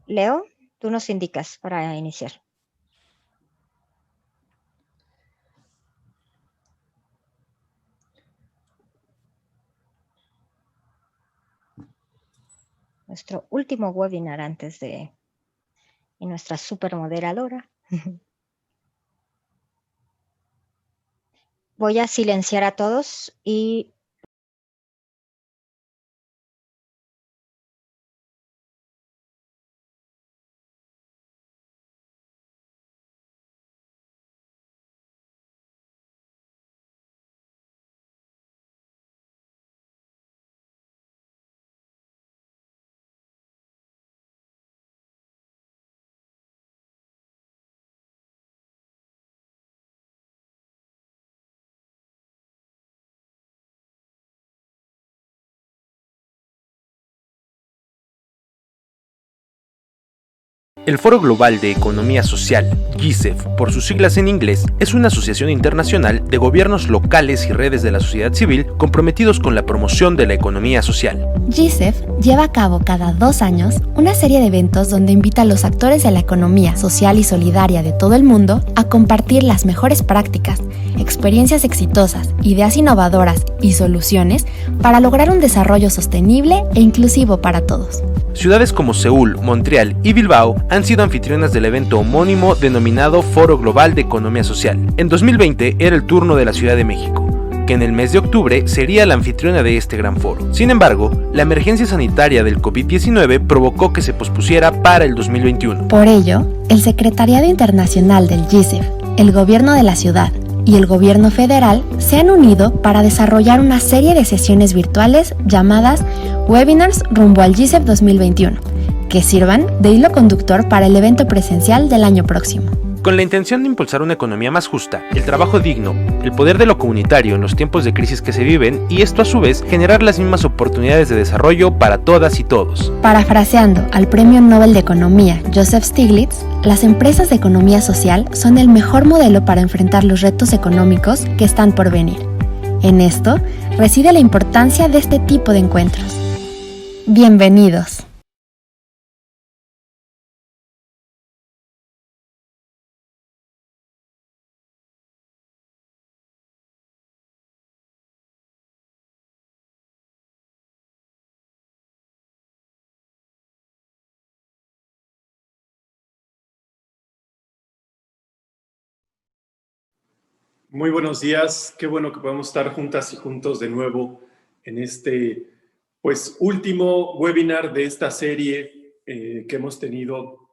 Leo, tú nos indicas para iniciar. Nuestro último webinar antes de y nuestra super moderadora. Voy a silenciar a todos y El Foro Global de Economía Social, GISEF, por sus siglas en inglés, es una asociación internacional de gobiernos locales y redes de la sociedad civil comprometidos con la promoción de la economía social. GISEF lleva a cabo cada 2 años una serie de eventos donde invita a los actores de la economía social y solidaria de todo el mundo a compartir las mejores prácticas, experiencias exitosas, ideas innovadoras y soluciones para lograr un desarrollo sostenible e inclusivo para todos. Ciudades como Seúl, Montreal y Bilbao han sido anfitrionas del evento homónimo denominado Foro Global de Economía Social. En 2020 era el turno de la Ciudad de México, que en el mes de octubre sería la anfitriona de este gran foro. Sin embargo, la emergencia sanitaria del COVID-19 provocó que se pospusiera para el 2021. Por ello, el Secretariado Internacional del GISEF, el Gobierno de la Ciudad y el Gobierno Federal se han unido para desarrollar una serie de sesiones virtuales llamadas Webinars rumbo al GISEF 2021, que sirvan de hilo conductor para el evento presencial del año próximo. Con la intención de impulsar una economía más justa, el trabajo digno, el poder de lo comunitario en los tiempos de crisis que se viven y esto a su vez generar las mismas oportunidades de desarrollo para todas y todos. Parafraseando al Premio Nobel de Economía Joseph Stiglitz, las empresas de economía social son el mejor modelo para enfrentar los retos económicos que están por venir. En esto reside la importancia de este tipo de encuentros. Bienvenidos. Muy buenos días, qué bueno que podemos estar juntas y juntos de nuevo en este último webinar de esta serie que hemos tenido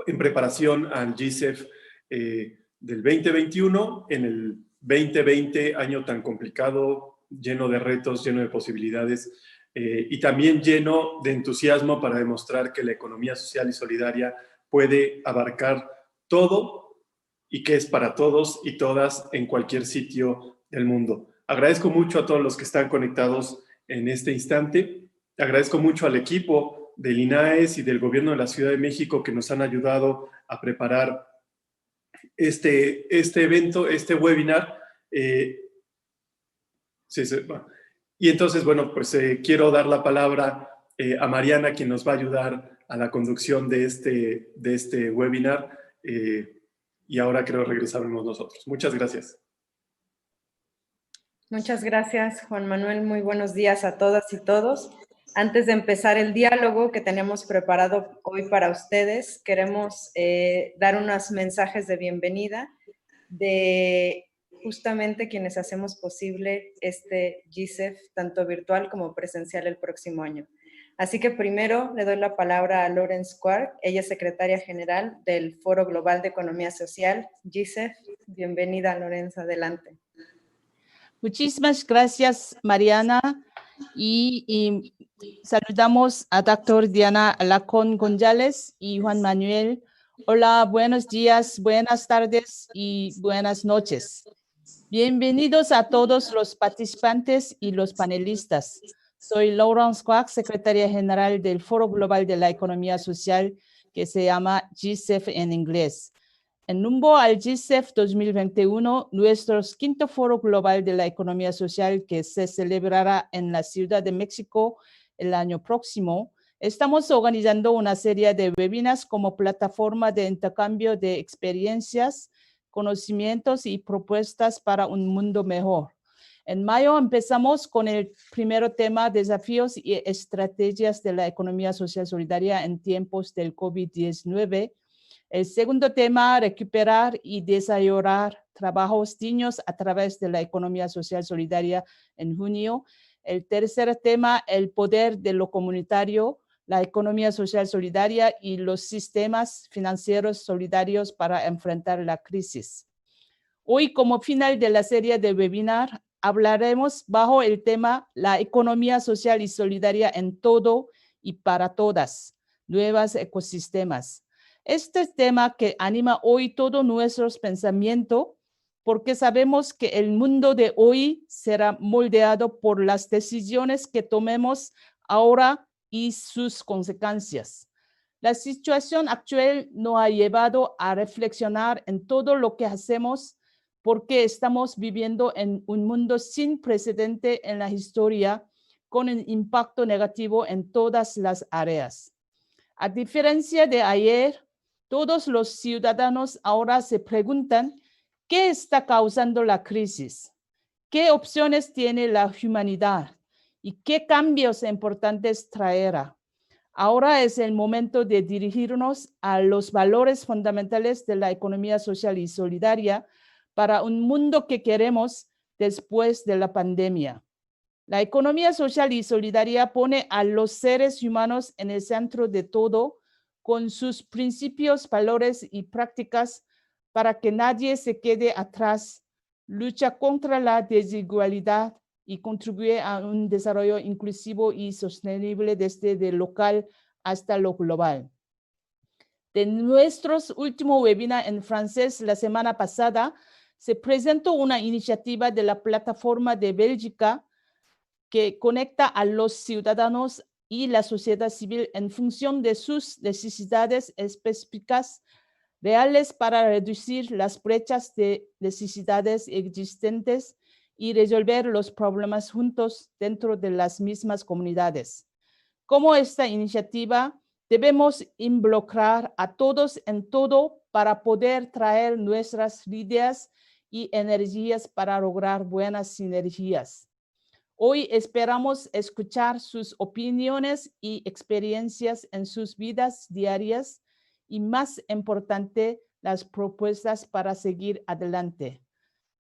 en preparación al GISEF del 2021, en el 2020, año tan complicado, lleno de retos, lleno de posibilidades y también lleno de entusiasmo para demostrar que la economía social y solidaria puede abarcar todo y que es para todos y todas en cualquier sitio del mundo. Agradezco mucho a todos los que están conectados en este instante. Agradezco mucho al equipo del INAES y del Gobierno de la Ciudad de México que nos han ayudado a preparar este evento, este webinar. Y entonces, quiero dar la palabra a Mariana, quien nos va a ayudar a la conducción de este webinar. Y ahora creo regresaremos nosotros. Muchas gracias. Muchas gracias, Juan Manuel. Muy buenos días a todas y todos. Antes de empezar el diálogo que tenemos preparado hoy para ustedes, queremos dar unos mensajes de bienvenida de justamente quienes hacemos posible este GISEF, tanto virtual como presencial el próximo año. Así que primero le doy la palabra a Lawrence Quark, ella es secretaria general del Foro Global de Economía Social, GISEF. Bienvenida, Lawrence, adelante. Muchísimas gracias, Mariana, y saludamos a Dr. Diana Alarcón González y Juan Manuel. Hola, buenos días, buenas tardes y buenas noches. Bienvenidos a todos los participantes y los panelistas. Soy Lawrence Quark, secretaria general del Foro Global de la Economía Social, que se llama GISEF en inglés. En rumbo al GISEF 2021, nuestro quinto Foro Global de la Economía Social, que se celebrará en la Ciudad de México el año próximo, Estamos organizando una serie de webinars como plataforma de intercambio de experiencias, conocimientos y propuestas para un mundo mejor. En mayo empezamos con el primer tema, desafíos y estrategias de la economía social solidaria en tiempos del COVID-19. El segundo tema, recuperar y desarrollar trabajos dignos a través de la economía social solidaria en junio. El tercer tema, el poder de lo comunitario, la economía social solidaria y los sistemas financieros solidarios para enfrentar la crisis. Hoy, como final de la serie de webinar, hablaremos bajo el tema la economía social y solidaria en todo y para todas, nuevos ecosistemas. Este tema que anima hoy todo nuestro pensamiento, porque sabemos que el mundo de hoy será moldeado por las decisiones que tomemos ahora y sus consecuencias. La situación actual nos ha llevado a reflexionar en todo lo que hacemos porque estamos viviendo en un mundo sin precedente en la historia, con un impacto negativo en todas las áreas. A diferencia de ayer, todos los ciudadanos ahora se preguntan qué está causando la crisis, qué opciones tiene la humanidad y qué cambios importantes traerá. Ahora es el momento de dirigirnos a los valores fundamentales de la economía social y solidaria para un mundo que queremos después de la pandemia. La economía social y solidaria pone a los seres humanos en el centro de todo, con sus principios, valores y prácticas para que nadie se quede atrás, lucha contra la desigualdad y contribuye a un desarrollo inclusivo y sostenible desde lo local hasta lo global. De nuestros últimos webinars en francés la semana pasada, se presentó una iniciativa de la plataforma de Bélgica que conecta a los ciudadanos y la sociedad civil en función de sus necesidades específicas reales para reducir las brechas de necesidades existentes y resolver los problemas juntos dentro de las mismas comunidades. Como esta iniciativa, debemos involucrar a todos en todo para poder traer nuestras ideas y energías para lograr buenas sinergias. Hoy esperamos escuchar sus opiniones y experiencias en sus vidas diarias y, más importante, las propuestas para seguir adelante.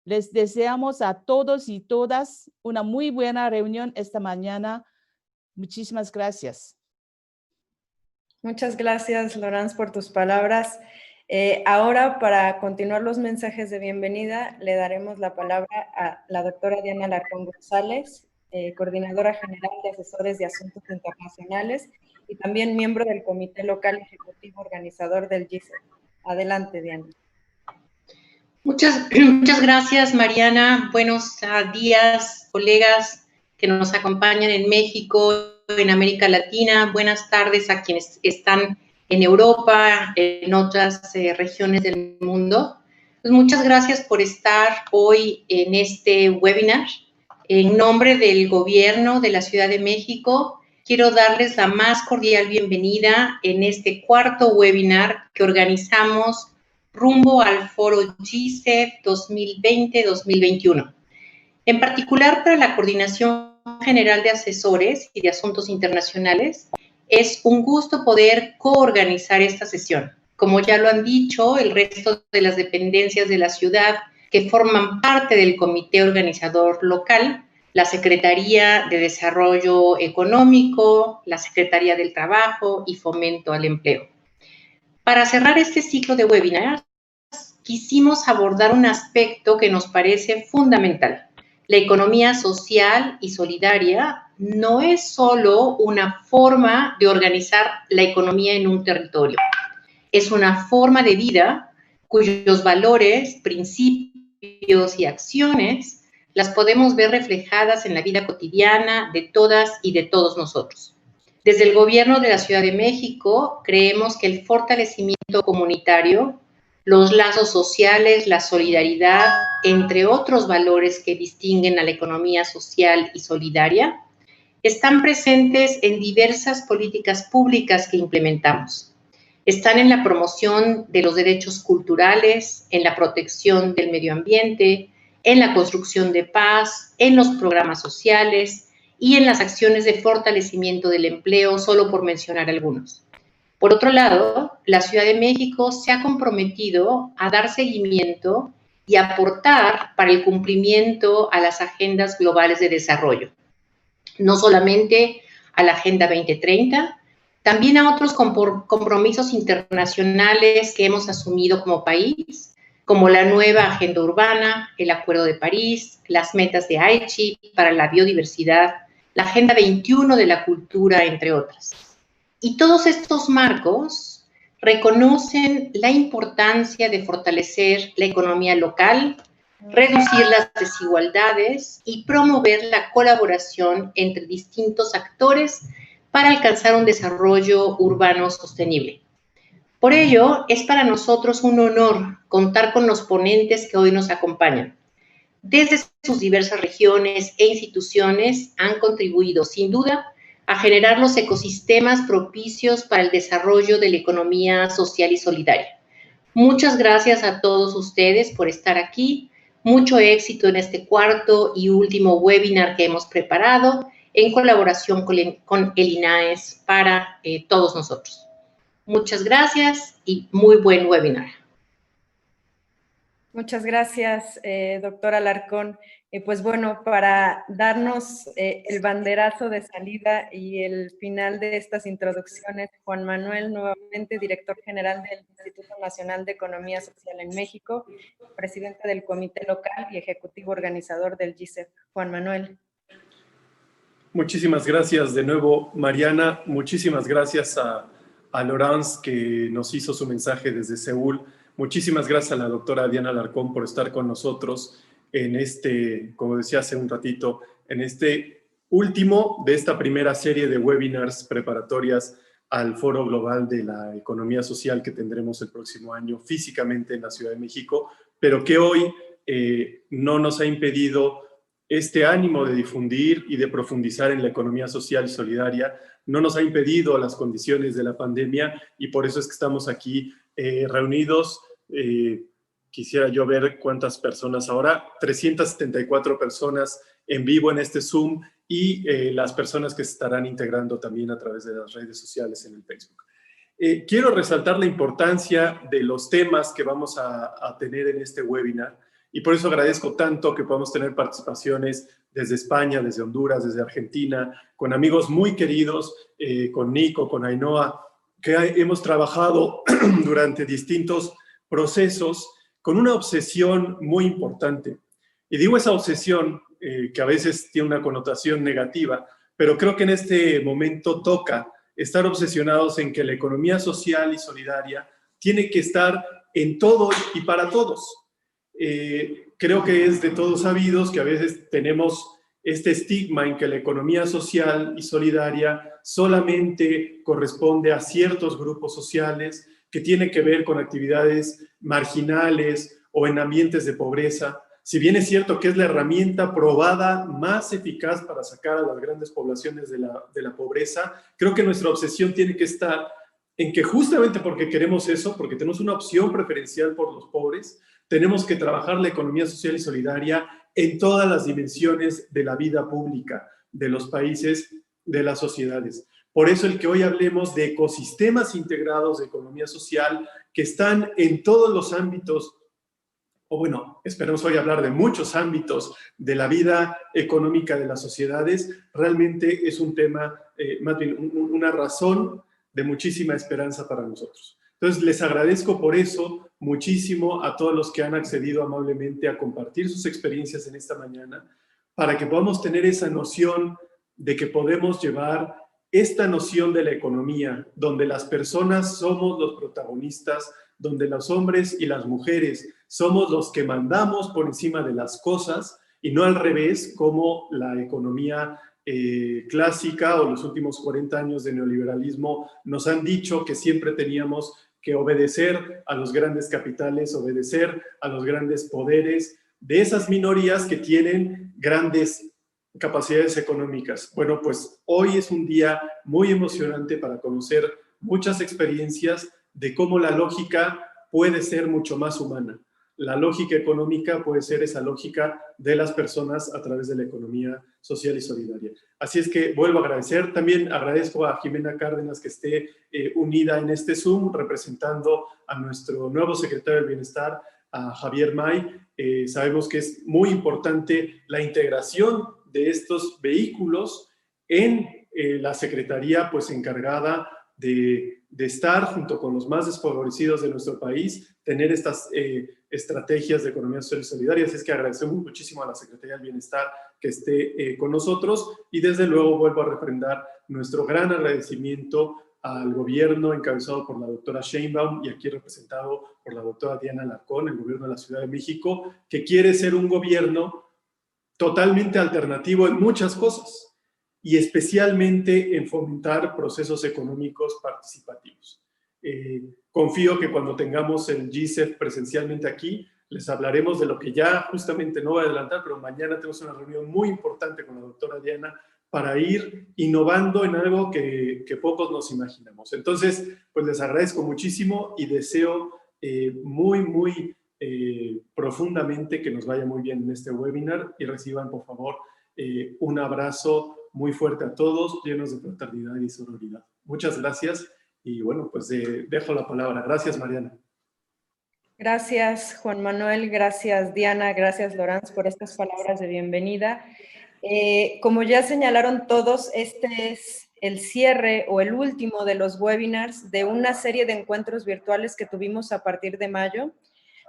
Les deseamos a todos y todas una muy buena reunión esta mañana. Muchísimas gracias. Muchas gracias, Laurence, por tus palabras. Ahora, para continuar los mensajes de bienvenida, le daremos la palabra a la doctora Diana Alarcón González, coordinadora general de asesores de asuntos internacionales y también miembro del Comité Local Ejecutivo Organizador del GISEF. Adelante, Diana. Muchas gracias, Mariana. Buenos días, colegas que nos acompañan en México, en América Latina. Buenas tardes a quienes están en Europa, en otras regiones del mundo. Pues muchas gracias por estar hoy en este webinar. En nombre del Gobierno de la Ciudad de México, quiero darles la más cordial bienvenida en este cuarto webinar que organizamos rumbo al Foro GISEF 2020-2021. En particular, para la Coordinación General de Asesores y de Asuntos Internacionales, es un gusto poder coorganizar esta sesión. Como ya lo han dicho, el resto de las dependencias de la ciudad que forman parte del comité organizador local, la Secretaría de Desarrollo Económico, la Secretaría del Trabajo y Fomento al Empleo. Para cerrar este ciclo de webinars, quisimos abordar un aspecto que nos parece fundamental. La economía social y solidaria no es solo una forma de organizar la economía en un territorio. Es una forma de vida cuyos valores, principios y acciones las podemos ver reflejadas en la vida cotidiana de todas y de todos nosotros. Desde el Gobierno de la Ciudad de México, creemos que el fortalecimiento comunitario, los lazos sociales, la solidaridad, entre otros valores que distinguen a la economía social y solidaria, están presentes en diversas políticas públicas que implementamos. Están en la promoción de los derechos culturales, en la protección del medio ambiente, en la construcción de paz, en los programas sociales y en las acciones de fortalecimiento del empleo, solo por mencionar algunos. Por otro lado, la Ciudad de México se ha comprometido a dar seguimiento y aportar para el cumplimiento a las agendas globales de desarrollo, no solamente a la Agenda 2030, también a otros compromisos internacionales que hemos asumido como país, como la nueva Agenda Urbana, el Acuerdo de París, las metas de Aichi para la biodiversidad, la Agenda 21 de la cultura, entre otras. Y todos estos marcos reconocen la importancia de fortalecer la economía local, reducir las desigualdades y promover la colaboración entre distintos actores para alcanzar un desarrollo urbano sostenible. Por ello, es para nosotros un honor contar con los ponentes que hoy nos acompañan. Desde sus diversas regiones e instituciones han contribuido, sin duda, a generar los ecosistemas propicios para el desarrollo de la economía social y solidaria. Muchas gracias a todos ustedes por estar aquí. Mucho éxito en este cuarto y último webinar que hemos preparado en colaboración con el INAES para todos nosotros. Muchas gracias y muy buen webinar. Muchas gracias, doctora Alarcón. Pues bueno, para darnos el banderazo de salida y el final de estas introducciones, Juan Manuel, nuevamente director general del Instituto Nacional de Economía Social en México, presidente del Comité Local y ejecutivo organizador del GISEF. Juan Manuel. Muchísimas gracias de nuevo, Mariana. Muchísimas gracias a Laurence, que nos hizo su mensaje desde Seúl. Muchísimas gracias a la doctora Diana Alarcón por estar con nosotros en este, como decía hace un ratito, en este último de esta primera serie de webinars preparatorias al Foro Global de la Economía Social que tendremos el próximo año físicamente en la Ciudad de México, pero que hoy no nos ha impedido este ánimo de difundir y de profundizar en la economía social y solidaria. No nos ha impedido las condiciones de la pandemia y por eso es que estamos aquí reunidos. Quisiera yo ver cuántas personas ahora, 374 personas en vivo en este Zoom y las personas que se estarán integrando también a través de las redes sociales en el Facebook. Quiero resaltar la importancia de los temas que vamos a tener en este webinar y por eso agradezco tanto que podamos tener participaciones desde España, desde Honduras, desde Argentina, con amigos muy queridos, con Nico, con Ainhoa, que hemos trabajado durante distintos procesos con una obsesión muy importante. Y digo esa obsesión que a veces tiene una connotación negativa, pero creo que en este momento toca estar obsesionados en que la economía social y solidaria tiene que estar en todo y para todos. Creo que es de todos sabidos que a veces tenemos este estigma en que la economía social y solidaria solamente corresponde a ciertos grupos sociales, que tiene que ver con actividades marginales o en ambientes de pobreza. Si bien es cierto que es la herramienta probada más eficaz para sacar a las grandes poblaciones de la pobreza, creo que nuestra obsesión tiene que estar en que justamente porque queremos eso, porque tenemos una opción preferencial por los pobres, tenemos que trabajar la economía social y solidaria en todas las dimensiones de la vida pública, de los países, de las sociedades. Por eso el que hoy hablemos de ecosistemas integrados de economía social que están en todos los ámbitos, o bueno, esperemos hoy hablar de muchos ámbitos de la vida económica de las sociedades, realmente es un tema, más bien una razón de muchísima esperanza para nosotros. Entonces, les agradezco por eso muchísimo a todos los que han accedido amablemente a compartir sus experiencias en esta mañana, para que podamos tener esa noción de que podemos llevar esta noción de la economía, donde las personas somos los protagonistas, donde los hombres y las mujeres somos los que mandamos por encima de las cosas, y no al revés, como la economía clásica o los últimos 40 años de neoliberalismo nos han dicho que siempre teníamos que obedecer a los grandes capitales, obedecer a los grandes poderes de esas minorías que tienen grandes capacidades económicas. Bueno, pues hoy es un día muy emocionante para conocer muchas experiencias de cómo la lógica puede ser mucho más humana. La lógica económica puede ser esa lógica de las personas a través de la economía social y solidaria. Así es que vuelvo a agradecer. También agradezco a Jimena Cárdenas que esté unida en este Zoom, representando a nuestro nuevo secretario del Bienestar, a Javier May. Sabemos que es muy importante la integración de estos vehículos en la Secretaría pues, encargada de estar junto con los más desfavorecidos de nuestro país, tener estas estrategias de economía social y solidaria. Así es que agradecemos muchísimo a la Secretaría del Bienestar que esté con nosotros y desde luego vuelvo a refrendar nuestro gran agradecimiento al gobierno encabezado por la doctora Sheinbaum y aquí representado por la doctora Diana Alarcón, el gobierno de la Ciudad de México, que quiere ser un gobierno totalmente alternativo en muchas cosas y especialmente en fomentar procesos económicos participativos. Confío que cuando tengamos el GISEF presencialmente aquí, les hablaremos de lo que ya justamente no voy a adelantar, pero mañana tenemos una reunión muy importante con la doctora Diana para ir innovando en algo que pocos nos imaginamos. Entonces, pues les agradezco muchísimo y deseo muy profundamente que nos vaya muy bien en este webinar y reciban, por favor, un abrazo muy fuerte a todos, llenos de fraternidad y sororidad. Muchas gracias y bueno, pues dejo la palabra. Gracias, Mariana. Gracias, Juan Manuel. Gracias, Diana. Gracias, Laurence, por estas palabras de bienvenida. Como ya señalaron todos, este es el cierre o el último de los webinars de una serie de encuentros virtuales que tuvimos a partir de mayo,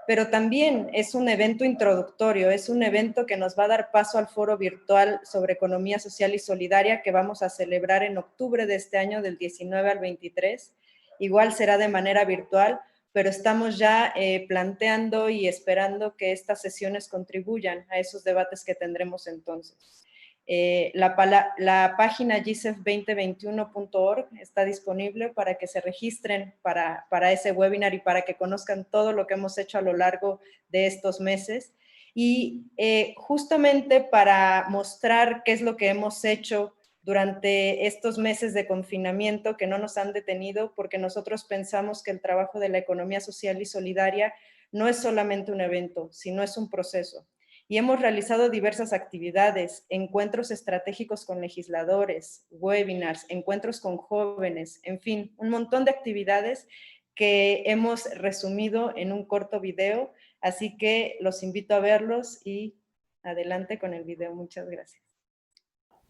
pero también es un evento introductorio, es un evento que nos va a dar paso al foro virtual sobre economía social y solidaria que vamos a celebrar en octubre de este año, del 19 al 23. Igual será de manera virtual, pero estamos ya planteando y esperando que estas sesiones contribuyan a esos debates que tendremos entonces. La página gisef2021.org está disponible para que se registren para ese webinar y para que conozcan todo lo que hemos hecho a lo largo de estos meses. Y justamente para mostrar qué es lo que hemos hecho durante estos meses de confinamiento que no nos han detenido, porque nosotros pensamos que el trabajo de la economía social y solidaria no es solamente un evento, sino es un proceso. Y hemos realizado diversas actividades, encuentros estratégicos con legisladores, webinars, encuentros con jóvenes, en fin, un montón de actividades que hemos resumido en un corto video, así que los invito a verlos y adelante con el video. Muchas gracias.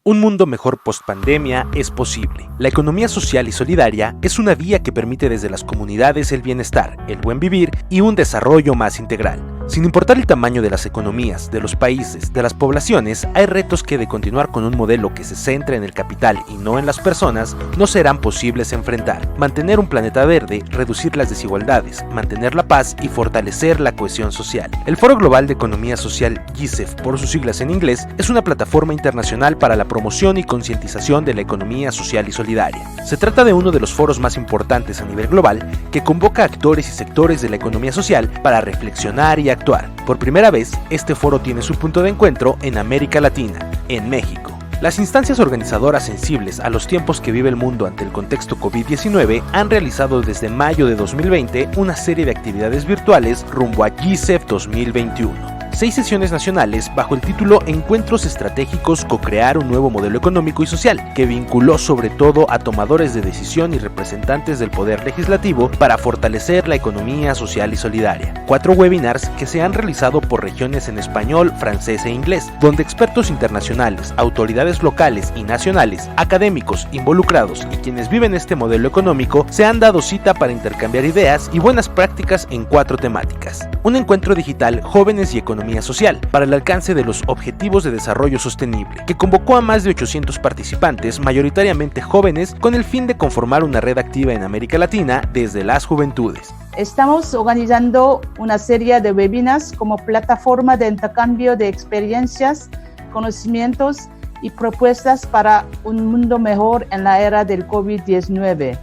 Un mundo mejor post-pandemia es posible. La economía social y solidaria es una vía que permite desde las comunidades el bienestar, el buen vivir y un desarrollo más integral. Sin importar el tamaño de las economías, de los países, de las poblaciones, hay retos que de continuar con un modelo que se centre en el capital y no en las personas, no serán posibles enfrentar. Mantener un planeta verde, reducir las desigualdades, mantener la paz y fortalecer la cohesión social. El Foro Global de Economía Social, GISEF, por sus siglas en inglés, es una plataforma internacional para la promoción y concientización de la economía social y solidaria. Se trata de uno de los foros más importantes a nivel global que convoca a actores y sectores de la economía social para reflexionar y actuar. Por primera vez, este foro tiene su punto de encuentro en América Latina, en México. Las instancias organizadoras sensibles a los tiempos que vive el mundo ante el contexto COVID-19 han realizado desde mayo de 2020 una serie de actividades virtuales rumbo a GISEF 2021. 6 sesiones nacionales bajo el título Encuentros Estratégicos Co-crear un nuevo modelo económico y social, que vinculó sobre todo a tomadores de decisión y representantes del poder legislativo para fortalecer la economía social y solidaria. 4 webinars que se han realizado por regiones en español, francés e inglés, donde expertos internacionales, autoridades locales y nacionales, académicos involucrados y quienes viven este modelo económico se han dado cita para intercambiar ideas y buenas prácticas en 4 temáticas. Un encuentro digital Jóvenes y Economía Social para el alcance de los Objetivos de Desarrollo Sostenible, que convocó a más de 800 participantes, mayoritariamente jóvenes, con el fin de conformar una red activa en América Latina desde las juventudes. Estamos organizando una serie de webinars como plataforma de intercambio de experiencias, conocimientos y propuestas para un mundo mejor en la era del COVID-19.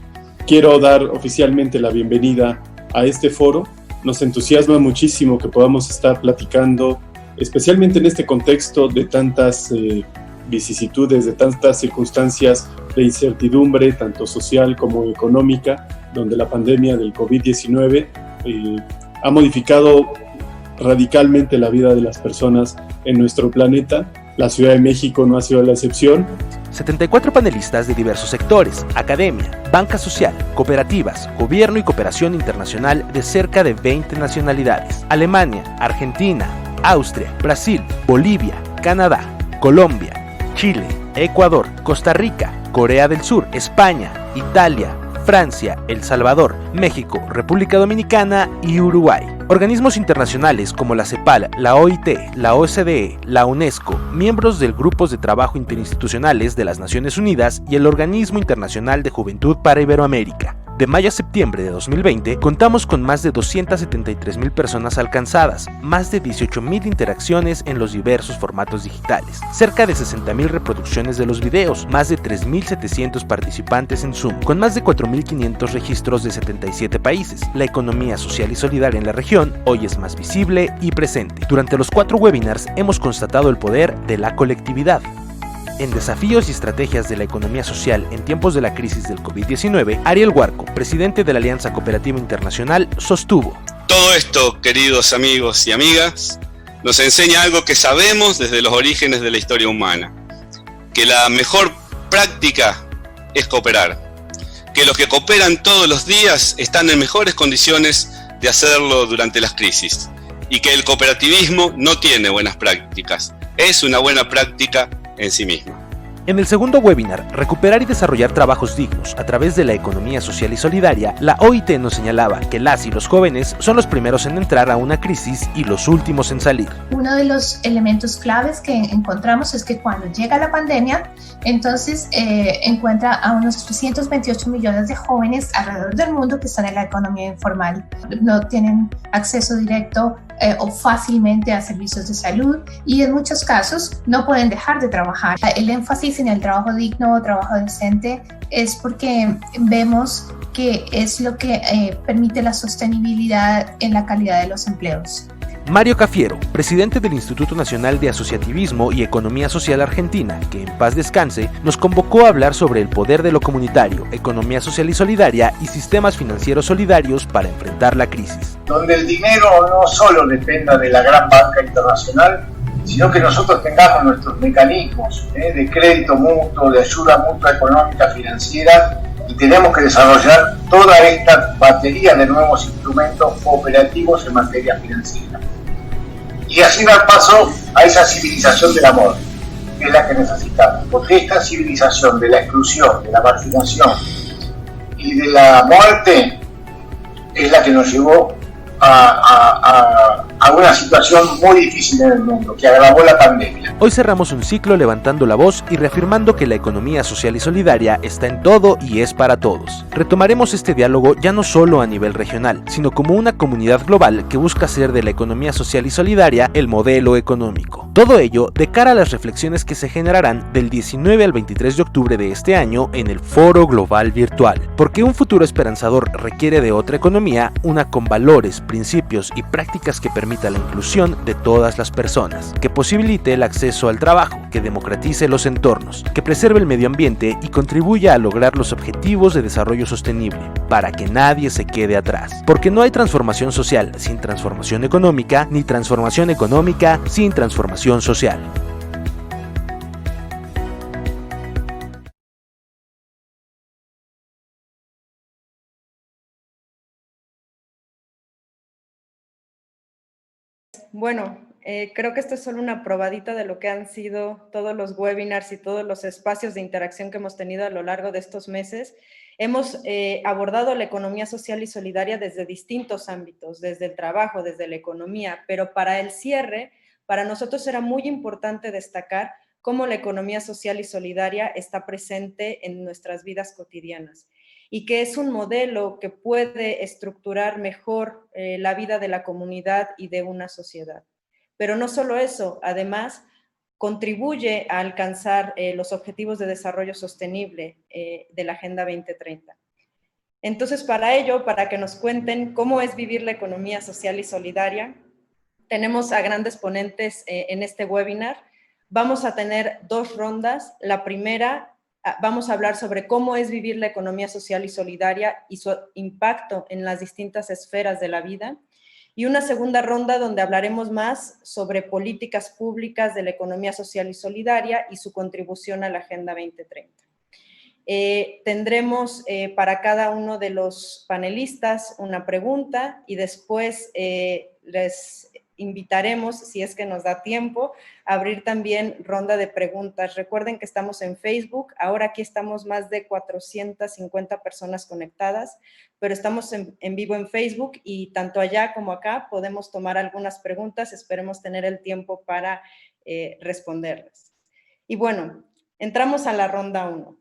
Quiero dar oficialmente la bienvenida a este foro. Nos entusiasma muchísimo que podamos estar platicando, especialmente en este contexto de tantas vicisitudes, de tantas circunstancias de incertidumbre, tanto social como económica, donde la pandemia del COVID-19 ha modificado radicalmente la vida de las personas en nuestro planeta. La Ciudad de México no ha sido la excepción. 74 panelistas de diversos sectores, academia, banca social, cooperativas, gobierno y cooperación internacional de cerca de 20 nacionalidades. Alemania, Argentina, Austria, Brasil, Bolivia, Canadá, Colombia, Chile, Ecuador, Costa Rica, Corea del Sur, España, Italia, Francia, El Salvador, México, República Dominicana y Uruguay. Organismos internacionales como la CEPAL, la OIT, la OCDE, la UNESCO, miembros del Grupos de Trabajo Interinstitucionales de las Naciones Unidas y el Organismo Internacional de Juventud para Iberoamérica. De mayo a septiembre de 2020, contamos con más de 273,000 personas alcanzadas, más de 18,000 interacciones en los diversos formatos digitales, cerca de 60,000 reproducciones de los videos, más de 3,700 participantes en Zoom, con más de 4,500 registros de 77 países. La economía social y solidaria en la región hoy es más visible y presente. Durante los 4 webinars hemos constatado el poder de la colectividad. En Desafíos y Estrategias de la Economía Social en tiempos de la crisis del COVID-19, Ariel Huarco, presidente de la Alianza Cooperativa Internacional, sostuvo: todo esto, queridos amigos y amigas, nos enseña algo que sabemos desde los orígenes de la historia humana, que la mejor práctica es cooperar, que los que cooperan todos los días están en mejores condiciones de hacerlo durante las crisis, y que el cooperativismo no tiene buenas prácticas, es una buena práctica en sí misma. En el segundo webinar, Recuperar y desarrollar trabajos dignos a través de la economía social y solidaria, la OIT nos señalaba que las y los jóvenes son los primeros en entrar a una crisis y los últimos en salir. Uno de los elementos claves que encontramos es que cuando llega la pandemia, entonces encuentra a unos 328 millones de jóvenes alrededor del mundo que están en la economía informal. No tienen acceso directo o fácilmente a servicios de salud y en muchos casos no pueden dejar de trabajar. El énfasis en el trabajo digno o trabajo decente es porque vemos que es lo que permite la sostenibilidad en la calidad de los empleos. Mario Cafiero, presidente del Instituto Nacional de Asociativismo y Economía Social Argentina, que en paz descanse, nos convocó a hablar sobre el poder de lo comunitario, economía social y solidaria y sistemas financieros solidarios para enfrentar la crisis. Donde el dinero no solo dependa de la gran banca internacional, sino que nosotros tengamos nuestros mecanismos de crédito mutuo, de ayuda mutua económica financiera, y tenemos que desarrollar toda esta batería de nuevos instrumentos cooperativos en materia financiera. Y así dar paso a esa civilización del amor, que es la que necesitamos, porque esta civilización de la exclusión, de la marginación y de la muerte es la que nos llevó a una situación muy difícil en el mundo, que agravó la pandemia. Hoy cerramos un ciclo levantando la voz y reafirmando que la economía social y solidaria está en todo y es para todos. Retomaremos este diálogo ya no solo a nivel regional, sino como una comunidad global que busca hacer de la economía social y solidaria el modelo económico. Todo ello de cara a las reflexiones que se generarán del 19 al 23 de octubre de este año en el Foro Global Virtual. Porque un futuro esperanzador requiere de otra economía, una con valores, principios y prácticas que permita la inclusión de todas las personas, que posibilite el acceso al trabajo, que democratice los entornos, que preserve el medio ambiente y contribuya a lograr los objetivos de desarrollo sostenible, para que nadie se quede atrás. Porque no hay transformación social sin transformación económica, ni transformación económica sin transformación social. Bueno, creo que esto es solo una probadita de lo que han sido todos los webinars y todos los espacios de interacción que hemos tenido a lo largo de estos meses. Hemos abordado la economía social y solidaria desde distintos ámbitos, desde el trabajo, desde la economía, pero para el cierre, para nosotros era muy importante destacar cómo la economía social y solidaria está presente en nuestras vidas cotidianas y que es un modelo que puede estructurar mejor la vida de la comunidad y de una sociedad. Pero no solo eso, además contribuye a alcanzar los objetivos de desarrollo sostenible de la Agenda 2030. Entonces, para ello, para que nos cuenten cómo es vivir la economía social y solidaria, tenemos a grandes ponentes en este webinar. Vamos a tener 2 rondas. La primera, vamos a hablar sobre cómo es vivir la economía social y solidaria y su impacto en las distintas esferas de la vida. Y una segunda ronda donde hablaremos más sobre políticas públicas de la economía social y solidaria y su contribución a la Agenda 2030. Tendremos para cada uno de los panelistas una pregunta y después les invitaremos, si es que nos da tiempo, a abrir también ronda de preguntas. Recuerden que estamos en Facebook, ahora aquí estamos más de 450 personas conectadas, pero estamos en vivo en Facebook y tanto allá como acá podemos tomar algunas preguntas, esperemos tener el tiempo para responderlas. Y bueno, entramos a la ronda 1.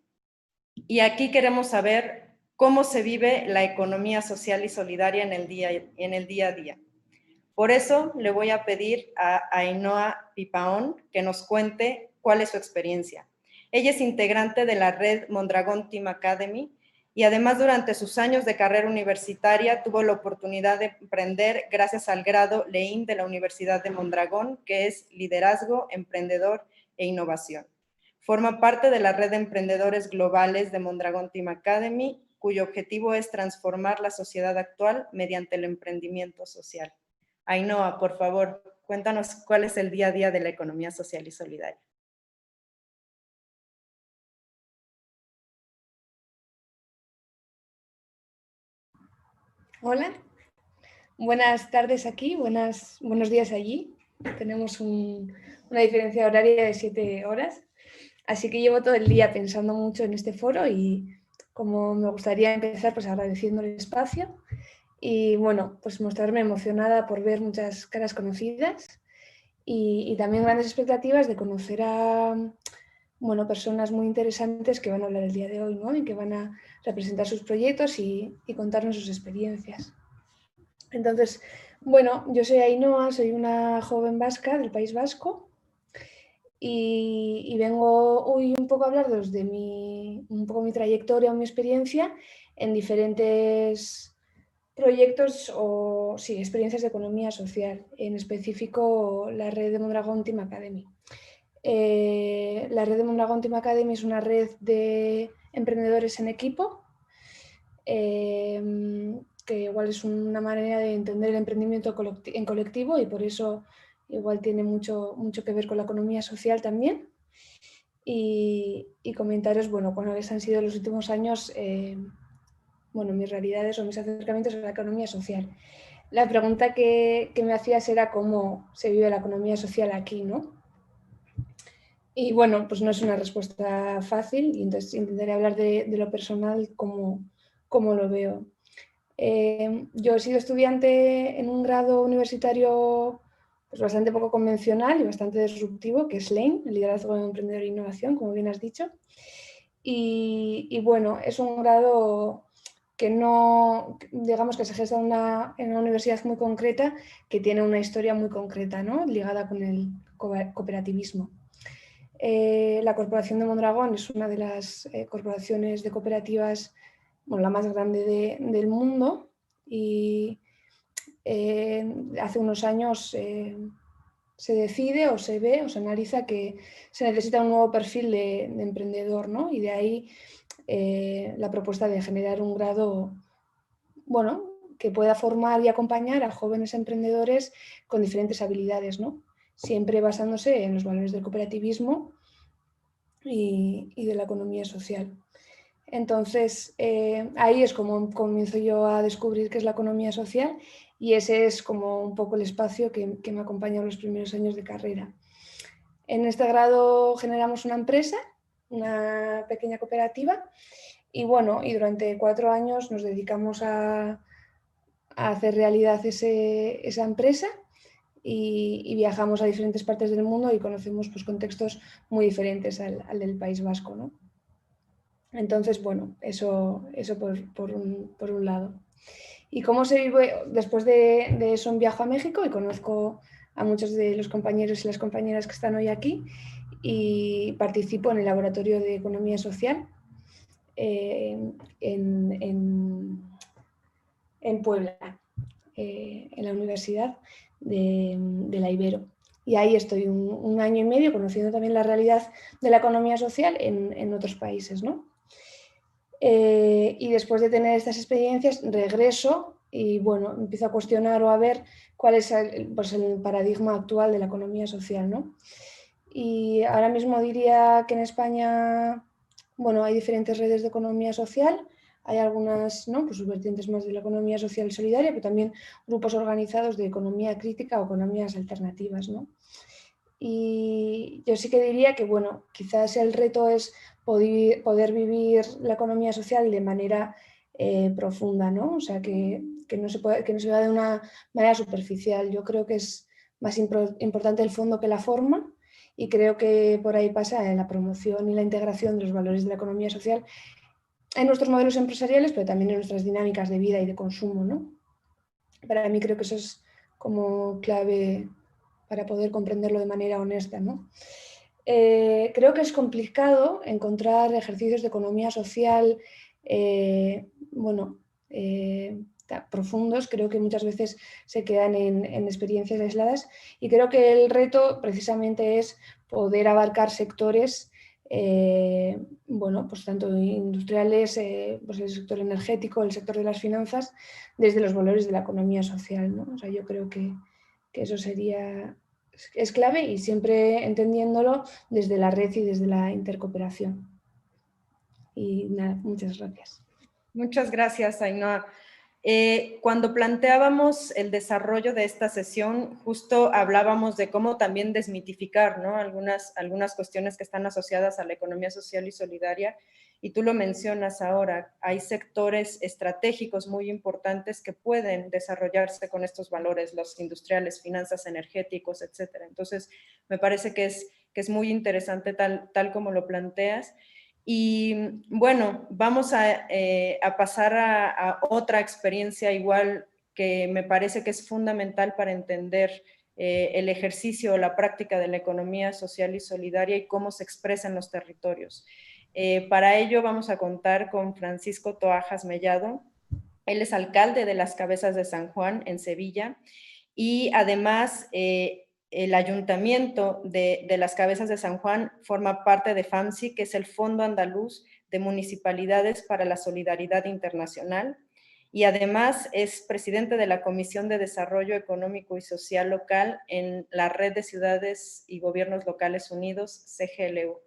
Y aquí queremos saber cómo se vive la economía social y solidaria en el día a día. Por eso le voy a pedir a Ainhoa Pipaón que nos cuente cuál es su experiencia. Ella es integrante de la red Mondragón Team Academy y además durante sus años de carrera universitaria tuvo la oportunidad de emprender gracias al grado LEIN de la Universidad de Mondragón, que es Liderazgo, Emprendedor e Innovación. Forma parte de la red de emprendedores globales de Mondragón Team Academy, cuyo objetivo es transformar la sociedad actual mediante el emprendimiento social. Ainhoa, por favor, cuéntanos cuál es el día a día de la economía social y solidaria. Hola, buenas tardes aquí, buenos días allí. Tenemos una diferencia horaria de 7 horas, así que llevo todo el día pensando mucho en este foro y como me gustaría empezar pues agradeciendo el espacio y bueno, pues mostrarme emocionada por ver muchas caras conocidas y también grandes expectativas de conocer a personas muy interesantes que van a hablar el día de hoy, ¿no? Y que van a representar sus proyectos y contarnos sus experiencias. Entonces, bueno, yo soy Ainhoa, soy una joven vasca del País Vasco y vengo hoy un poco a hablaros de mi trayectoria o mi experiencia en diferentes proyectos o experiencias de economía social, en específico la red de Mondragón Team Academy. La red de Mondragón Team Academy es una red de emprendedores en equipo, que igual es una manera de entender el emprendimiento en colectivo y por eso igual tiene mucho que ver con la economía social también. Y comentaros, cuáles han sido los últimos años mis realidades o mis acercamientos a la economía social. La pregunta que me hacías era cómo se vive la economía social aquí, ¿no? Y bueno, pues no es una respuesta fácil y entonces intentaré hablar de lo personal, cómo lo veo. Yo he sido estudiante en un grado universitario pues bastante poco convencional y bastante disruptivo, que es LEIN, el Liderazgo de Emprendedor e Innovación, como bien has dicho. Y bueno, es un grado que no, digamos que se gesta en una universidad muy concreta, que tiene una historia muy concreta, ¿no? Ligada con el cooperativismo. La Corporación de Mondragón es una de las corporaciones de cooperativas, la más grande del mundo y hace unos años se decide o se ve o se analiza que se necesita un nuevo perfil de emprendedor, ¿no? Y de ahí la propuesta de generar un grado, que pueda formar y acompañar a jóvenes emprendedores con diferentes habilidades, ¿no? Siempre basándose en los valores del cooperativismo y de la economía social. Entonces, ahí es como comienzo yo a descubrir qué es la economía social y ese es como un poco el espacio que me acompaña en los primeros años de carrera. En este grado generamos una empresa, una pequeña cooperativa y durante 4 años nos dedicamos a hacer realidad esa empresa y viajamos a diferentes partes del mundo y conocemos pues, contextos muy diferentes al del País Vasco, ¿no? Entonces, eso por un lado. ¿Y cómo se vive? Después de eso viajo a México y conozco a muchos de los compañeros y las compañeras que están hoy aquí y participo en el Laboratorio de Economía Social en Puebla, en la Universidad de la Ibero. Y ahí estoy un año y medio conociendo también la realidad de la economía social en otros países, ¿no? Y después de tener estas experiencias regreso y bueno, empiezo a cuestionar o a ver cuál es el paradigma actual de la economía social, ¿no? Y ahora mismo diría que en España, bueno, hay diferentes redes de economía social, hay algunas, ¿no?, pues vertientes más de la economía social y solidaria, pero también grupos organizados de economía crítica o economías alternativas, ¿no? Y yo sí que diría que, bueno, quizás el reto es poder vivir la economía social de manera profunda, ¿no? O sea, que no se vea de una manera superficial. Yo creo que es más importante el fondo que la forma, y creo que por ahí pasa la promoción y la integración de los valores de la economía social en nuestros modelos empresariales, pero también en nuestras dinámicas de vida y de consumo, ¿no? Para mí creo que eso es como clave para poder comprenderlo de manera honesta, ¿no? Creo que es complicado encontrar ejercicios de economía social profundos. Creo que muchas veces se quedan en experiencias aisladas, y creo que el reto precisamente es poder abarcar sectores pues tanto industriales, pues el sector energético, el sector de las finanzas, desde los valores de la economía social, ¿no? O sea, yo creo que eso es clave, y siempre entendiéndolo desde la red y desde la intercooperación. Y nada, muchas gracias. Muchas gracias, Ainhoa. Cuando planteábamos el desarrollo de esta sesión, justo hablábamos de cómo también desmitificar, ¿no?, algunas cuestiones que están asociadas a la economía social y solidaria, y tú lo mencionas ahora, hay sectores estratégicos muy importantes que pueden desarrollarse con estos valores, los industriales, finanzas, energéticos, etcétera. Entonces, me parece que es muy interesante tal como lo planteas. Y bueno, vamos a pasar a otra experiencia igual que me parece que es fundamental para entender el ejercicio o la práctica de la economía social y solidaria y cómo se expresa en los territorios. Para ello vamos a contar con Francisco Toajas Mellado. Él es alcalde de Las Cabezas de San Juan, en Sevilla, y además el Ayuntamiento de Las Cabezas de San Juan forma parte de FAMSI, que es el Fondo Andaluz de Municipalidades para la Solidaridad Internacional, y además es presidente de la Comisión de Desarrollo Económico y Social Local en la Red de Ciudades y Gobiernos Locales Unidos, CGLU.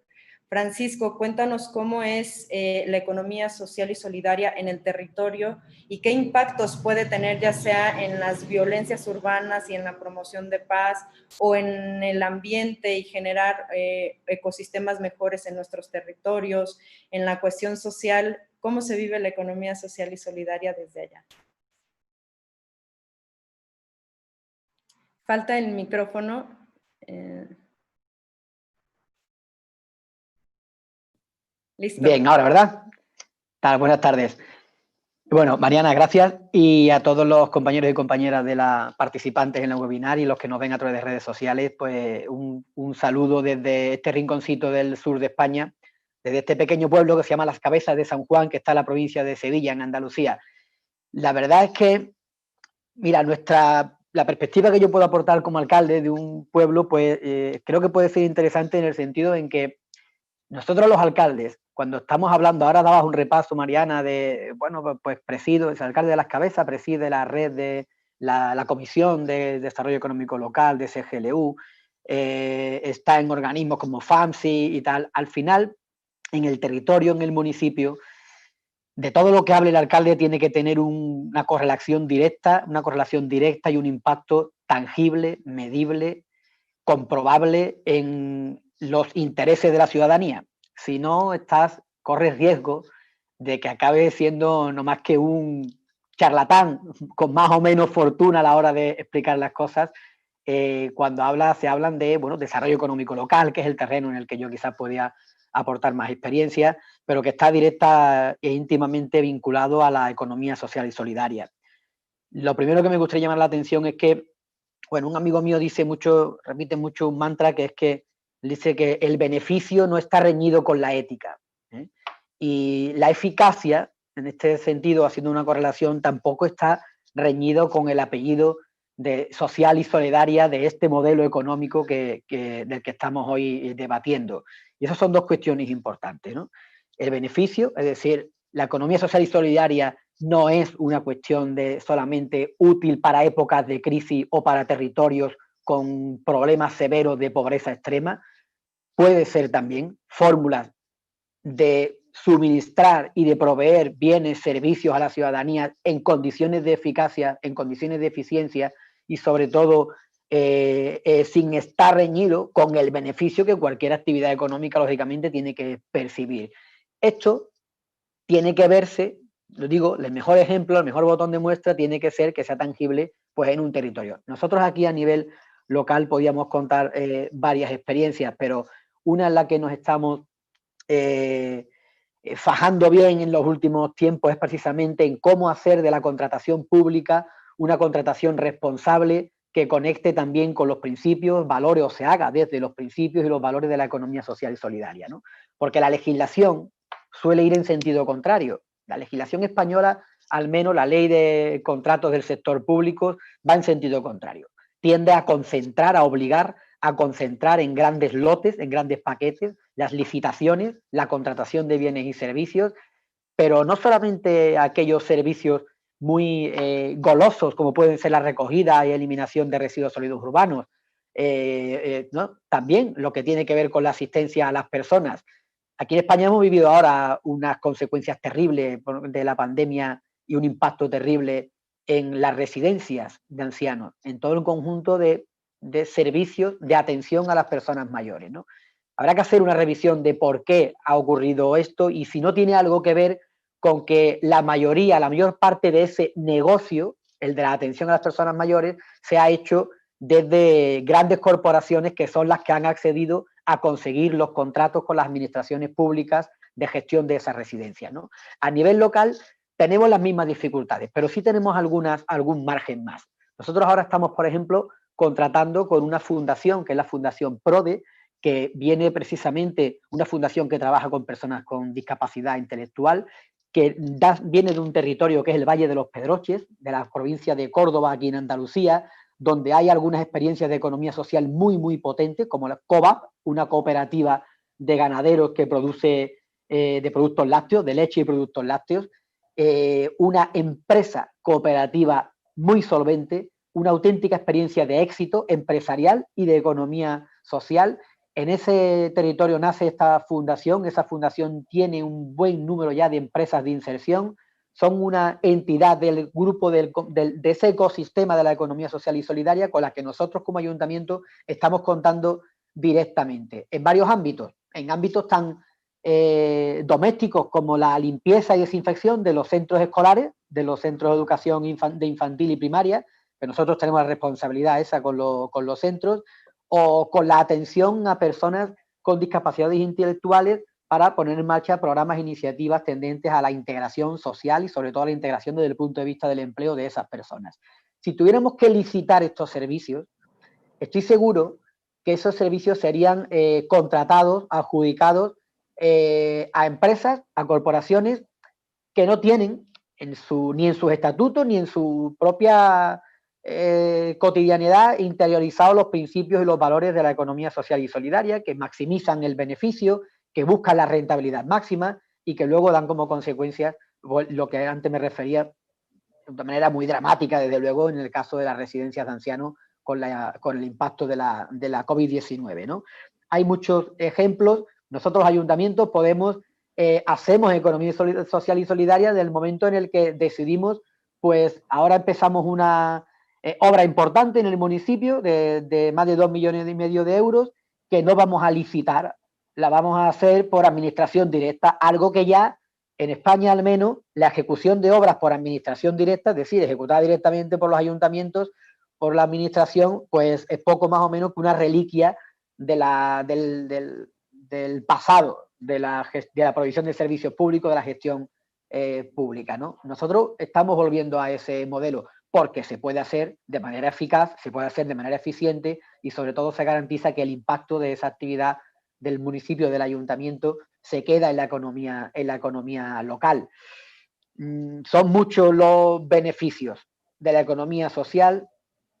Francisco, cuéntanos cómo es la economía social y solidaria en el territorio y qué impactos puede tener, ya sea en las violencias urbanas y en la promoción de paz, o en el ambiente y generar ecosistemas mejores en nuestros territorios, en la cuestión social. ¿Cómo se vive la economía social y solidaria desde allá? Falta el micrófono. Listo. Bien, ahora, ¿verdad? Buenas tardes. Bueno, Mariana, gracias, y a todos los compañeros y compañeras de las participantes en el webinar y los que nos ven a través de redes sociales, pues un saludo desde este rinconcito del sur de España, desde este pequeño pueblo que se llama Las Cabezas de San Juan, que está en la provincia de Sevilla, en Andalucía. La verdad es que, mira, la perspectiva que yo puedo aportar como alcalde de un pueblo, pues creo que puede ser interesante en el sentido en que nosotros los alcaldes, cuando estamos hablando, ahora dabas un repaso, Mariana, de, bueno, pues presido, es el alcalde de Las Cabezas, preside la red de la Comisión de Desarrollo Económico Local de CGLU, está en organismos como FAMSI y tal. Al final, en el territorio, en el municipio, de todo lo que hable el alcalde tiene que tener una correlación directa y un impacto tangible, medible, comprobable en los intereses de la ciudadanía. Si no, corres riesgo de que acabe siendo no más que un charlatán con más o menos fortuna a la hora de explicar las cosas. Cuando se hablan de desarrollo económico local, que es el terreno en el que yo quizás podía aportar más experiencia, pero que está directa e íntimamente vinculado a la economía social y solidaria. Lo primero que me gustaría llamar la atención es que, un amigo mío repite mucho un mantra, que es que dice que el beneficio no está reñido con la ética, ¿eh? Y la eficacia, en este sentido, haciendo una correlación, tampoco está reñido con el apellido social y solidaria de este modelo económico del que estamos hoy debatiendo. Y esas son dos cuestiones importantes, ¿no? El beneficio, es decir, la economía social y solidaria no es una cuestión de solamente útil para épocas de crisis o para territorios con problemas severos de pobreza extrema. Puede ser también fórmulas de suministrar y de proveer bienes, servicios a la ciudadanía en condiciones de eficacia, en condiciones de eficiencia y sobre todo sin estar reñido con el beneficio que cualquier actividad económica lógicamente tiene que percibir. Esto tiene que verse, lo digo, el mejor ejemplo, el mejor botón de muestra tiene que ser que sea tangible pues, en un territorio. Nosotros aquí a nivel local podíamos contar varias experiencias, pero una en la que nos estamos fajando bien en los últimos tiempos es precisamente en cómo hacer de la contratación pública una contratación responsable que conecte también con los principios, valores, o se haga desde los principios y los valores de la economía social y solidaria, ¿no? Porque la legislación suele ir en sentido contrario. La legislación española, al menos la ley de contratos del sector público, va en sentido contrario. Tiende a concentrar, a obligar a concentrar en grandes lotes, en grandes paquetes, las licitaciones, la contratación de bienes y servicios, pero no solamente aquellos servicios muy golosos como pueden ser la recogida y eliminación de residuos sólidos urbanos, ¿no? También lo que tiene que ver con la asistencia a las personas. Aquí en España hemos vivido ahora unas consecuencias terribles de la pandemia y un impacto terrible en las residencias de ancianos, en todo el conjunto de servicios de atención a las personas mayores, ¿no? Habrá que hacer una revisión de por qué ha ocurrido esto y si no tiene algo que ver con que la mayor parte de ese negocio, el de la atención a las personas mayores, se ha hecho desde grandes corporaciones que son las que han accedido a conseguir los contratos con las administraciones públicas de gestión de esas residencias, ¿no? A nivel local tenemos las mismas dificultades, pero sí tenemos algún margen más. Nosotros ahora estamos, por ejemplo, contratando con una fundación, que es la Fundación PRODE, que viene precisamente, una fundación que trabaja con personas con discapacidad intelectual, que viene de un territorio que es el Valle de los Pedroches, de la provincia de Córdoba, aquí en Andalucía, donde hay algunas experiencias de economía social muy, muy potentes, como la COBAP, una cooperativa de ganaderos que produce de productos lácteos, de leche y productos lácteos, una empresa cooperativa muy solvente, una auténtica experiencia de éxito empresarial y de economía social. En ese territorio nace esta fundación, esa fundación tiene un buen número ya de empresas de inserción, son una entidad del grupo de ese ecosistema de la economía social y solidaria con la que nosotros como ayuntamiento estamos contando directamente, en varios ámbitos, en ámbitos tan domésticos como la limpieza y desinfección de los centros escolares, de los centros de educación de infantil y primaria, que nosotros tenemos la responsabilidad esa con los centros, o con la atención a personas con discapacidades intelectuales para poner en marcha programas e iniciativas tendentes a la integración social y sobre todo a la integración desde el punto de vista del empleo de esas personas. Si tuviéramos que licitar estos servicios, estoy seguro que esos servicios serían contratados, adjudicados a empresas, a corporaciones que no tienen ni en sus estatutos ni en su propia cotidianidad interiorizados los principios y los valores de la economía social y solidaria, que maximizan el beneficio, que buscan la rentabilidad máxima y que luego dan como consecuencia lo que antes me refería de manera muy dramática, desde luego, en el caso de las residencias de ancianos con el impacto de la COVID-19, ¿no? Hay muchos ejemplos. Nosotros, ayuntamientos, hacemos economía social y solidaria desde el momento en el que decidimos, pues ahora empezamos una obra importante en el municipio de más de 2,5 millones de euros que no vamos a licitar, la vamos a hacer por administración directa, algo que ya en España al menos la ejecución de obras por administración directa, es decir, ejecutada directamente por los ayuntamientos, por la administración, pues es poco más o menos que una reliquia del pasado, de la provisión de servicios públicos, de la gestión pública, ¿no? Nosotros estamos volviendo a ese modelo porque se puede hacer de manera eficaz, se puede hacer de manera eficiente y sobre todo se garantiza que el impacto de esa actividad del municipio, del ayuntamiento, se queda en la economía local. Son muchos los beneficios de la economía social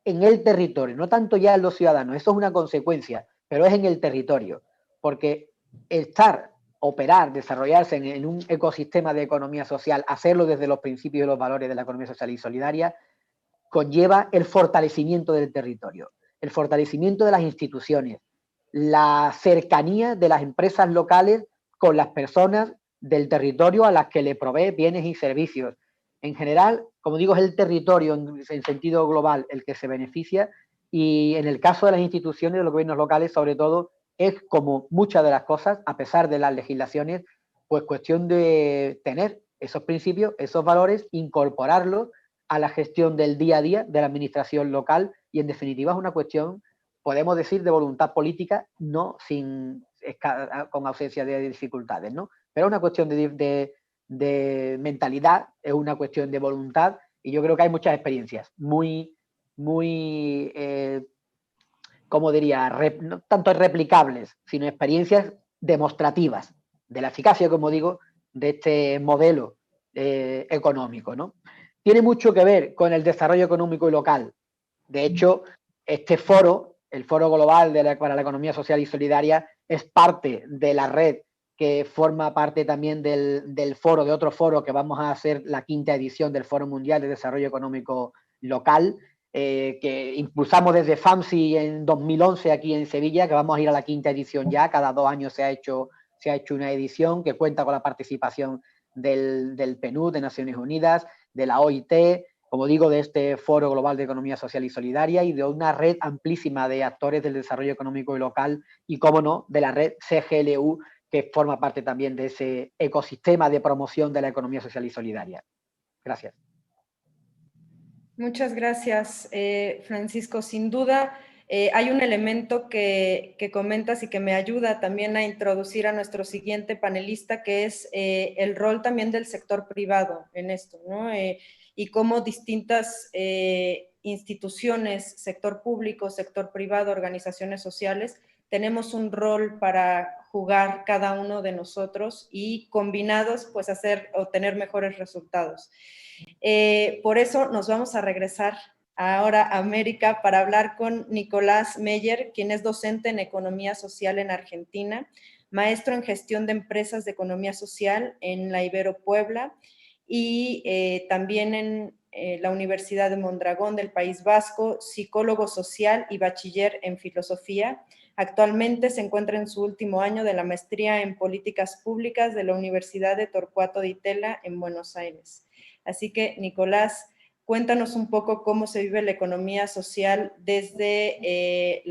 en el territorio, no tanto ya en los ciudadanos, eso es una consecuencia, pero es en el territorio, porque operar, desarrollarse en un ecosistema de economía social, hacerlo desde los principios y los valores de la economía social y solidaria, conlleva el fortalecimiento del territorio, el fortalecimiento de las instituciones, la cercanía de las empresas locales con las personas del territorio a las que le provee bienes y servicios. En general, como digo, es el territorio en sentido global el que se beneficia, y en el caso de las instituciones de los gobiernos locales, sobre todo, es como muchas de las cosas, a pesar de las legislaciones, pues cuestión de tener esos principios, esos valores, incorporarlos a la gestión del día a día de la administración local, y en definitiva es una cuestión, podemos decir, de voluntad política, no con ausencia de dificultades, ¿no? Pero es una cuestión de mentalidad, es una cuestión de voluntad, y yo creo que hay muchas experiencias muy, como diría, no tanto replicables, sino experiencias demostrativas de la eficacia, como digo, de este modelo económico, ¿no? Tiene mucho que ver con el desarrollo económico y local. De hecho, este foro, el Foro Global para la Economía Social y Solidaria, es parte de la red que forma parte también del foro, de otro foro que vamos a hacer, la 5ª edición del Foro Mundial de Desarrollo Económico Local, que impulsamos desde FAMSI en 2011 aquí en Sevilla, que vamos a ir a la 5ª edición ya. Cada 2 años se ha hecho una edición que cuenta con la participación del PNUD de Naciones Unidas, de la OIT, como digo, de este Foro Global de Economía Social y Solidaria, y de una red amplísima de actores del desarrollo económico y local, y, cómo no, de la red CGLU, que forma parte también de ese ecosistema de promoción de la economía social y solidaria. Gracias. Muchas gracias, Francisco. Sin duda, hay un elemento que comentas y que me ayuda también a introducir a nuestro siguiente panelista, que es el rol también del sector privado en esto, ¿no? Y cómo distintas instituciones, sector público, sector privado, organizaciones sociales, tenemos un rol para jugar cada uno de nosotros, y combinados, pues obtener mejores resultados. Por eso nos vamos a regresar ahora a América para hablar con Nicolás Meyer, quien es docente en Economía Social en Argentina, maestro en Gestión de Empresas de Economía Social en la Ibero Puebla, y también en la Universidad de Mondragón del País Vasco, psicólogo social y bachiller en filosofía. Actualmente se encuentra en su último año de la maestría en políticas públicas de la Universidad de Torcuato Di Tella en Buenos Aires. Así que, Nicolás, cuéntanos un poco cómo se vive la economía social desde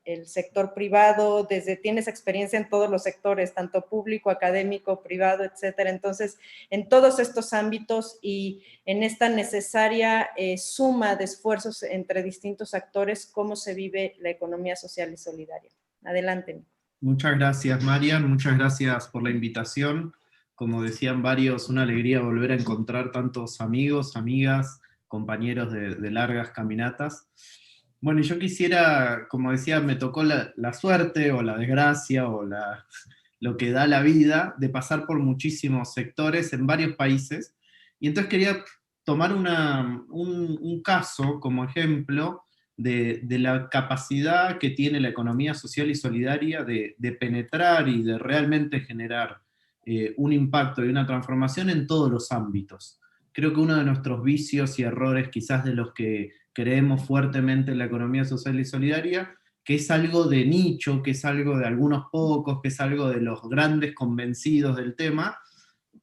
el sector privado, tienes experiencia en todos los sectores, tanto público, académico, privado, etcétera. Entonces, en todos estos ámbitos y en esta necesaria suma de esfuerzos entre distintos actores, ¿cómo se vive la economía social y solidaria? Adelante. Muchas gracias, Marian, muchas gracias por la invitación. Como decían varios, una alegría volver a encontrar tantos amigos, amigas, compañeros de largas caminatas. Bueno, yo quisiera, como decía, me tocó la suerte o la desgracia o lo que da la vida de pasar por muchísimos sectores en varios países, y entonces quería tomar un caso como ejemplo de la capacidad que tiene la economía social y solidaria de penetrar y de realmente generar un impacto y una transformación en todos los ámbitos. Creo que uno de nuestros vicios y errores, quizás de los que creemos fuertemente en la economía social y solidaria, que es algo de nicho, que es algo de algunos pocos, que es algo de los grandes convencidos del tema,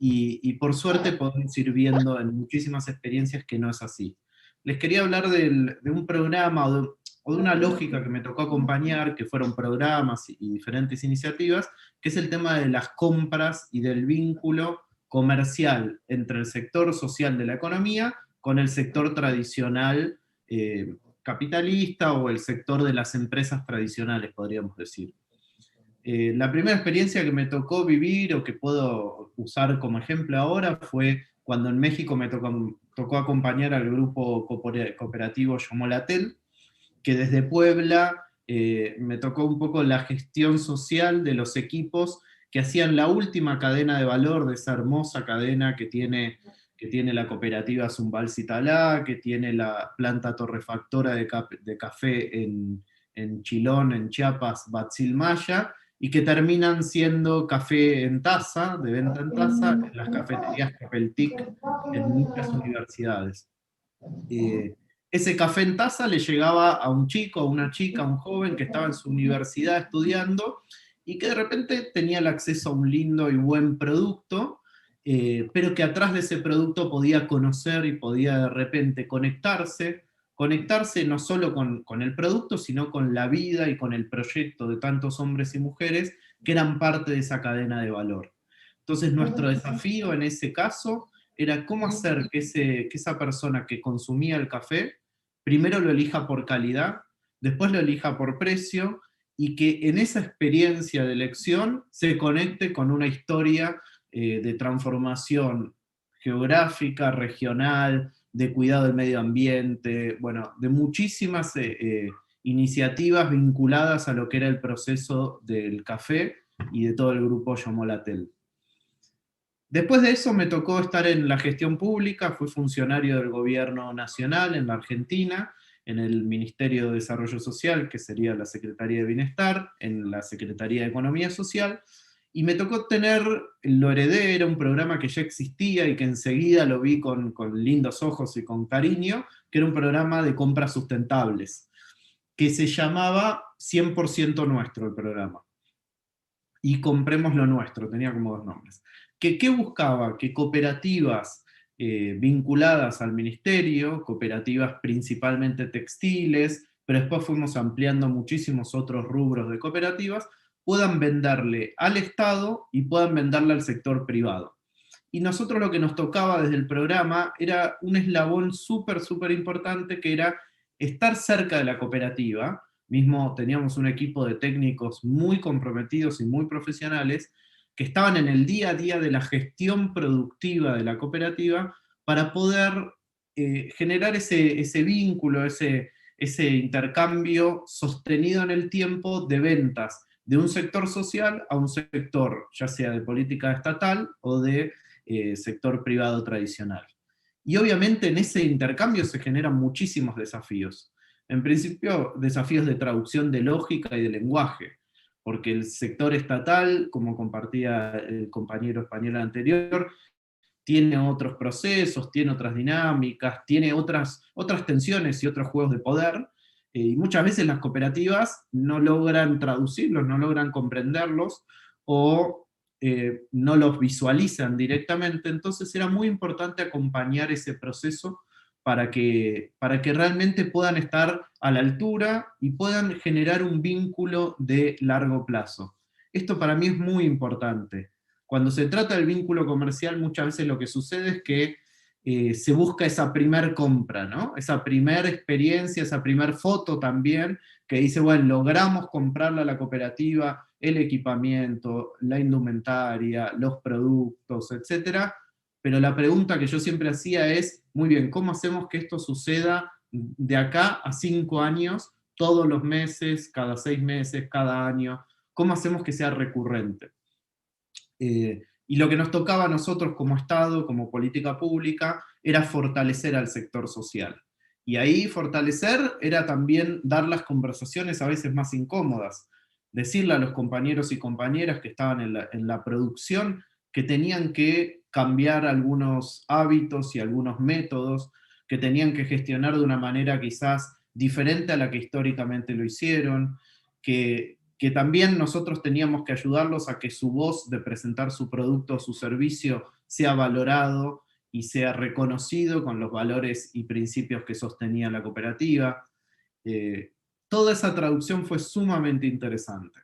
y por suerte podemos ir viendo en muchísimas experiencias que no es así. Les quería hablar de un programa o de una lógica que me tocó acompañar, que fueron programas y diferentes iniciativas, que es el tema de las compras y del vínculo comercial entre el sector social de la economía con el sector tradicional capitalista, o el sector de las empresas tradicionales, podríamos decir. La primera experiencia que me tocó vivir, o que puedo usar como ejemplo ahora, fue cuando en México me tocó acompañar al grupo cooperativo Yomolatel, que desde Puebla me tocó un poco la gestión social de los equipos que hacían la última cadena de valor de esa hermosa cadena que tiene que tiene la cooperativa Zumbal Citalá, que tiene la planta torrefactora de café en Chilón, en Chiapas, Batzil Maya, y que terminan siendo café en taza, de venta en taza, en las cafeterías Capeltic, en muchas universidades. Ese café en taza le llegaba a un chico, a una chica, a un joven que estaba en su universidad estudiando, y que de repente tenía el acceso a un lindo y buen producto, pero que atrás de ese producto podía conocer y podía de repente conectarse no solo con el producto, sino con la vida y con el proyecto de tantos hombres y mujeres que eran parte de esa cadena de valor. Entonces nuestro desafío en ese caso era cómo hacer que esa persona que consumía el café, primero lo elija por calidad, después lo elija por precio, y que en esa experiencia de elección se conecte con una historia de transformación geográfica, regional, de cuidado del medio ambiente, bueno, de muchísimas iniciativas vinculadas a lo que era el proceso del café y de todo el grupo Yomolatel. Después de eso me tocó estar en la gestión pública, fui funcionario del gobierno nacional en la Argentina, en el Ministerio de Desarrollo Social, que sería la Secretaría de Bienestar, en la Secretaría de Economía Social, y me tocó tener, lo heredé, era un programa que ya existía y que enseguida lo vi con lindos ojos y con cariño, que era un programa de compras sustentables, que se llamaba 100% Nuestro el programa. Y Compremos lo Nuestro, tenía como dos nombres. ¿Qué buscaba? Que cooperativas vinculadas al ministerio, cooperativas principalmente textiles, pero después fuimos ampliando muchísimos otros rubros de cooperativas, puedan venderle al Estado y puedan venderle al sector privado. Y nosotros lo que nos tocaba desde el programa era un eslabón súper importante, que era estar cerca de la cooperativa. Mismo teníamos un equipo de técnicos muy comprometidos y muy profesionales, que estaban en el día a día de la gestión productiva de la cooperativa, para poder generar ese vínculo, ese intercambio sostenido en el tiempo de ventas de un sector social a un sector, ya sea de política estatal o de sector privado tradicional. Y obviamente en ese intercambio se generan muchísimos desafíos. En principio, desafíos de traducción de lógica y de lenguaje, porque el sector estatal, como compartía el compañero español anterior, tiene otros procesos, tiene otras dinámicas, tiene otras tensiones y otros juegos de poder, y muchas veces las cooperativas no logran traducirlos, no logran comprenderlos, o no los visualizan directamente. Entonces era muy importante acompañar ese proceso para que realmente puedan estar a la altura y puedan generar un vínculo de largo plazo. Esto para mí es muy importante. Cuando se trata del vínculo comercial, muchas veces lo que sucede es que se busca esa primer compra, ¿no? Esa primer experiencia, esa primer foto también, que dice, bueno, logramos comprarle a la cooperativa el equipamiento, la indumentaria, los productos, etc. Pero la pregunta que yo siempre hacía es, muy bien, ¿cómo hacemos que esto suceda de acá a 5 años, todos los meses, cada 6 meses, cada año? ¿Cómo hacemos que sea recurrente? Y lo que nos tocaba a nosotros como Estado, como política pública, era fortalecer al sector social. Y ahí fortalecer era también dar las conversaciones a veces más incómodas, decirle a los compañeros y compañeras que estaban en la producción que tenían que cambiar algunos hábitos y algunos métodos, que tenían que gestionar de una manera quizás diferente a la que históricamente lo hicieron, que también nosotros teníamos que ayudarlos a que su voz de presentar su producto o su servicio sea valorado y sea reconocido con los valores y principios que sostenía la cooperativa. Toda esa traducción fue sumamente interesante.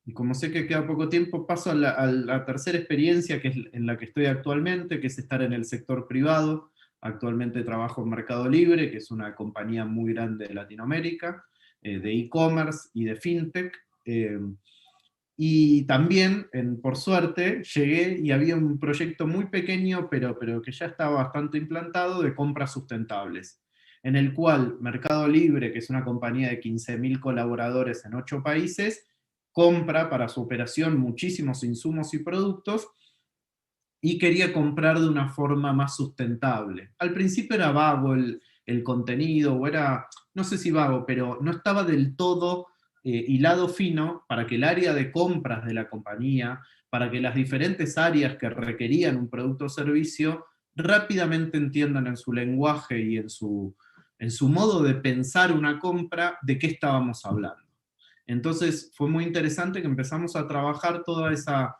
Y como sé que queda poco tiempo, paso a la tercera experiencia, que es en la que estoy actualmente, que es estar en el sector privado. Actualmente trabajo en Mercado Libre, que es una compañía muy grande de Latinoamérica, de e-commerce y de fintech. Y también, por suerte, llegué y había un proyecto muy pequeño, pero que ya estaba bastante implantado, de compras sustentables, en el cual Mercado Libre, que es una compañía de 15.000 colaboradores en 8 países, compra para su operación muchísimos insumos y productos, y quería comprar de una forma más sustentable. Al principio era vago el contenido, o era, no sé si vago, pero no estaba del todo hilado fino para que el área de compras de la compañía, para que las diferentes áreas que requerían un producto o servicio rápidamente entiendan en su lenguaje y en su modo de pensar una compra de qué estábamos hablando. Entonces fue muy interesante que empezamos a trabajar toda esa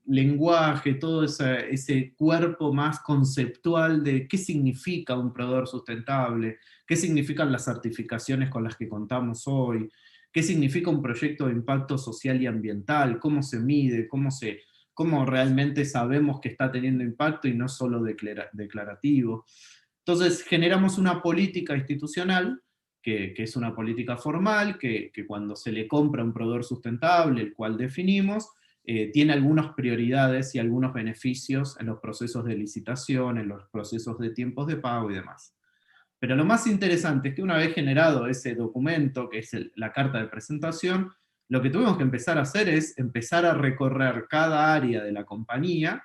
lenguaje, todo ese cuerpo más conceptual de qué significa un proveedor sustentable, qué significan las certificaciones con las que contamos hoy, qué significa un proyecto de impacto social y ambiental, cómo se mide, cómo realmente sabemos que está teniendo impacto y no solo declarativo. Entonces generamos una política institucional, que es una política formal, que cuando se le compra un proveedor sustentable, el cual definimos, tiene algunas prioridades y algunos beneficios en los procesos de licitación, en los procesos de tiempos de pago y demás. Pero lo más interesante es que una vez generado ese documento, que es la carta de presentación, lo que tuvimos que empezar a hacer es empezar a recorrer cada área de la compañía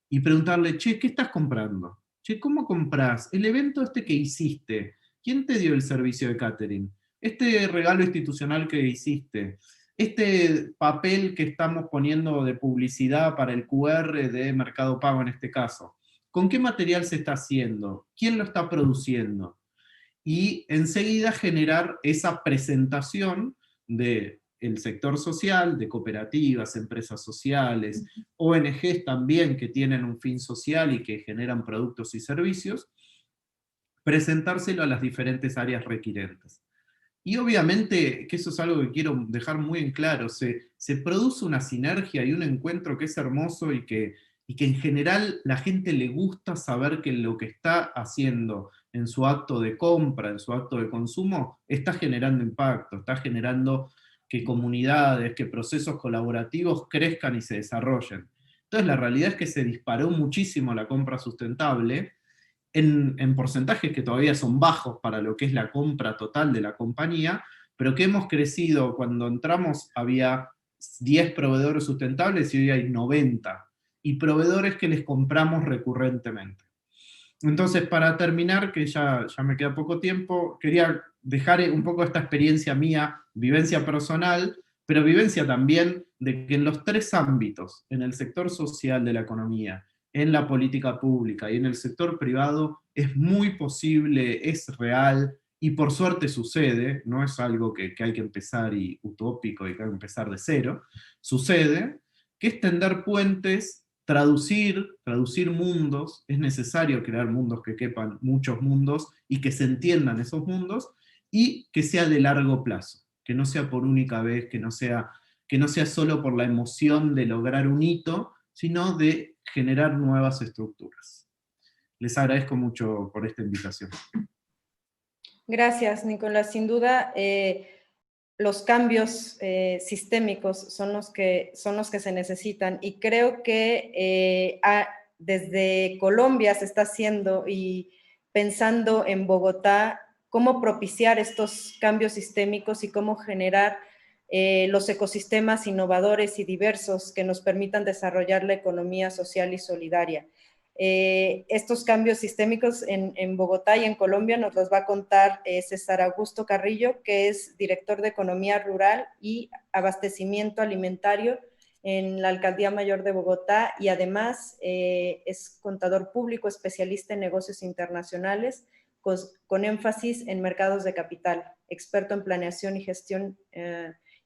y preguntarle, che, ¿qué estás comprando? Che, ¿cómo compras? El evento que hiciste, ¿quién te dio el servicio de catering? Este regalo institucional que hiciste, este papel que estamos poniendo de publicidad para el QR de Mercado Pago en este caso, ¿con qué material se está haciendo? ¿Quién lo está produciendo? Y enseguida generar esa presentación del sector social, de cooperativas, empresas sociales, ONGs también que tienen un fin social y que generan productos y servicios, presentárselo a las diferentes áreas requirentes. Y obviamente, que eso es algo que quiero dejar muy en claro, se produce una sinergia y un encuentro que es hermoso y que en general la gente le gusta saber que lo que está haciendo en su acto de compra, en su acto de consumo, está generando impacto, está generando que comunidades, que procesos colaborativos crezcan y se desarrollen. Entonces la realidad es que se disparó muchísimo la compra sustentable, en porcentajes que todavía son bajos para lo que es la compra total de la compañía, pero que hemos crecido. Cuando entramos había 10 proveedores sustentables y hoy hay 90, y proveedores que les compramos recurrentemente. Entonces, para terminar, que ya me queda poco tiempo, quería dejar un poco esta experiencia mía, vivencia personal, pero vivencia también de que en los 3 ámbitos, en el sector social de la economía, en la política pública y en el sector privado, es muy posible, es real, y por suerte sucede, no es algo que hay que empezar y utópico y que hay que empezar de cero, sucede, que es tender puentes, traducir mundos, es necesario crear mundos que quepan muchos mundos y que se entiendan esos mundos, y que sea de largo plazo, que no sea por única vez, que no sea solo por la emoción de lograr un hito, sino de generar nuevas estructuras. Les agradezco mucho por esta invitación. Gracias, Nicolás. Sin duda, los cambios sistémicos son los que se necesitan, y creo que desde Colombia se está haciendo, y pensando en Bogotá, cómo propiciar estos cambios sistémicos y cómo generar los ecosistemas innovadores y diversos que nos permitan desarrollar la economía social y solidaria. Estos cambios sistémicos en Bogotá y en Colombia nos los va a contar César Augusto Carrillo, que es director de Economía Rural y Abastecimiento Alimentario en la Alcaldía Mayor de Bogotá, y además es contador público, especialista en negocios internacionales, con énfasis en mercados de capital, experto en planeación y gestión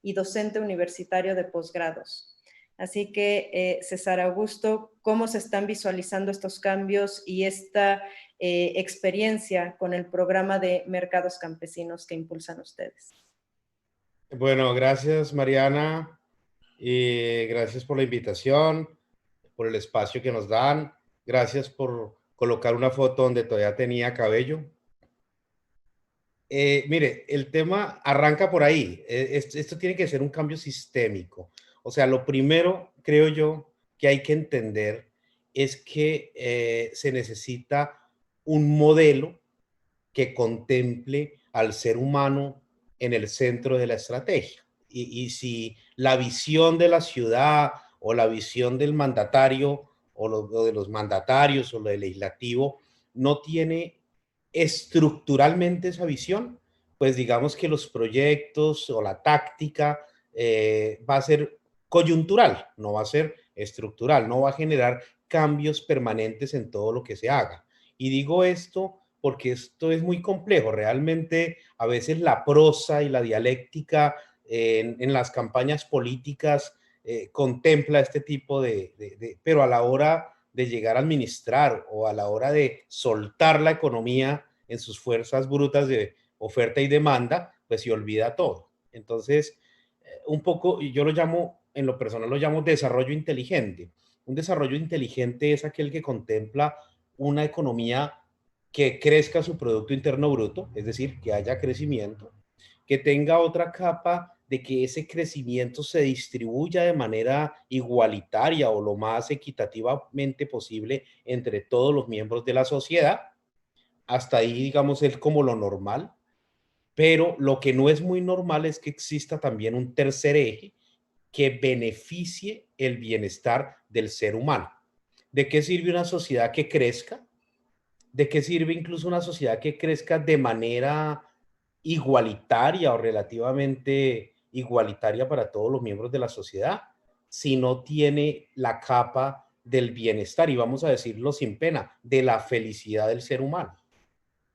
y docente universitario de posgrados. Así que, César Augusto, ¿cómo se están visualizando estos cambios y esta experiencia con el programa de mercados campesinos que impulsan ustedes? Bueno, gracias, Mariana, y gracias por la invitación, por el espacio que nos dan. Gracias por colocar una foto donde todavía tenía cabello. Mire, el tema arranca por ahí. Esto tiene que ser un cambio sistémico. O sea, lo primero, creo yo, que hay que entender es que se necesita un modelo que contemple al ser humano en el centro de la estrategia. Y si la visión de la ciudad o la visión del mandatario o lo de los mandatarios o lo del legislativo no tiene estructuralmente esa visión, pues digamos que los proyectos o la táctica va a ser coyuntural, no va a ser estructural, no va a generar cambios permanentes en todo lo que se haga. Y digo esto porque esto es muy complejo. Realmente a veces la prosa y la dialéctica en las campañas políticas contempla este tipo pero a la hora de llegar a administrar o a la hora de soltar la economía en sus fuerzas brutas de oferta y demanda, pues se olvida todo. Entonces, un poco, y yo lo llamo, en lo personal lo llamo desarrollo inteligente. Un desarrollo inteligente es aquel que contempla una economía que crezca su Producto Interno Bruto, es decir, que haya crecimiento, que tenga otra capa de que ese crecimiento se distribuya de manera igualitaria o lo más equitativamente posible entre todos los miembros de la sociedad. Hasta ahí, digamos, es como lo normal. Pero lo que no es muy normal es que exista también un tercer eje que beneficie el bienestar del ser humano. ¿De qué sirve una sociedad que crezca? ¿De qué sirve incluso una sociedad que crezca de manera igualitaria o relativamente igualitaria para todos los miembros de la sociedad si no tiene la capa del bienestar, y vamos a decirlo sin pena, de la felicidad del ser humano?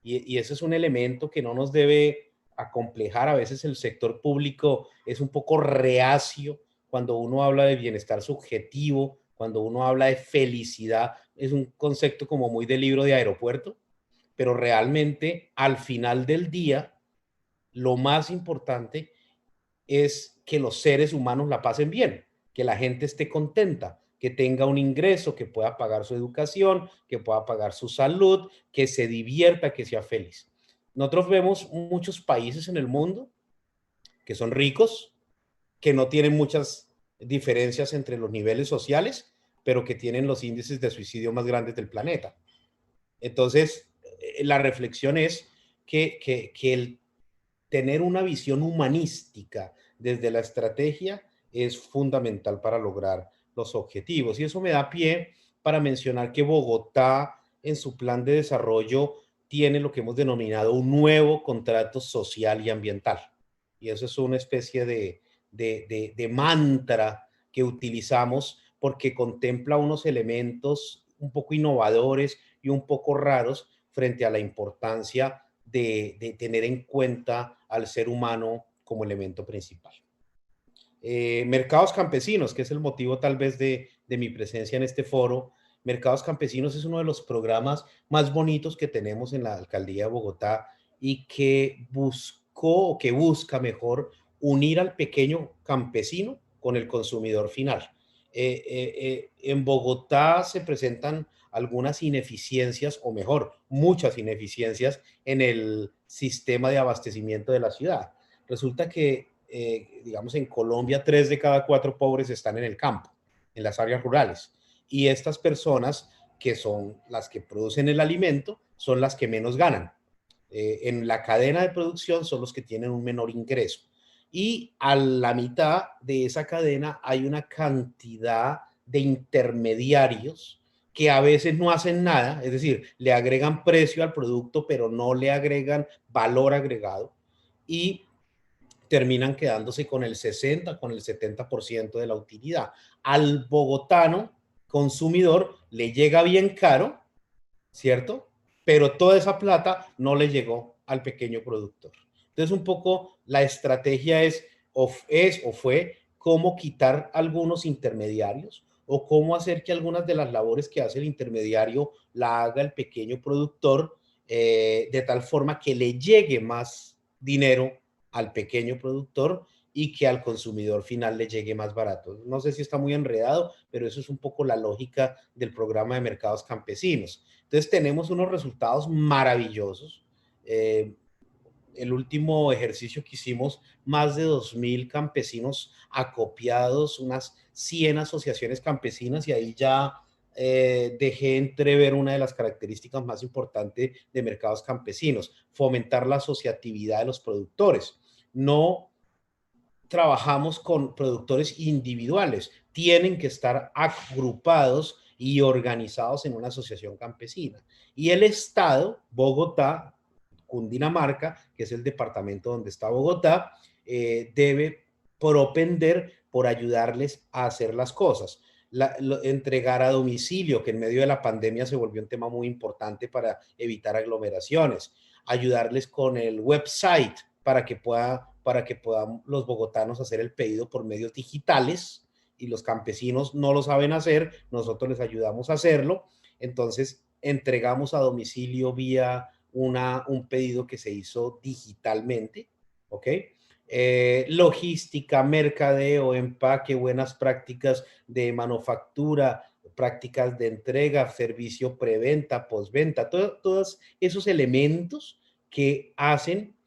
Y ese es un elemento que no nos debe acomplejar. A veces el sector público es un poco reacio cuando uno habla de bienestar subjetivo, cuando uno habla de felicidad. Es un concepto como muy de libro de aeropuerto, pero realmente al final del día lo más importante es que los seres humanos la pasen bien, que la gente esté contenta, que tenga un ingreso, que pueda pagar su educación, que pueda pagar su salud, que se divierta, que sea feliz. Nosotros vemos muchos países en el mundo que son ricos, que no tienen muchas diferencias entre los niveles sociales, pero que tienen los índices de suicidio más grandes del planeta. Entonces, la reflexión es que el tener una visión humanística desde la estrategia es fundamental para lograr los objetivos. Y eso me da pie para mencionar que Bogotá, en su plan de desarrollo, tiene lo que hemos denominado un nuevo contrato social y ambiental. Y eso es una especie de mantra que utilizamos porque contempla unos elementos un poco innovadores y un poco raros frente a la importancia de tener en cuenta al ser humano como elemento principal. Mercados Campesinos, que es el motivo tal vez de mi presencia en este foro. Mercados Campesinos es uno de los programas más bonitos que tenemos en la Alcaldía de Bogotá y que busca mejor unir al pequeño campesino con el consumidor final. En Bogotá se presentan algunas ineficiencias, o mejor, muchas ineficiencias en el sistema de abastecimiento de la ciudad. Resulta que digamos, en Colombia 3 de cada 4 pobres están en el campo, en las áreas rurales. Y estas personas, que son las que producen el alimento, son las que menos ganan. En la cadena de producción son los que tienen un menor ingreso. Y a la mitad de esa cadena hay una cantidad de intermediarios que a veces no hacen nada, es decir, le agregan precio al producto, pero no le agregan valor agregado. Y terminan quedándose con el 60, con el 70% de la utilidad. Al bogotano consumidor le llega bien caro, ¿cierto? Pero toda esa plata no le llegó al pequeño productor. Entonces, un poco la estrategia o fue cómo quitar algunos intermediarios o cómo hacer que algunas de las labores que hace el intermediario la haga el pequeño productor de tal forma que le llegue más dinero al pequeño productor y que al consumidor final le llegue más barato. No sé si está muy enredado, pero eso es un poco la lógica del programa de Mercados Campesinos. Entonces tenemos unos resultados maravillosos. El último ejercicio que hicimos, más de 2.000 campesinos acopiados, unas 100 asociaciones campesinas, y ahí ya dejé entrever una de las características más importantes de Mercados Campesinos: fomentar la asociatividad de los productores. No trabajamos con productores individuales, tienen que estar agrupados y organizados en una asociación campesina. Y el Estado, Bogotá, Cundinamarca, que es el departamento donde está Bogotá, debe propender por ayudarles a hacer las cosas. Entregar a domicilio, que en medio de la pandemia se volvió un tema muy importante para evitar aglomeraciones. Ayudarles con el website para que puedan los bogotanos hacer el pedido por medios digitales, y los campesinos no lo saben hacer, nosotros les ayudamos a hacerlo. Entonces entregamos a domicilio vía un pedido que se hizo digitalmente, ¿ok? Logística, mercadeo, empaque, buenas prácticas de manufactura, prácticas de entrega, servicio preventa, postventa, todos esos elementos que hacen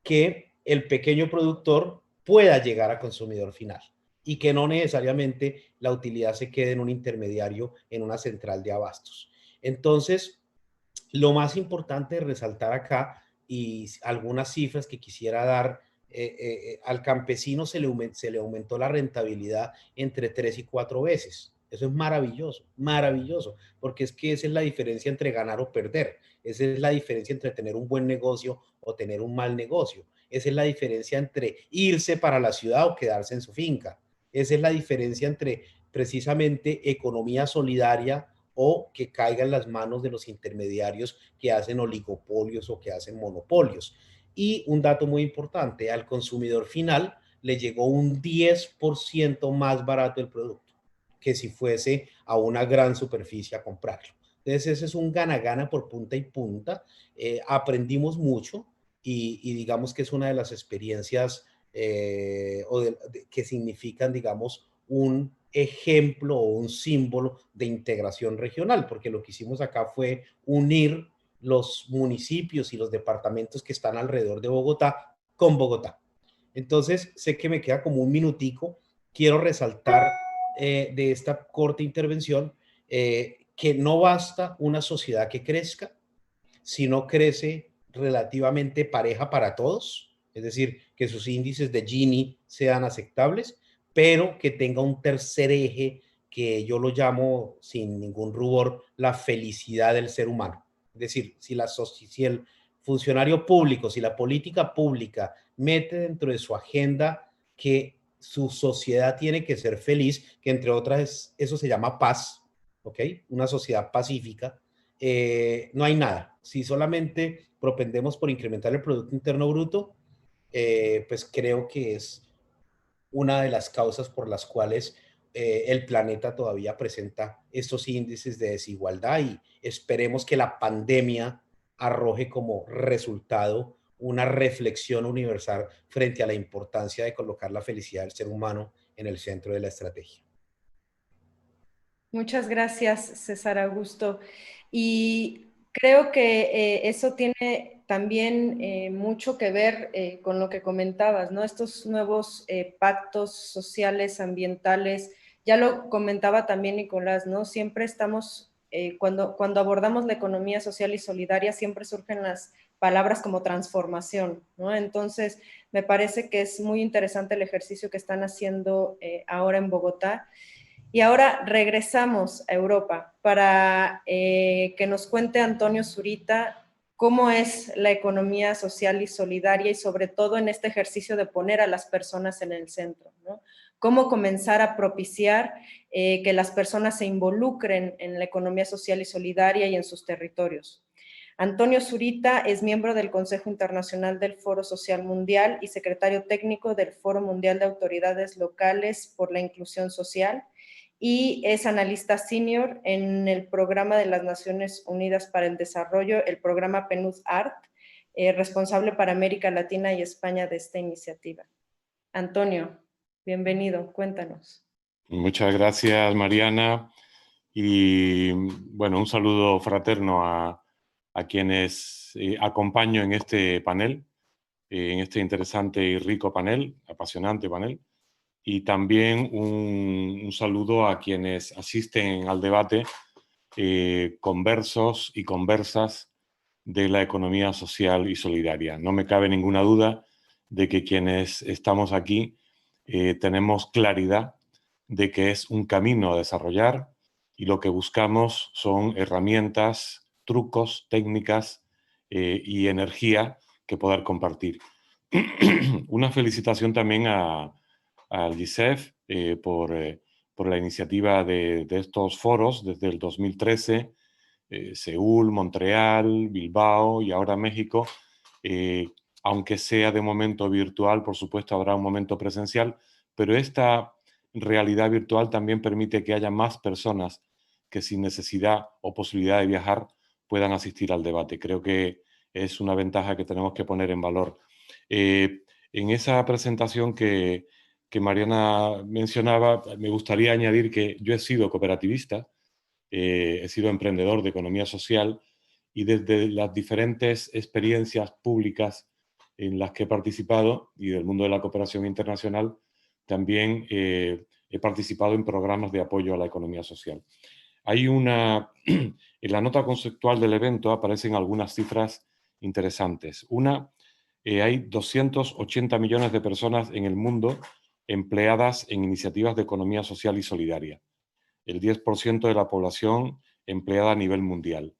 que el pequeño productor pueda llegar a consumidor final y que no necesariamente la utilidad se quede en un intermediario, en una central de abastos. Entonces, lo más importante de resaltar acá, y algunas cifras que quisiera dar, al campesino se le aumentó la rentabilidad entre 3 y 4 veces. Eso es maravilloso, maravilloso, porque es que esa es la diferencia entre ganar o perder. Esa es la diferencia entre tener un buen negocio o tener un mal negocio. Esa es la diferencia entre irse para la ciudad o quedarse en su finca. Esa es la diferencia entre precisamente economía solidaria o que caiga en las manos de los intermediarios que hacen oligopolios o que hacen monopolios. Y un dato muy importante, al consumidor final le llegó un 10% más barato el producto que si fuese a una gran superficie a comprarlo. Entonces ese es un gana-gana por punta y punta. Aprendimos mucho y digamos que es una de las experiencias que significan, digamos, un ejemplo o un símbolo de integración regional, porque lo que hicimos acá fue unir los municipios y los departamentos que están alrededor de Bogotá con Bogotá. Entonces, sé que me queda como un minutico. Quiero resaltar de esta corta intervención que no basta una sociedad que crezca, sino crece relativamente pareja para todos, es decir, que sus índices de Gini sean aceptables, pero que tenga un tercer eje que yo lo llamo, sin ningún rubor, la felicidad del ser humano. Es decir, si el funcionario público, si la política pública mete dentro de su agenda que su sociedad tiene que ser feliz, que entre otras eso se llama paz, ¿ok? Una sociedad pacífica, no hay nada. Si solamente propendemos por incrementar el Producto Interno Bruto, pues creo que es una de las causas por las cuales el planeta todavía presenta estos índices de desigualdad, y esperemos que la pandemia arroje como resultado una reflexión universal frente a la importancia de colocar la felicidad del ser humano en el centro de la estrategia. Muchas gracias, César Augusto. Y creo que eso tiene también mucho que ver con lo que comentabas, ¿no? Estos nuevos pactos sociales, ambientales. Ya lo comentaba también Nicolás, ¿no? Siempre estamos, cuando abordamos la economía social y solidaria, siempre surgen las palabras como transformación, ¿no? Entonces, me parece que es muy interesante el ejercicio que están haciendo ahora en Bogotá. Y ahora regresamos a Europa para que nos cuente Antonio Zurita cómo es la economía social y solidaria, y sobre todo en este ejercicio de poner a las personas en el centro, ¿no? Cómo comenzar a propiciar que las personas se involucren en la economía social y solidaria y en sus territorios. Antonio Zurita es miembro del Consejo Internacional del Foro Social Mundial y secretario técnico del Foro Mundial de Autoridades Locales por la Inclusión Social, y es analista senior en el Programa de las Naciones Unidas para el Desarrollo, el programa PNUD-ART, responsable para América Latina y España de esta iniciativa. Antonio, bienvenido, cuéntanos. Muchas gracias, Mariana, y bueno, un saludo fraterno a quienes acompaño en este panel, en este interesante y rico panel, apasionante panel. Y también un saludo a quienes asisten al debate, conversos y conversas de la economía social y solidaria. No me cabe ninguna duda de que quienes estamos aquí tenemos claridad de que es un camino a desarrollar y lo que buscamos son herramientas, trucos, técnicas y energía que poder compartir. Una felicitación también al GISEF por la iniciativa de estos foros desde el 2013, Seúl, Montreal, Bilbao y ahora México. Aunque sea de momento virtual, por supuesto habrá un momento presencial, pero esta realidad virtual también permite que haya más personas que sin necesidad o posibilidad de viajar puedan asistir al debate. Creo que es una ventaja que tenemos que poner en valor. En esa presentación que Mariana mencionaba, me gustaría añadir que yo he sido cooperativista, he sido emprendedor de economía social y desde las diferentes experiencias públicas en las que he participado y del mundo de la cooperación internacional, también he participado en programas de apoyo a la economía social. En la nota conceptual del evento aparecen algunas cifras interesantes. Hay 280 millones de personas en el mundo empleadas en iniciativas de economía social y solidaria. El 10% de la población empleada a nivel mundial.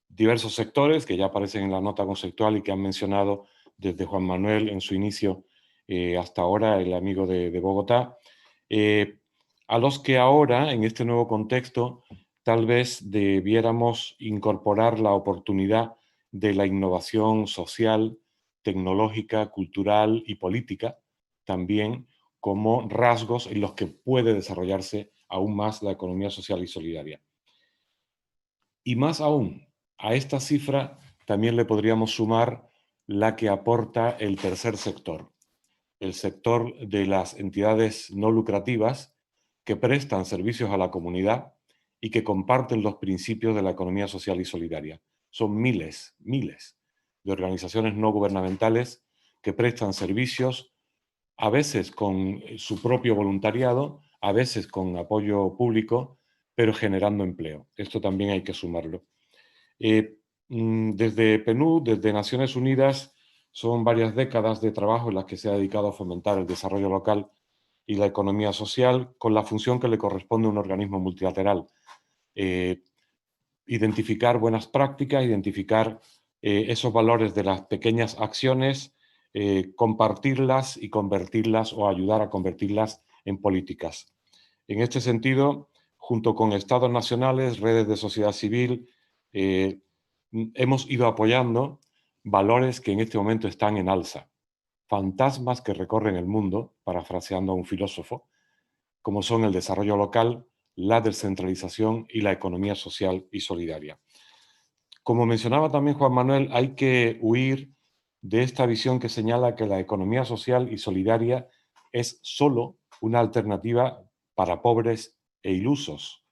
Diversos sectores que ya aparecen en la nota conceptual y que han mencionado desde Juan Manuel en su inicio hasta ahora, el amigo de Bogotá, a los que ahora, en este nuevo contexto, tal vez debiéramos incorporar la oportunidad de la innovación social, tecnológica, cultural y política, también como rasgos en los que puede desarrollarse aún más la economía social y solidaria. Y más aún, a esta cifra también le podríamos sumar la que aporta el tercer sector, el sector de las entidades no lucrativas que prestan servicios a la comunidad y que comparten los principios de la economía social y solidaria. Son miles de organizaciones no gubernamentales que prestan servicios, a veces con su propio voluntariado, a veces con apoyo público, pero generando empleo. Esto también hay que sumarlo. Desde PNUD, desde Naciones Unidas, son varias décadas de trabajo en las que se ha dedicado a fomentar el desarrollo local y la economía social con la función que le corresponde a un organismo multilateral. Identificar buenas prácticas, identificar esos valores de las pequeñas acciones, compartirlas y convertirlas o ayudar a convertirlas en políticas. En este sentido, junto con estados nacionales, redes de sociedad civil, hemos ido apoyando valores que en este momento están en alza, fantasmas que recorren el mundo, parafraseando a un filósofo, como son el desarrollo local, la descentralización y la economía social y solidaria. Como mencionaba también Juan Manuel, hay que huir de esta visión que señala que la economía social y solidaria es solo una alternativa para pobres e ilusos.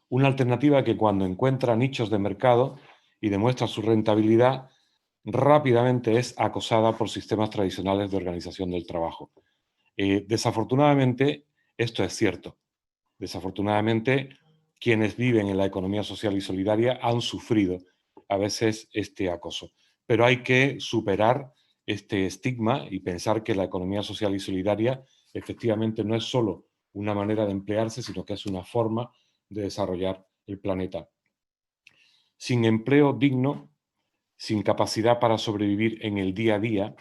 Una alternativa que cuando encuentra nichos de mercado y demuestra su rentabilidad, rápidamente es acosada por sistemas tradicionales de organización del trabajo. Desafortunadamente, esto es cierto. Desafortunadamente, quienes viven en la economía social y solidaria han sufrido a veces este acoso. Pero hay que superar este estigma y pensar que la economía social y solidaria efectivamente no es solo una manera de emplearse, sino que es una forma de desarrollar el planeta. Sin empleo digno, sin capacidad para sobrevivir en el día a día,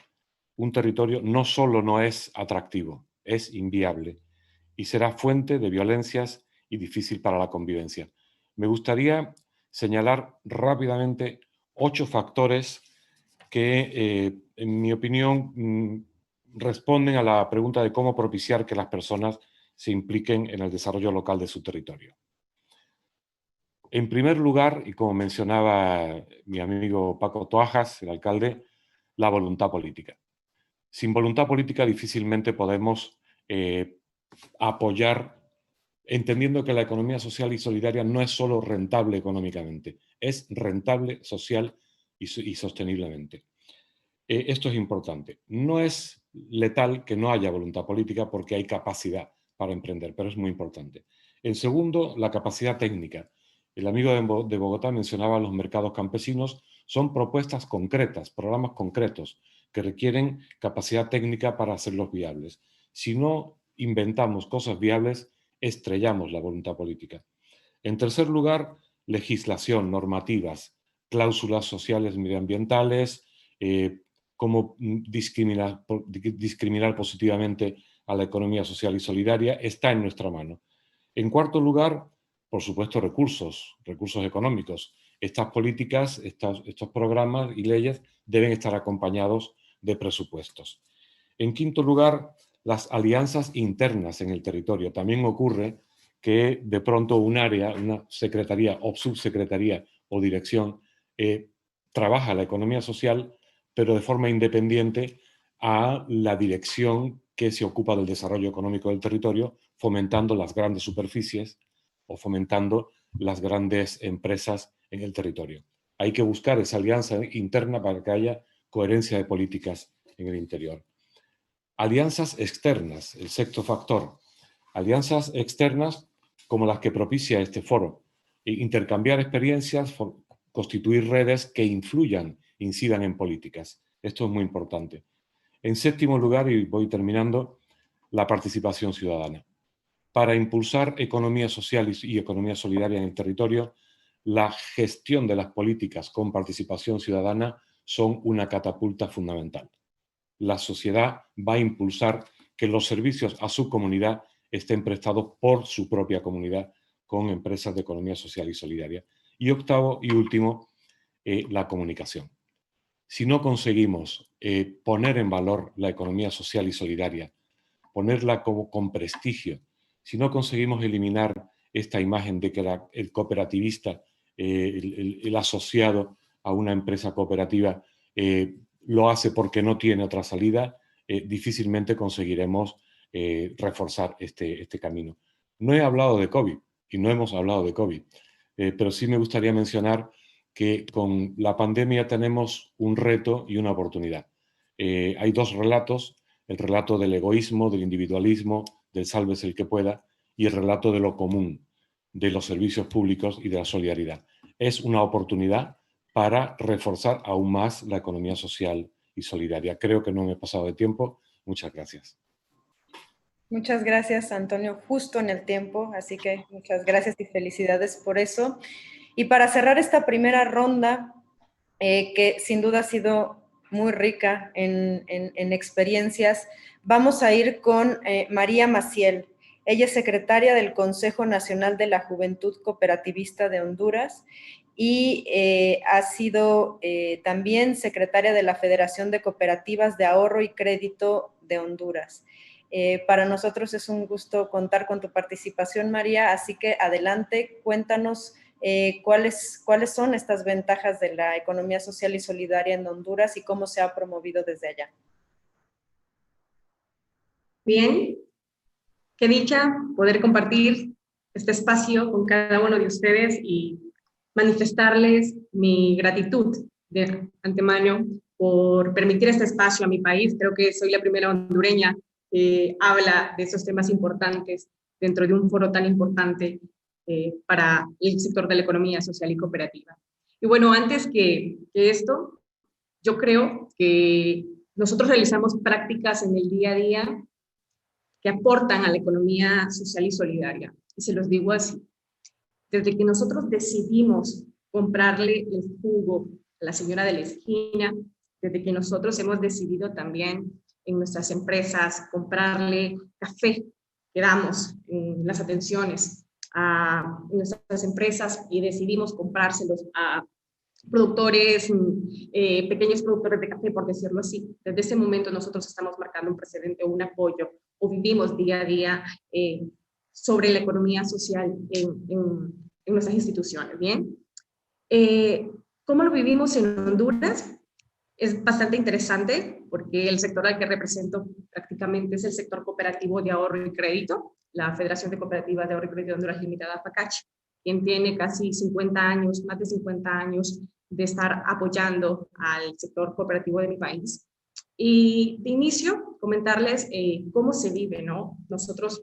un territorio no solo no es atractivo, es inviable y será fuente de violencias y difícil para la convivencia. Me gustaría señalar rápidamente 8 factores que, en mi opinión, responden a la pregunta de cómo propiciar que las personas se impliquen en el desarrollo local de su territorio. En primer lugar, y como mencionaba mi amigo Paco Toajas, el alcalde, la voluntad política. Sin voluntad política difícilmente podemos apoyar, entendiendo que la economía social y solidaria no es solo rentable económicamente, es rentable social y sosteniblemente. Esto es importante. No es letal que no haya voluntad política porque hay capacidad para emprender, pero es muy importante. En segundo, la capacidad técnica. El amigo de Bogotá mencionaba los mercados campesinos. Son propuestas concretas, programas concretos que requieren capacidad técnica para hacerlos viables. Si no inventamos cosas viables, estrellamos la voluntad política. En tercer lugar, legislación, normativas, cláusulas sociales medioambientales, cómo discriminar positivamente a la economía social y solidaria, está en nuestra mano. En cuarto lugar, por supuesto, recursos económicos. Estas políticas, estos programas y leyes deben estar acompañados de presupuestos. En quinto lugar, las alianzas internas en el territorio. También ocurre que de pronto un área, una secretaría o subsecretaría o dirección trabaja la economía social, pero de forma independiente a la dirección que se ocupa del desarrollo económico del territorio, fomentando las grandes superficies o fomentando las grandes empresas en el territorio. Hay que buscar esa alianza interna para que haya coherencia de políticas en el interior. Alianzas externas, el sexto factor. Alianzas externas como las que propicia este foro. Intercambiar experiencias, constituir redes que influyan, incidan en políticas. Esto es muy importante. En séptimo lugar, y voy terminando, la participación ciudadana. Para impulsar economía social y economía solidaria en el territorio, la gestión de las políticas con participación ciudadana son una catapulta fundamental. La sociedad va a impulsar que los servicios a su comunidad estén prestados por su propia comunidad con empresas de economía social y solidaria. Y octavo y último, la comunicación. Si no conseguimos poner en valor la economía social y solidaria, ponerla como con prestigio, si no conseguimos eliminar esta imagen de que el cooperativista, el asociado a una empresa cooperativa, lo hace porque no tiene otra salida, difícilmente conseguiremos reforzar este camino. No he hablado de COVID y no hemos hablado de COVID, pero sí me gustaría mencionar que con la pandemia tenemos un reto y una oportunidad. Hay dos relatos, el relato del egoísmo, del individualismo, del sálvese el que pueda, y el relato de lo común, de los servicios públicos y de la solidaridad. Es una oportunidad para reforzar aún más la economía social y solidaria. Creo que no me he pasado de tiempo. Muchas gracias. Muchas gracias, Antonio, justo en el tiempo, así que muchas gracias y felicidades por eso. Y para cerrar esta primera ronda, que sin duda ha sido muy rica en experiencias, vamos a ir con María Maciel. Ella es secretaria del Consejo Nacional de la Juventud Cooperativista de Honduras y ha sido también secretaria de la Federación de Cooperativas de Ahorro y Crédito de Honduras. Para nosotros es un gusto contar con tu participación, María, así que adelante, cuéntanos cuáles son estas ventajas de la economía social y solidaria en Honduras y cómo se ha promovido desde allá. Bien, qué dicha poder compartir este espacio con cada uno de ustedes y manifestarles mi gratitud de antemano por permitir este espacio a mi país. Creo que soy la primera hondureña que habla de esos temas importantes dentro de un foro tan importante para el sector de la economía social y cooperativa. Y bueno, antes que esto, yo creo que nosotros realizamos prácticas en el día a día que aportan a la economía social y solidaria. Y se los digo así. Desde que nosotros decidimos comprarle el jugo a la señora de la esquina, desde que nosotros hemos decidido también en nuestras empresas comprarle café que damos en las atenciones a nuestras empresas y decidimos comprárselos a productores, pequeños productores de café, por decirlo así. Desde ese momento nosotros estamos marcando un precedente o un apoyo o vivimos día a día sobre la economía social en nuestras instituciones, ¿bien? ¿Cómo lo vivimos en Honduras? Es bastante interesante porque el sector al que represento prácticamente es el sector cooperativo de ahorro y crédito, la Federación de Cooperativas de Ahorro y Crédito de Honduras Limitada, FACACH, quien tiene casi 50 años, más de 50 años de estar apoyando al sector cooperativo de mi país. Y de inicio, comentarles cómo se vive, ¿no? Nosotros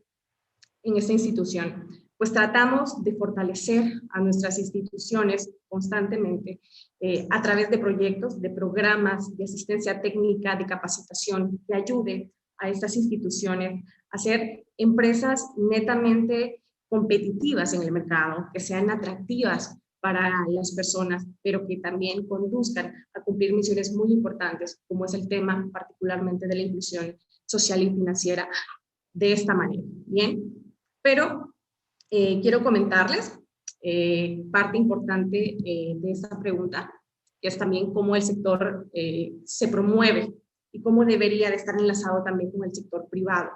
en esta institución, pues tratamos de fortalecer a nuestras instituciones constantemente a través de proyectos, de programas de asistencia técnica, de capacitación que ayude a estas instituciones hacer empresas netamente competitivas en el mercado, que sean atractivas para las personas, pero que también conduzcan a cumplir misiones muy importantes, como es el tema particularmente de la inclusión social y financiera de esta manera. Bien, pero quiero comentarles parte importante de esta pregunta, que es también cómo el sector se promueve y cómo debería de estar enlazado también con el sector privado.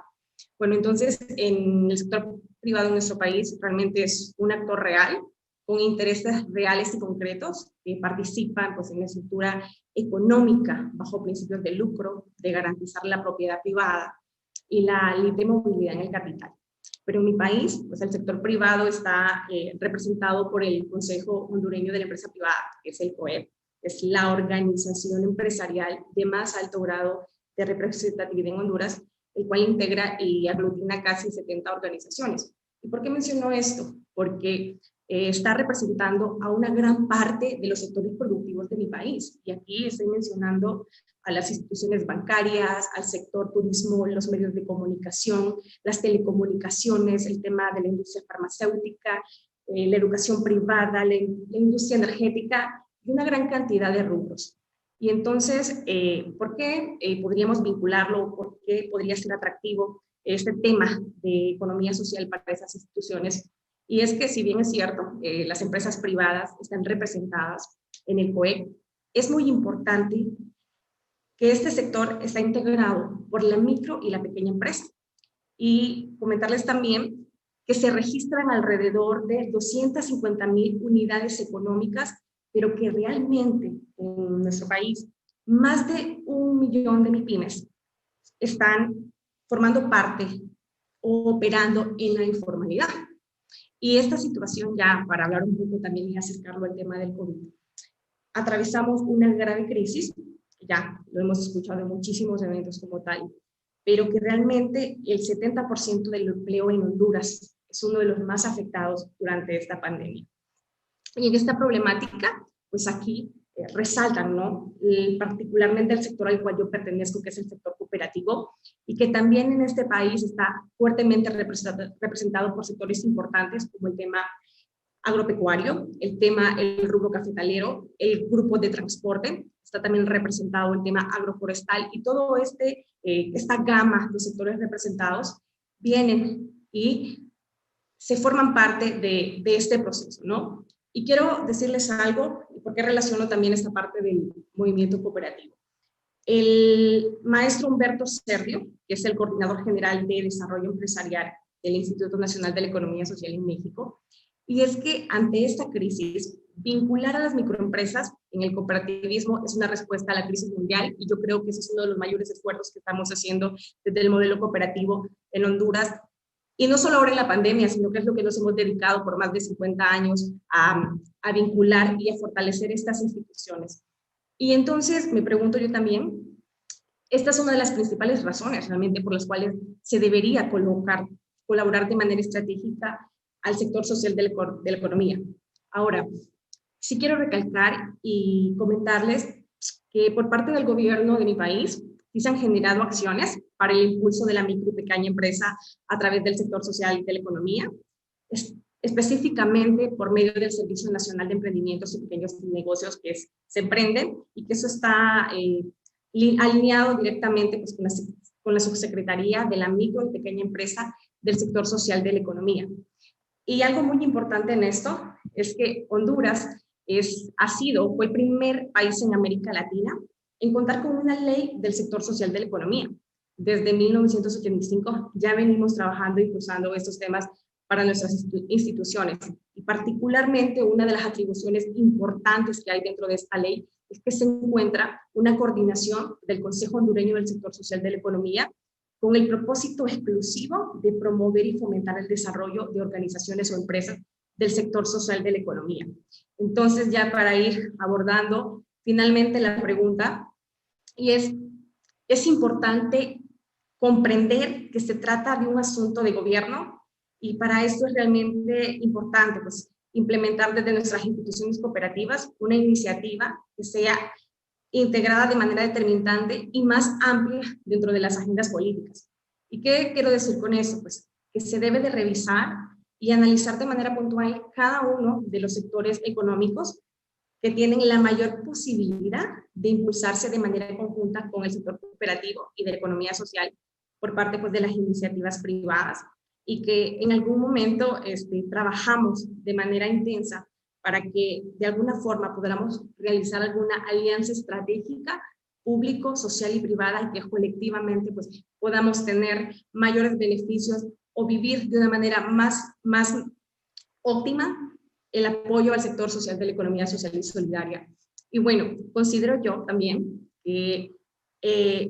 Bueno, entonces, en el sector privado de nuestro país realmente es un actor real, con intereses reales y concretos, que participan pues, en la estructura económica bajo principios de lucro, de garantizar la propiedad privada y la libre movilidad en el capital. Pero en mi país, pues el sector privado está representado por el Consejo Hondureño de la Empresa Privada, que es el COEP, es la organización empresarial de más alto grado de representatividad en Honduras, el cual integra y aglutina casi 70 organizaciones. ¿Y por qué menciono esto? Porque está representando a una gran parte de los sectores productivos de mi país. Y aquí estoy mencionando a las instituciones bancarias, al sector turismo, los medios de comunicación, las telecomunicaciones, el tema de la industria farmacéutica, la educación privada, la industria energética y una gran cantidad de rubros. Y entonces, ¿por qué podríamos vincularlo? ¿Por qué podría ser atractivo este tema de economía social para esas instituciones? Y es que si bien es cierto, las empresas privadas están representadas en el COEP, es muy importante que este sector está integrado por la micro y la pequeña empresa. Y comentarles también que se registran alrededor de 250,000 unidades económicas, pero que realmente en nuestro país más de 1 millón de MIPYMES están formando parte o operando en la informalidad. Y esta situación, ya para hablar un poco también y acercarlo al tema del COVID, atravesamos una grave crisis, ya lo hemos escuchado en muchísimos eventos como tal, pero que realmente el 70% del empleo en Honduras es uno de los más afectados durante esta pandemia. Y en esta problemática, pues aquí resaltan, ¿no? Particularmente el sector al cual yo pertenezco, que es el sector cooperativo, y que también en este país está fuertemente representado por sectores importantes como el tema agropecuario, el rubro cafetalero, el grupo de transporte, está también representado el tema agroforestal, y todo esta gama de sectores representados vienen y se forman parte de este proceso, ¿no? Y quiero decirles algo, porque relaciono también esta parte del movimiento cooperativo. El maestro Humberto Sergio, que es el coordinador general de desarrollo empresarial del Instituto Nacional de la Economía Social en México, y es que ante esta crisis, vincular a las microempresas en el cooperativismo es una respuesta a la crisis mundial, y yo creo que ese es uno de los mayores esfuerzos que estamos haciendo desde el modelo cooperativo en Honduras. Y no solo ahora en la pandemia, sino que es lo que nos hemos dedicado por más de 50 años a vincular y a fortalecer estas instituciones. Y entonces me pregunto yo también, esta es una de las principales razones realmente por las cuales se debería colaborar de manera estratégica al sector social de la economía. Ahora, sí quiero recalcar y comentarles que por parte del gobierno de mi país, sí se han generado acciones para el impulso de la micro y pequeña empresa a través del sector social de la economía, específicamente por medio del Servicio Nacional de Emprendimientos y Pequeños Negocios que se emprenden, y que eso está alineado directamente pues, con la Subsecretaría de la Micro y Pequeña Empresa del Sector Social de la Economía. Y algo muy importante en esto es que Honduras fue el primer país en América Latina en contar con una ley del sector social de la economía. Desde 1985 ya venimos trabajando y impulsando estos temas para nuestras instituciones. Y particularmente una de las atribuciones importantes que hay dentro de esta ley es que se encuentra una coordinación del Consejo Hondureño del Sector Social de la Economía con el propósito exclusivo de promover y fomentar el desarrollo de organizaciones o empresas del sector social de la economía. Entonces, ya para ir abordando finalmente la pregunta, y es importante comprender que se trata de un asunto de gobierno, y para esto es realmente importante pues, implementar desde nuestras instituciones cooperativas una iniciativa que sea integrada de manera determinante y más amplia dentro de las agendas políticas. ¿Y qué quiero decir con eso? Pues que se debe de revisar y analizar de manera puntual cada uno de los sectores económicos que tienen la mayor posibilidad de impulsarse de manera conjunta con el sector cooperativo y de la economía social por parte pues, de las iniciativas privadas, y que en algún momento trabajamos de manera intensa para que de alguna forma podamos realizar alguna alianza estratégica público, social y privada, y que colectivamente pues, podamos tener mayores beneficios o vivir de una manera más óptima el apoyo al sector social de la economía social y solidaria. Y bueno, considero yo también que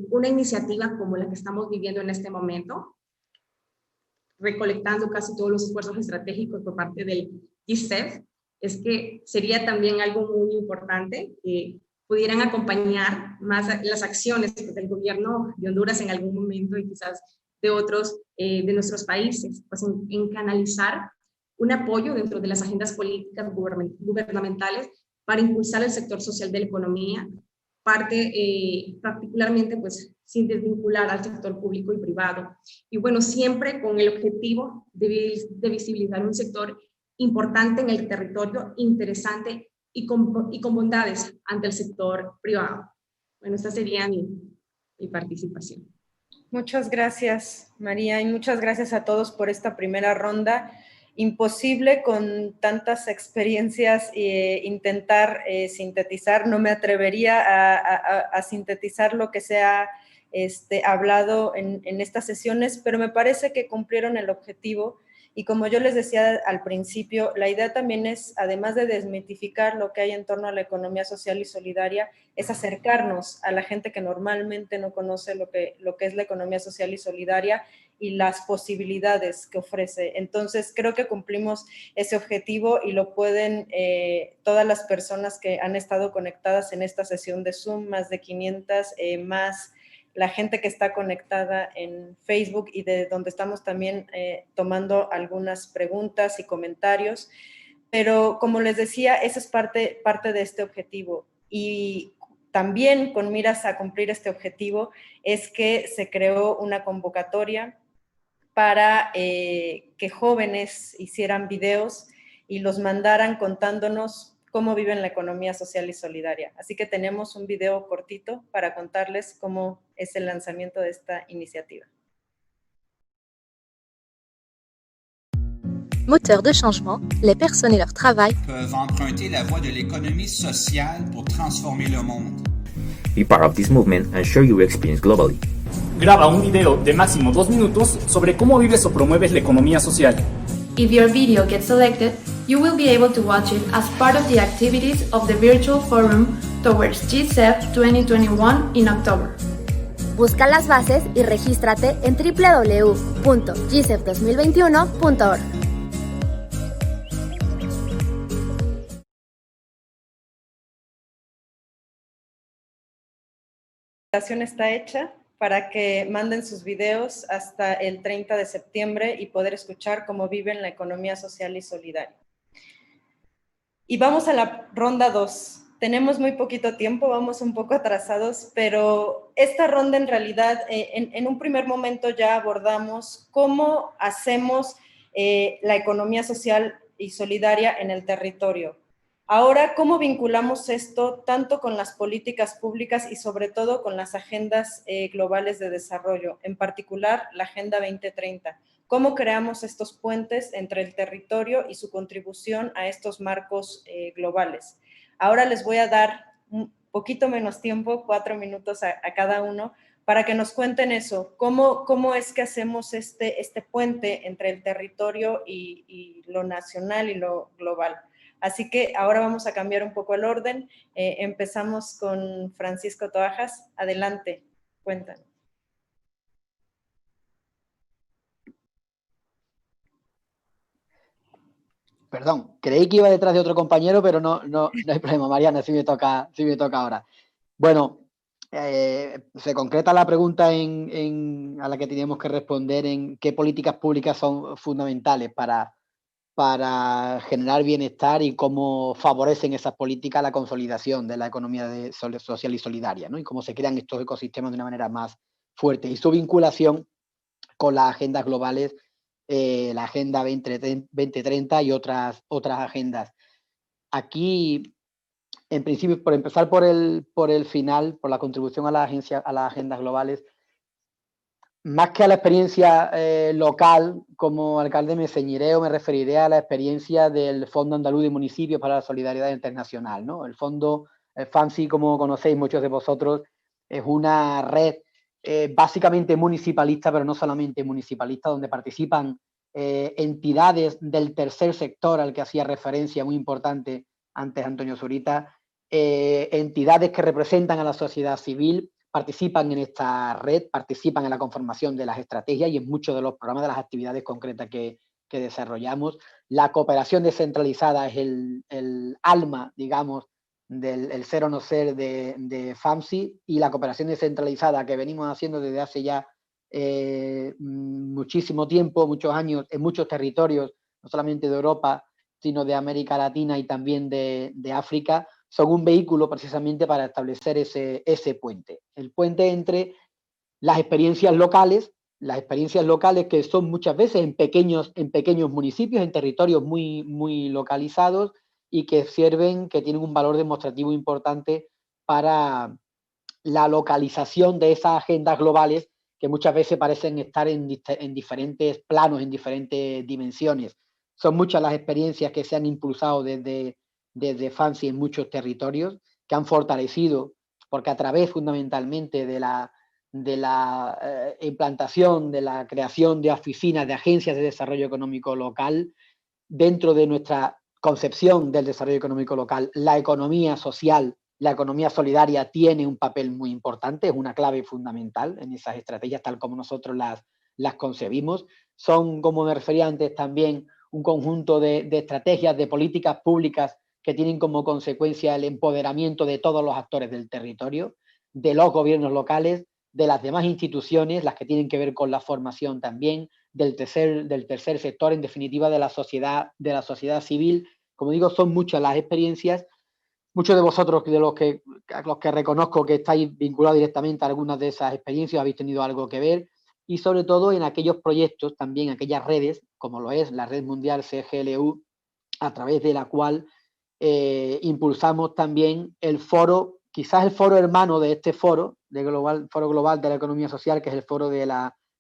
una iniciativa como la que estamos viviendo en este momento, recolectando casi todos los esfuerzos estratégicos por parte del GISEF, es que sería también algo muy importante que pudieran acompañar más las acciones del gobierno de Honduras en algún momento y quizás de otros de nuestros países, pues en canalizar un apoyo dentro de las agendas políticas gubernamentales para impulsar el sector social de la economía, particularmente pues sin desvincular al sector público y privado. Y bueno, siempre con el objetivo de visibilizar un sector importante en el territorio, interesante y con bondades ante el sector privado. Bueno, esta sería mi participación. Muchas gracias, María, y muchas gracias a todos por esta primera ronda. Imposible con tantas experiencias intentar sintetizar. No me atrevería a sintetizar lo que se ha hablado en estas sesiones, pero me parece que cumplieron el objetivo. Y como yo les decía al principio, la idea también es, además de desmitificar lo que hay en torno a la economía social y solidaria, es acercarnos a la gente que normalmente no conoce lo que es la economía social y solidaria y las posibilidades que ofrece. Entonces, creo que cumplimos ese objetivo y lo pueden todas las personas que han estado conectadas en esta sesión de Zoom, más de 500, más la gente que está conectada en Facebook y de donde estamos también tomando algunas preguntas y comentarios. Pero como les decía, esa es parte de este objetivo. Y también con miras a cumplir este objetivo es que se creó una convocatoria para que jóvenes hicieran videos y los mandaran contándonos cómo viven la economía social y solidaria. Así que tenemos un video cortito para contarles cómo es el lanzamiento de esta iniciativa. Moteurs de changement, les personnes et leur travail peuvent emprunter la voie de l'économie sociale pour transformer le monde. Be part of this movement and share your experience globally. Graba un video de máximo 2 minutos sobre cómo vives o promueves la economía social. If your video gets selected, you will be able to watch it as part of the activities of the virtual forum towards GISEF 2021 in October. Busca las bases y regístrate en www.gisef2021.org. La invitación está hecha para que manden sus videos hasta el 30 de septiembre y poder escuchar cómo viven la economía social y solidaria. Y vamos a la ronda 2. Tenemos muy poquito tiempo, vamos un poco atrasados, pero esta ronda en realidad, en un primer momento ya abordamos cómo hacemos la economía social y solidaria en el territorio. Ahora, ¿cómo vinculamos esto tanto con las políticas públicas y sobre todo con las agendas globales de desarrollo, en particular la Agenda 2030? ¿Cómo creamos estos puentes entre el territorio y su contribución a estos marcos globales? Ahora les voy a dar un poquito menos tiempo, 4 minutos a cada uno, para que nos cuenten eso. ¿Cómo es que hacemos este puente entre el territorio y lo nacional y lo global? Así que ahora vamos a cambiar un poco el orden. Empezamos con Francisco Toajas. Adelante, cuéntanos. Perdón, creí que iba detrás de otro compañero, pero no hay problema, Mariana, sí me toca ahora. Bueno, se concreta la pregunta a la que teníamos que responder en qué políticas públicas son fundamentales para generar bienestar y cómo favorecen esas políticas la consolidación de la economía social y solidaria, ¿no? Y cómo se crean estos ecosistemas de una manera más fuerte. Y su vinculación con las agendas globales, la Agenda 2030 y otras agendas. Aquí, en principio, por empezar por el final, por la contribución a las agendas globales, más que a la experiencia local, como alcalde me ceñiré o me referiré a la experiencia del Fondo Andaluz de Municipios para la Solidaridad Internacional, ¿no? El fondo, el FAMSI, como conocéis muchos de vosotros, es una red básicamente municipalista, pero no solamente municipalista, donde participan entidades del tercer sector al que hacía referencia muy importante antes Antonio Zurita, entidades que representan a la sociedad civil, participan en esta red, participan en la conformación de las estrategias y en muchos de los programas, de las actividades concretas que desarrollamos. La cooperación descentralizada es el alma, digamos, del ser o no ser de FAMSI, y la cooperación descentralizada que venimos haciendo desde hace ya muchísimo tiempo, muchos años, en muchos territorios, no solamente de Europa, sino de América Latina y también de África, son un vehículo precisamente para establecer ese puente. El puente entre las experiencias locales que son muchas veces en pequeños municipios, en territorios muy localizados, y que tienen un valor demostrativo importante para la localización de esas agendas globales que muchas veces parecen estar en diferentes planos, en diferentes dimensiones. Son muchas las experiencias que se han impulsado desde FAMSI en muchos territorios, que han fortalecido, porque a través fundamentalmente de la implantación, de la creación de oficinas, de agencias de desarrollo económico local, dentro de nuestra concepción del desarrollo económico local, la economía social, la economía solidaria tiene un papel muy importante, es una clave fundamental en esas estrategias tal como nosotros las concebimos. Son, como me refería antes, también un conjunto de estrategias, de políticas públicas que tienen como consecuencia el empoderamiento de todos los actores del territorio, de los gobiernos locales, de las demás instituciones, las que tienen que ver con la formación también, del tercer sector, en definitiva de la sociedad civil. Como digo, son muchas las experiencias. Muchos de vosotros, los que reconozco que estáis vinculados directamente a algunas de esas experiencias, habéis tenido algo que ver, y sobre todo en aquellos proyectos, también aquellas redes, como lo es la Red Mundial CGLU, a través de la cual impulsamos también el foro, quizás el foro hermano de este foro, Foro Global de la Economía Social, que es el foro del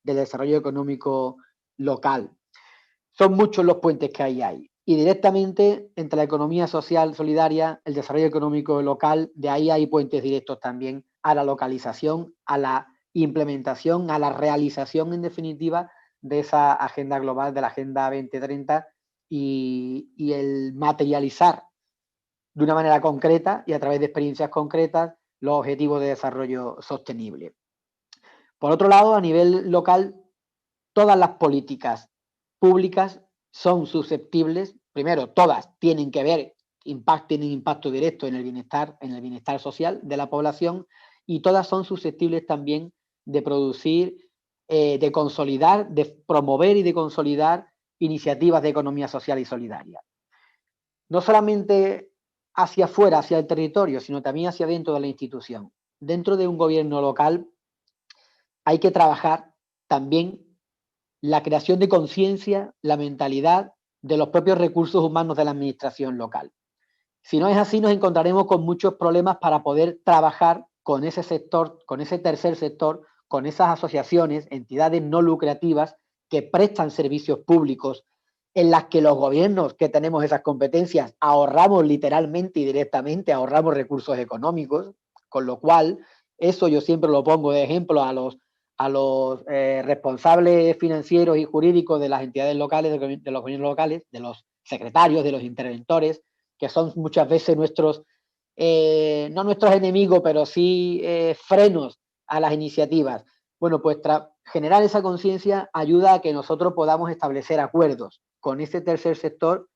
desarrollo económico local. Son muchos los puentes que hay ahí. Y directamente entre la economía social solidaria, el desarrollo económico local, de ahí hay puentes directos también a la localización, a la implementación, a la realización, en definitiva, de esa agenda global, de la Agenda 2030, y el materializar de una manera concreta y a través de experiencias concretas los objetivos de desarrollo sostenible. Por otro lado, a nivel local, todas las políticas públicas son susceptibles, primero, todas tienen que ver, tienen impacto directo en el bienestar social de la población, y todas son susceptibles también de producir, de consolidar, de promover y de consolidar iniciativas de economía social y solidaria. No solamente hacia afuera, hacia el territorio, sino también hacia dentro de la institución. Dentro de un gobierno local hay que trabajar también la creación de conciencia, la mentalidad de los propios recursos humanos de la administración local. Si no es así, nos encontraremos con muchos problemas para poder trabajar con ese sector, con ese tercer sector, con esas asociaciones, entidades no lucrativas que prestan servicios públicos, en las que los gobiernos que tenemos esas competencias ahorramos literalmente y directamente, ahorramos recursos económicos, con lo cual, eso yo siempre lo pongo de ejemplo a los responsables financieros y jurídicos de las entidades locales, de los gobiernos locales, de los secretarios, de los interventores, que son muchas veces nuestros, no nuestros enemigos, pero sí frenos a las iniciativas. Bueno, pues generar esa conciencia ayuda a que nosotros podamos establecer acuerdos con ese tercer sector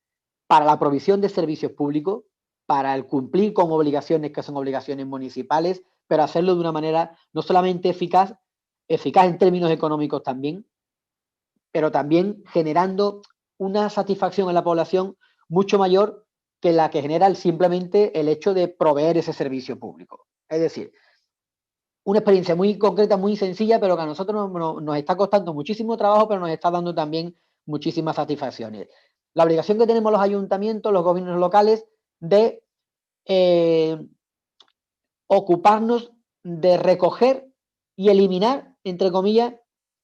para la provisión de servicios públicos, para el cumplir con obligaciones que son obligaciones municipales, pero hacerlo de una manera no solamente eficaz en términos económicos también, pero también generando una satisfacción en la población mucho mayor que la que genera simplemente el hecho de proveer ese servicio público. Es decir, una experiencia muy concreta, muy sencilla, pero que a nosotros nos está costando muchísimo trabajo, pero nos está dando también muchísimas satisfacciones. La obligación que tenemos los ayuntamientos, los gobiernos locales, de ocuparnos de recoger y eliminar, entre comillas,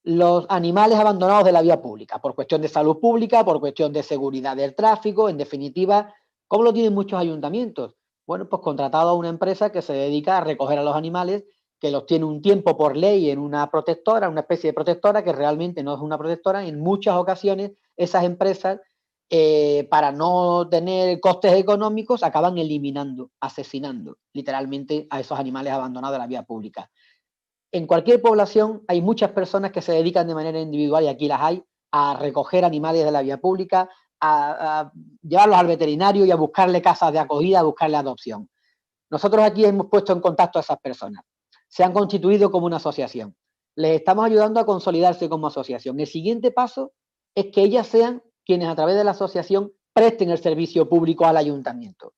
los animales abandonados de la vía pública, por cuestión de salud pública, por cuestión de seguridad del tráfico, en definitiva, ¿cómo lo tienen muchos ayuntamientos? Bueno, pues contratado a una empresa que se dedica a recoger a los animales, que los tiene un tiempo por ley en una protectora, una especie de protectora, que realmente no es una protectora. En muchas ocasiones esas empresas, para no tener costes económicos, acaban eliminando, asesinando literalmente a esos animales abandonados de la vía pública. En cualquier población hay muchas personas que se dedican de manera individual, y aquí las hay, a recoger animales de la vía pública, a llevarlos al veterinario y a buscarle casas de acogida, a buscarle adopción. Nosotros aquí hemos puesto en contacto a esas personas. Se han constituido como una asociación. Les estamos ayudando a consolidarse como asociación. El siguiente paso es que ellas sean quienes a través de la asociación presten el servicio público al ayuntamiento.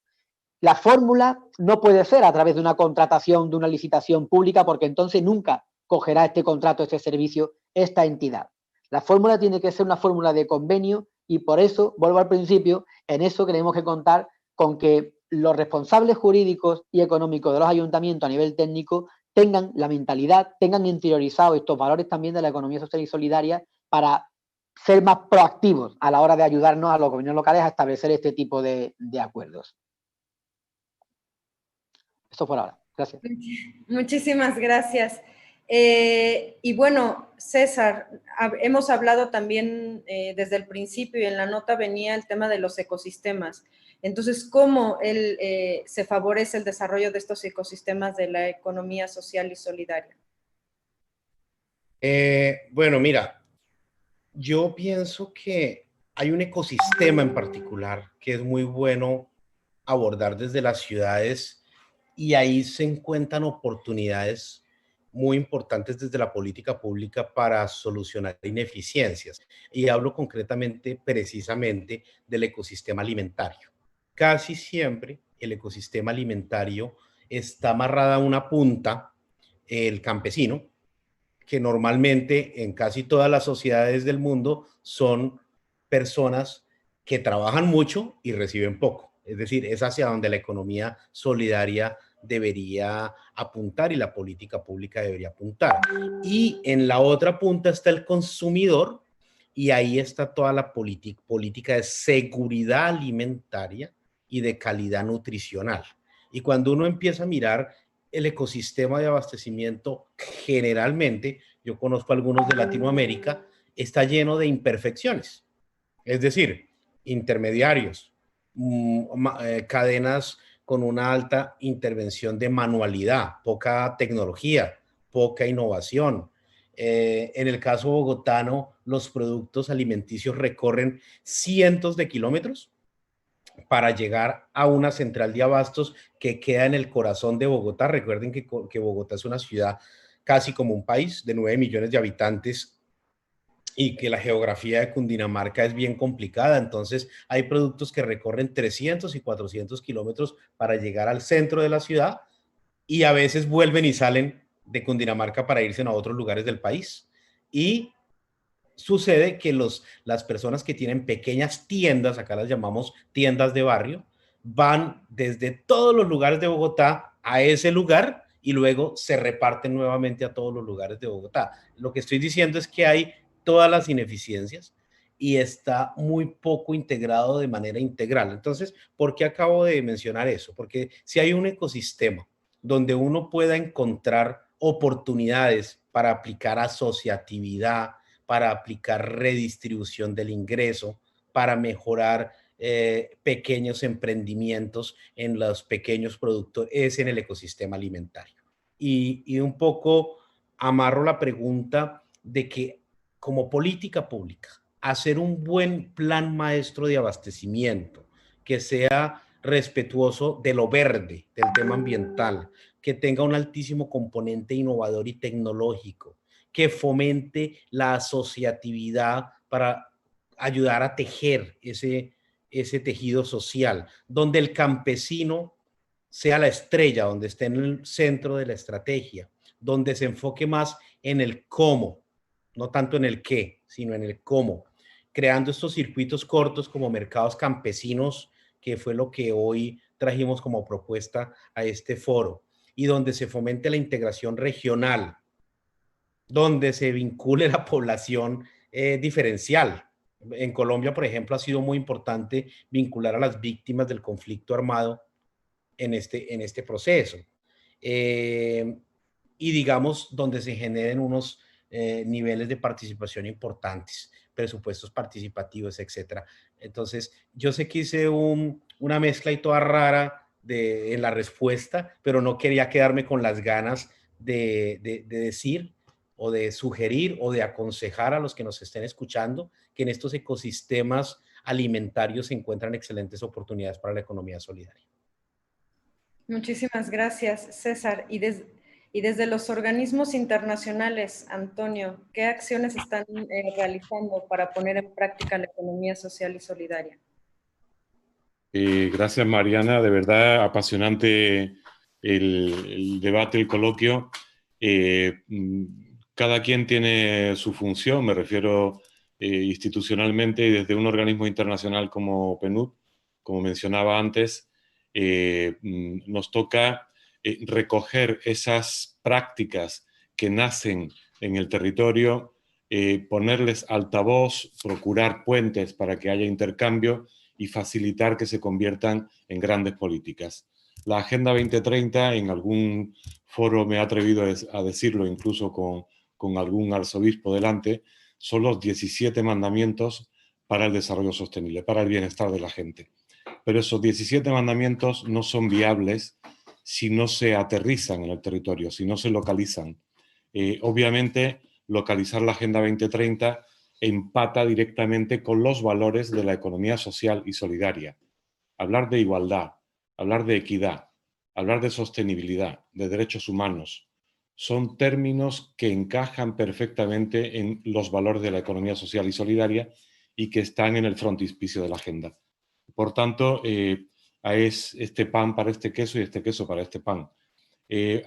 La fórmula no puede ser a través de una contratación, de una licitación pública, porque entonces nunca cogerá este contrato, este servicio, esta entidad. La fórmula tiene que ser una fórmula de convenio, y por eso, vuelvo al principio, en eso tenemos que contar con que los responsables jurídicos y económicos de los ayuntamientos a nivel técnico tengan la mentalidad, tengan interiorizados estos valores también de la economía social y solidaria, para ser más proactivos a la hora de ayudarnos a los gobiernos locales a establecer este tipo de acuerdos. Eso por ahora. Gracias. Muchísimas gracias. Y bueno, César, hemos hablado también desde el principio, y en la nota venía el tema de los ecosistemas. Entonces, ¿cómo se favorece el desarrollo de estos ecosistemas de la economía social y solidaria? Bueno, mira, yo pienso que hay un ecosistema en particular que es muy bueno abordar desde las ciudades, y ahí se encuentran oportunidades muy importantes desde la política pública para solucionar ineficiencias. Y hablo concretamente, precisamente, del ecosistema alimentario. Casi siempre el ecosistema alimentario está amarrado a una punta, el campesino, que normalmente en casi todas las sociedades del mundo son personas que trabajan mucho y reciben poco. Es decir, es hacia donde la economía solidaria debería apuntar y la política pública debería apuntar. Y en la otra punta está el consumidor, y ahí está toda la política de seguridad alimentaria y de calidad nutricional. Y cuando uno empieza a mirar el ecosistema de abastecimiento, generalmente, yo conozco algunos de Latinoamérica, está lleno de imperfecciones. Es decir, intermediarios, cadenas con una alta intervención de manualidad, poca tecnología, poca innovación. En el caso bogotano, los productos alimenticios recorren cientos de kilómetros para llegar a una central de abastos que queda en el corazón de Bogotá. Recuerden que Bogotá es una ciudad casi como un país de 9 millones de habitantes, y que la geografía de Cundinamarca es bien complicada. Entonces hay productos que recorren 300 y 400 kilómetros para llegar al centro de la ciudad, y a veces vuelven y salen de Cundinamarca para irse a otros lugares del país. Y sucede que las personas que tienen pequeñas tiendas, acá las llamamos tiendas de barrio, van desde todos los lugares de Bogotá a ese lugar y luego se reparten nuevamente a todos los lugares de Bogotá. Lo que estoy diciendo es que hay todas las ineficiencias y está muy poco integrado de manera integral. Entonces, ¿por qué acabo de mencionar eso? Porque si hay un ecosistema donde uno pueda encontrar oportunidades para aplicar asociatividad, para aplicar redistribución del ingreso, para mejorar pequeños emprendimientos en los pequeños productores, es en el ecosistema alimentario. Y un poco amarro la pregunta de que como política pública, hacer un buen plan maestro de abastecimiento que sea respetuoso de lo verde, del tema ambiental, que tenga un altísimo componente innovador y tecnológico, que fomente la asociatividad para ayudar a tejer ese tejido social, donde el campesino sea la estrella, donde esté en el centro de la estrategia, donde se enfoque más en el cómo, no tanto en el qué, sino en el cómo, creando estos circuitos cortos como mercados campesinos, que fue lo que hoy trajimos como propuesta a este foro, y donde se fomente la integración regional, donde se vincule la población diferencial. En Colombia, por ejemplo, ha sido muy importante vincular a las víctimas del conflicto armado en este proceso. Y digamos, donde se generen unos niveles de participación importantes, presupuestos participativos, etc. Entonces, yo sé que hice una mezcla y toda rara en la respuesta, pero no quería quedarme con las ganas de decir o de sugerir o de aconsejar a los que nos estén escuchando que en estos ecosistemas alimentarios se encuentran excelentes oportunidades para la economía solidaria. Muchísimas gracias, César. Y desde los organismos internacionales, Antonio, ¿qué acciones están realizando para poner en práctica la economía social y solidaria? Gracias, Mariana. De verdad, apasionante el debate, el coloquio. Cada quien tiene su función, me refiero institucionalmente, y desde un organismo internacional como PNUD, como mencionaba antes, nos toca recoger esas prácticas que nacen en el territorio, ponerles altavoz, procurar puentes para que haya intercambio y facilitar que se conviertan en grandes políticas. La Agenda 2030, en algún foro me he atrevido a decirlo, incluso con algún arzobispo delante, son los 17 mandamientos para el desarrollo sostenible, para el bienestar de la gente. Pero esos 17 mandamientos no son viables si no se aterrizan en el territorio, si no se localizan. Obviamente, localizar la Agenda 2030 empata directamente con los valores de la economía social y solidaria. Hablar de igualdad, hablar de equidad, hablar de sostenibilidad, de derechos humanos, son términos que encajan perfectamente en los valores de la economía social y solidaria y que están en el frontispicio de la agenda. Por tanto, es este pan para este queso y este queso para este pan.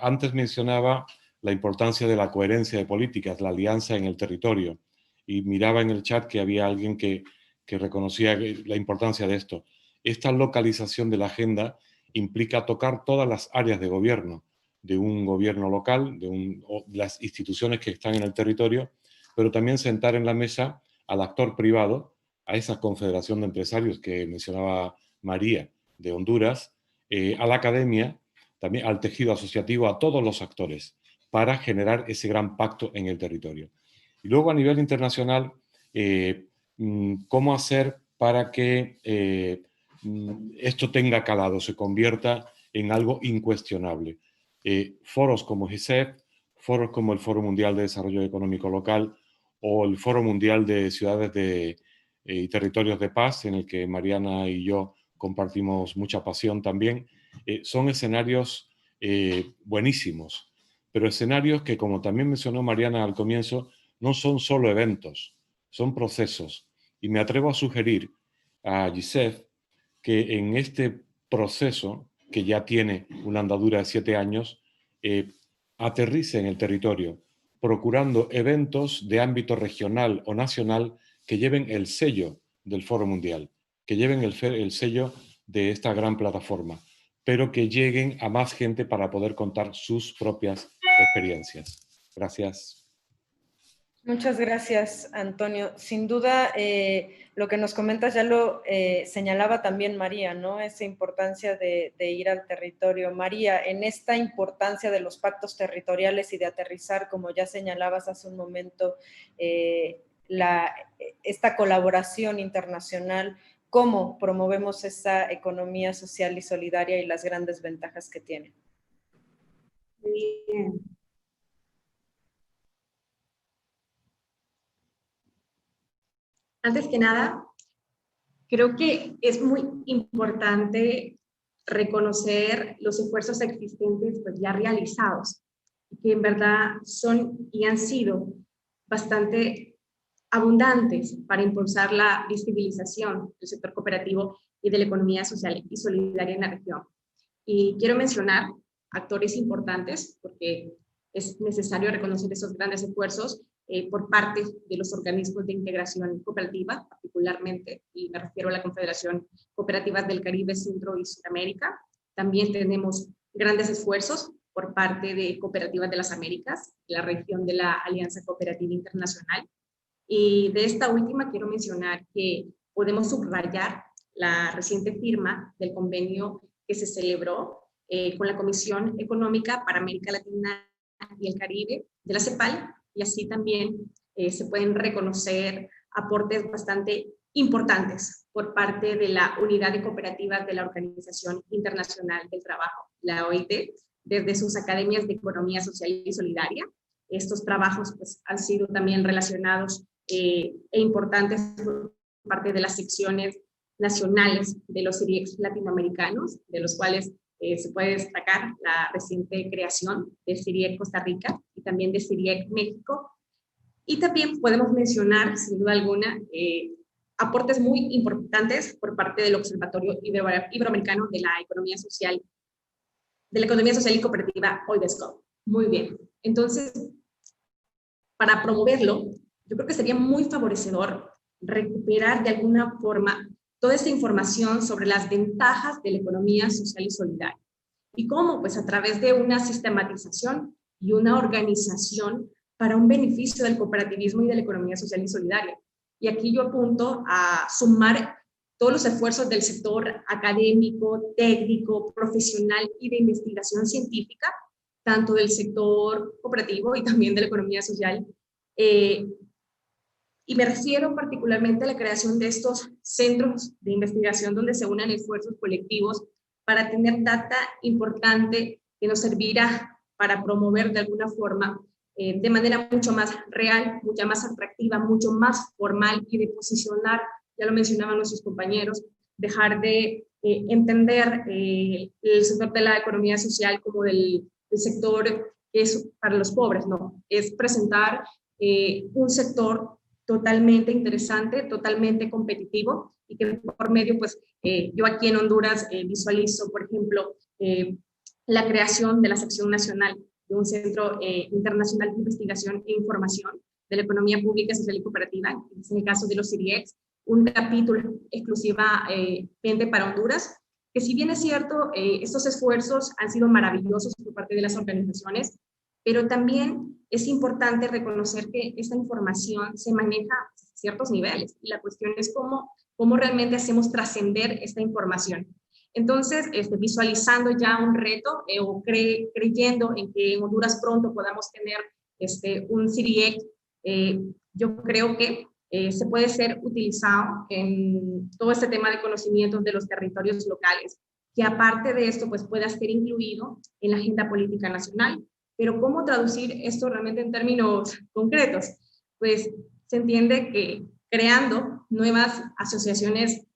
Antes mencionaba la importancia de la coherencia de políticas, la alianza en el territorio, y miraba en el chat que había alguien que reconocía la importancia de esto. Esta localización de la agenda implica tocar todas las áreas de gobierno, de un gobierno local, de las instituciones que están en el territorio, pero también sentar en la mesa al actor privado, a esa confederación de empresarios que mencionaba María de Honduras, a la academia, también al tejido asociativo, a todos los actores, para generar ese gran pacto en el territorio. Y luego a nivel internacional, ¿cómo hacer para que esto tenga calado, se convierta en algo incuestionable? Foros como GISEF, foros como el Foro Mundial de Desarrollo Económico Local o el Foro Mundial de Ciudades y Territorios de Paz, en el que Mariana y yo compartimos mucha pasión también, son escenarios buenísimos, pero escenarios que, como también mencionó Mariana al comienzo, no son solo eventos, son procesos. Y me atrevo a sugerir a GISEF que en este proceso, que ya tiene una andadura de 7 años, aterrice en el territorio, procurando eventos de ámbito regional o nacional que lleven el sello del Foro Mundial, que lleven el sello de esta gran plataforma, pero que lleguen a más gente para poder contar sus propias experiencias. Gracias. Muchas gracias, Antonio. Sin duda, lo que nos comentas ya lo señalaba también María, ¿no? Esa importancia de ir al territorio. María, en esta importancia de los pactos territoriales y de aterrizar, como ya señalabas hace un momento, esta colaboración internacional, ¿cómo promovemos esa economía social y solidaria y las grandes ventajas que tiene? Bien. Antes que nada, creo que es muy importante reconocer los esfuerzos existentes pues, ya realizados, que en verdad son y han sido bastante abundantes para impulsar la visibilización del sector cooperativo y de la economía social y solidaria en la región. Y quiero mencionar actores importantes, porque es necesario reconocer esos grandes esfuerzos por parte de los organismos de integración cooperativa, particularmente, y me refiero a la Confederación Cooperativas del Caribe, Centro y Sudamérica. También tenemos grandes esfuerzos por parte de Cooperativas de las Américas, la región de la Alianza Cooperativa Internacional. Y de esta última quiero mencionar que podemos subrayar la reciente firma del convenio que se celebró con la Comisión Económica para América Latina y el Caribe de la CEPAL, y así también se pueden reconocer aportes bastante importantes por parte de la Unidad de Cooperativas de la Organización Internacional del Trabajo, la OIT, desde sus academias de Economía Social y Solidaria. Estos trabajos pues, han sido también relacionados e importantes por parte de las secciones nacionales de los CIRIEX latinoamericanos, de los cuales se puede destacar la reciente creación de CIRIEC Costa Rica y también de CIRIEC México. Y también podemos mencionar, sin duda alguna, aportes muy importantes por parte del Observatorio Iberoamericano de la Economía Social y Cooperativa, OIBESCO. Muy bien. Entonces, para promoverlo, yo creo que sería muy favorecedor recuperar de alguna forma toda esta información sobre las ventajas de la economía social y solidaria. ¿Y cómo? Pues a través de una sistematización y una organización para un beneficio del cooperativismo y de la economía social y solidaria. Y aquí yo apunto a sumar todos los esfuerzos del sector académico, técnico, profesional y de investigación científica, tanto del sector cooperativo y también de la economía social. Y me refiero particularmente a la creación de estos centros de investigación donde se unan esfuerzos colectivos para tener data importante que nos servirá para promover de alguna forma, de manera mucho más real, mucho más atractiva, mucho más formal y de posicionar, ya lo mencionaban nuestros compañeros, dejar de entender el sector de la economía social como del sector que es para los pobres, no, es presentar un sector totalmente interesante, totalmente competitivo y que por medio, pues, yo aquí en Honduras visualizo, por ejemplo, la creación de la sección nacional de un centro internacional de investigación e información de la economía pública, social y cooperativa, en el caso de los CIRIEX, un capítulo exclusivamente para Honduras, que si bien es cierto, estos esfuerzos han sido maravillosos por parte de las organizaciones, pero también es importante reconocer que esta información se maneja a ciertos niveles y la cuestión es cómo realmente hacemos trascender esta información. Entonces, visualizando ya un reto o creyendo en que en Honduras pronto podamos tener un CIRIEC, yo creo que se puede ser utilizado en todo este tema de conocimientos de los territorios locales, que aparte de esto pues pueda ser incluido en la agenda política nacional. Pero ¿cómo traducir esto realmente en términos concretos? Pues se entiende que creando nuevas asociaciones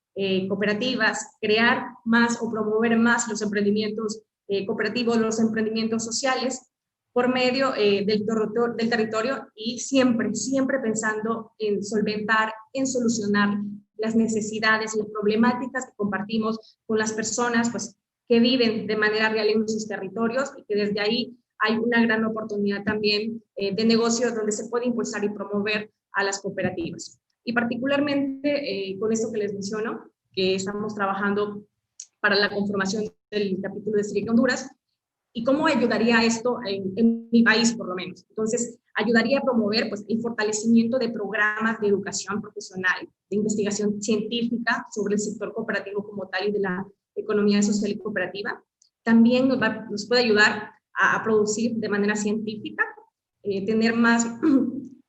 cooperativas, crear más o promover más los emprendimientos cooperativos, los emprendimientos sociales, por medio del territorio y siempre pensando en solventar, en solucionar las necesidades, las problemáticas que compartimos con las personas pues, que viven de manera real en sus territorios y que desde ahí hay una gran oportunidad también de negocio donde se puede impulsar y promover a las cooperativas. Y particularmente con esto que les menciono, que estamos trabajando para la conformación del capítulo de CIRIEC Honduras, y cómo ayudaría esto en mi país, por lo menos. Entonces, ayudaría a promover pues, el fortalecimiento de programas de educación profesional, de investigación científica sobre el sector cooperativo como tal y de la economía social y cooperativa. También nos puede ayudar a producir de manera científica, tener más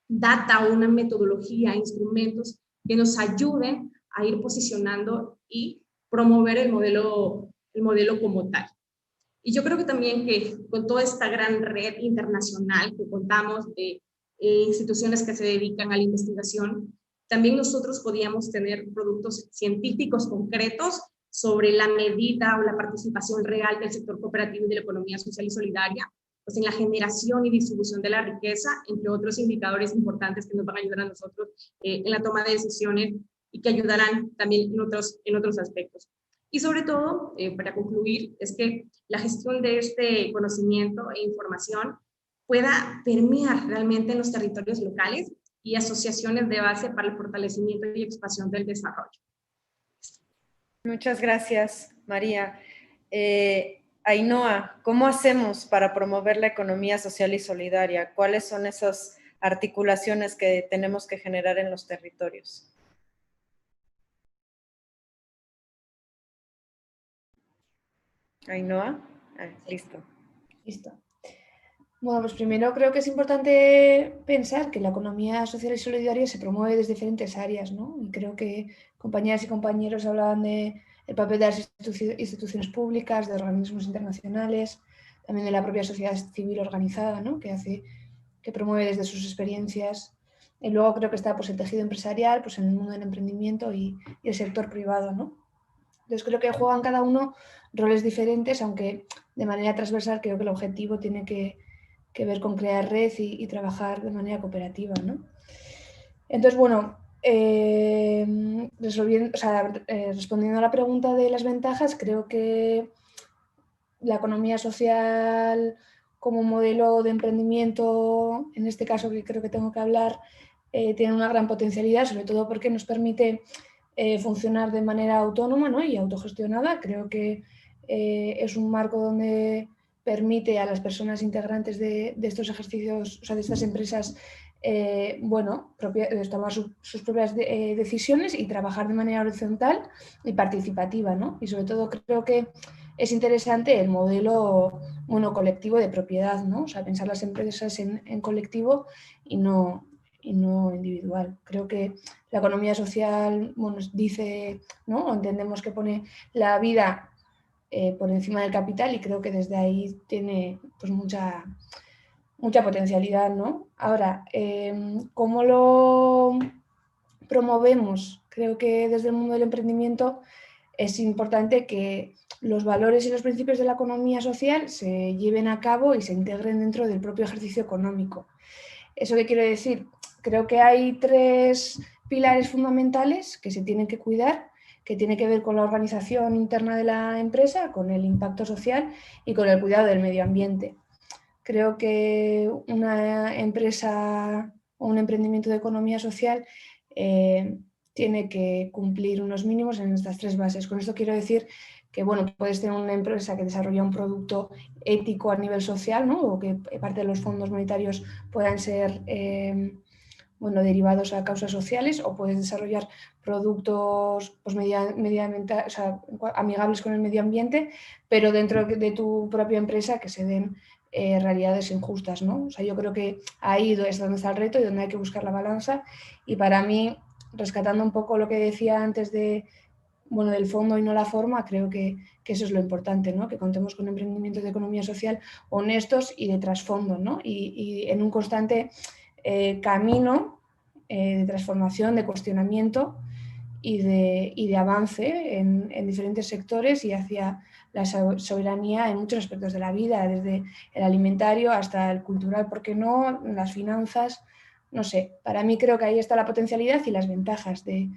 data, una metodología, instrumentos que nos ayuden a ir posicionando y promover el modelo como tal. Y yo creo que también que con toda esta gran red internacional que contamos de instituciones que se dedican a la investigación, también nosotros podíamos tener productos científicos concretos sobre la medida o la participación real del sector cooperativo y de la economía social y solidaria, pues en la generación y distribución de la riqueza, entre otros indicadores importantes que nos van a ayudar a nosotros en la toma de decisiones y que ayudarán también en otros aspectos. Y sobre todo, para concluir, es que la gestión de este conocimiento e información pueda permear realmente en los territorios locales y asociaciones de base para el fortalecimiento y expansión del desarrollo. Muchas gracias, María. Ainhoa, ¿cómo hacemos para promover la economía social y solidaria? ¿Cuáles son esas articulaciones que tenemos que generar en los territorios? Ainhoa, listo. Listo. Bueno, pues primero creo que es importante pensar que la economía social y solidaria se promueve desde diferentes áreas, ¿no? Y creo que compañeras y compañeros hablaban del papel de las instituciones públicas, de organismos internacionales, también de la propia sociedad civil organizada, ¿no? Que promueve desde sus experiencias. Y luego creo que está pues, el tejido empresarial, pues, en el mundo del emprendimiento y el sector privado, ¿no? Entonces creo que juegan cada uno roles diferentes, aunque de manera transversal creo que el objetivo tiene que ver con crear red y trabajar de manera cooperativa, ¿no? Entonces, bueno, respondiendo a la pregunta de las ventajas, creo que la economía social como modelo de emprendimiento, en este caso que creo que tengo que hablar, tiene una gran potencialidad, sobre todo porque nos permite funcionar de manera autónoma, ¿no? Y autogestionada. Creo que es un marco donde permite a las integrantes de estos ejercicios, o sea, de estas empresas, tomar sus propias decisiones y trabajar de manera horizontal y participativa, ¿no? Y sobre todo creo que es interesante el modelo colectivo de propiedad, ¿no? O sea, pensar las empresas en colectivo y no individual. Creo que la economía social dice, ¿no? O entendemos que pone la vida por encima del capital, y creo que desde ahí tiene pues mucha potencialidad, ¿no? Ahora, ¿cómo lo promovemos? Creo que desde el mundo del emprendimiento es importante que los valores y los principios de la economía social se lleven a cabo y se integren dentro del propio ejercicio económico. ¿Eso qué quiero decir? Creo que hay 3 pilares fundamentales que se tienen que cuidar, que tiene que ver con la organización interna de la empresa, con el impacto social y con el cuidado del medio ambiente. Creo que una empresa o un emprendimiento de economía social tiene que cumplir unos mínimos en estas 3 bases. Con esto quiero decir que puedes tener una empresa que desarrolla un producto ético a nivel social, ¿no? O que parte de los fondos monetarios puedan ser derivados a causas sociales, o puedes desarrollar productos pues, amigables con el medio ambiente, pero dentro de tu propia empresa que se den realidades injustas, ¿no? O sea, yo creo que ahí es donde está el reto y donde hay que buscar la balanza. Y para mí, rescatando un poco lo que decía antes del fondo y no la forma, creo que eso es lo importante, ¿no? Que contemos con emprendimientos de economía social honestos y de trasfondo, ¿no? Y en un constante camino de transformación, de cuestionamiento y de avance en diferentes sectores y hacia la soberanía en muchos aspectos de la vida, desde el alimentario hasta el cultural, ¿por qué no? Las finanzas, no sé. Para mí creo que ahí está la potencialidad y las ventajas de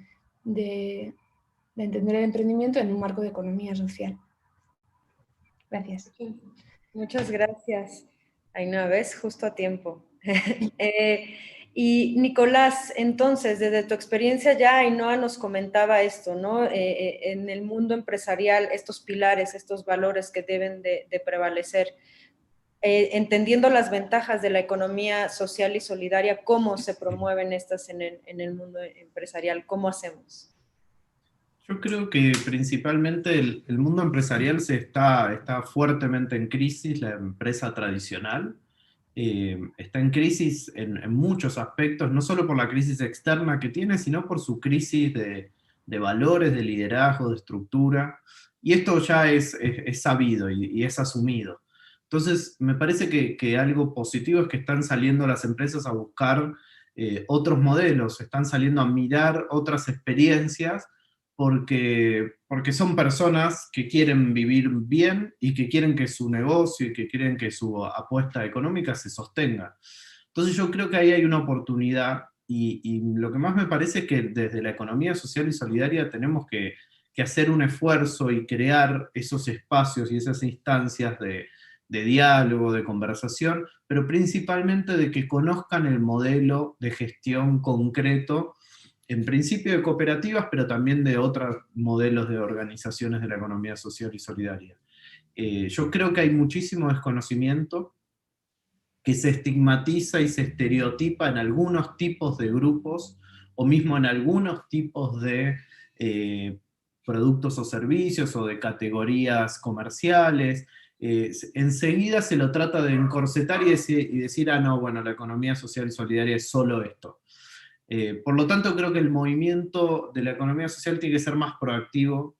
entender el emprendimiento en un marco de economía social. Gracias. Muchas gracias. Ainhoa, ¿ves? Justo a tiempo. Y Nicolás, entonces, desde tu experiencia ya Ainhoa nos comentaba esto, ¿no? En el mundo empresarial, estos pilares, estos valores que deben de prevalecer. Entendiendo las ventajas de la economía social y solidaria, ¿cómo se promueven estas en el mundo empresarial? ¿Cómo hacemos? Yo creo que principalmente el mundo empresarial está fuertemente en crisis, la empresa tradicional. Está en crisis en muchos aspectos, no solo por la crisis externa que tiene, sino por su crisis de valores, de liderazgo, de estructura, y esto ya es sabido y es asumido. Entonces, me parece que algo positivo es que están saliendo las empresas a buscar otros modelos, están saliendo a mirar otras experiencias, porque son personas que quieren vivir bien y que quieren que su negocio y que quieren que su apuesta económica se sostenga. Entonces yo creo que ahí hay una oportunidad, y lo que más me parece es que desde la economía social y solidaria tenemos que hacer un esfuerzo y crear esos espacios y esas instancias de diálogo, de conversación, pero principalmente de que conozcan el modelo de gestión concreto, en principio de cooperativas, pero también de otros modelos de organizaciones de la economía social y solidaria. Yo creo que hay muchísimo desconocimiento, que se estigmatiza y se estereotipa en algunos tipos de grupos, o mismo en algunos tipos de productos o servicios, o de categorías comerciales. Enseguida se lo trata de encorsetar y decir, ah, no, bueno, la economía social y solidaria es solo esto. Por lo tanto, creo que el movimiento de la economía social tiene que ser más proactivo,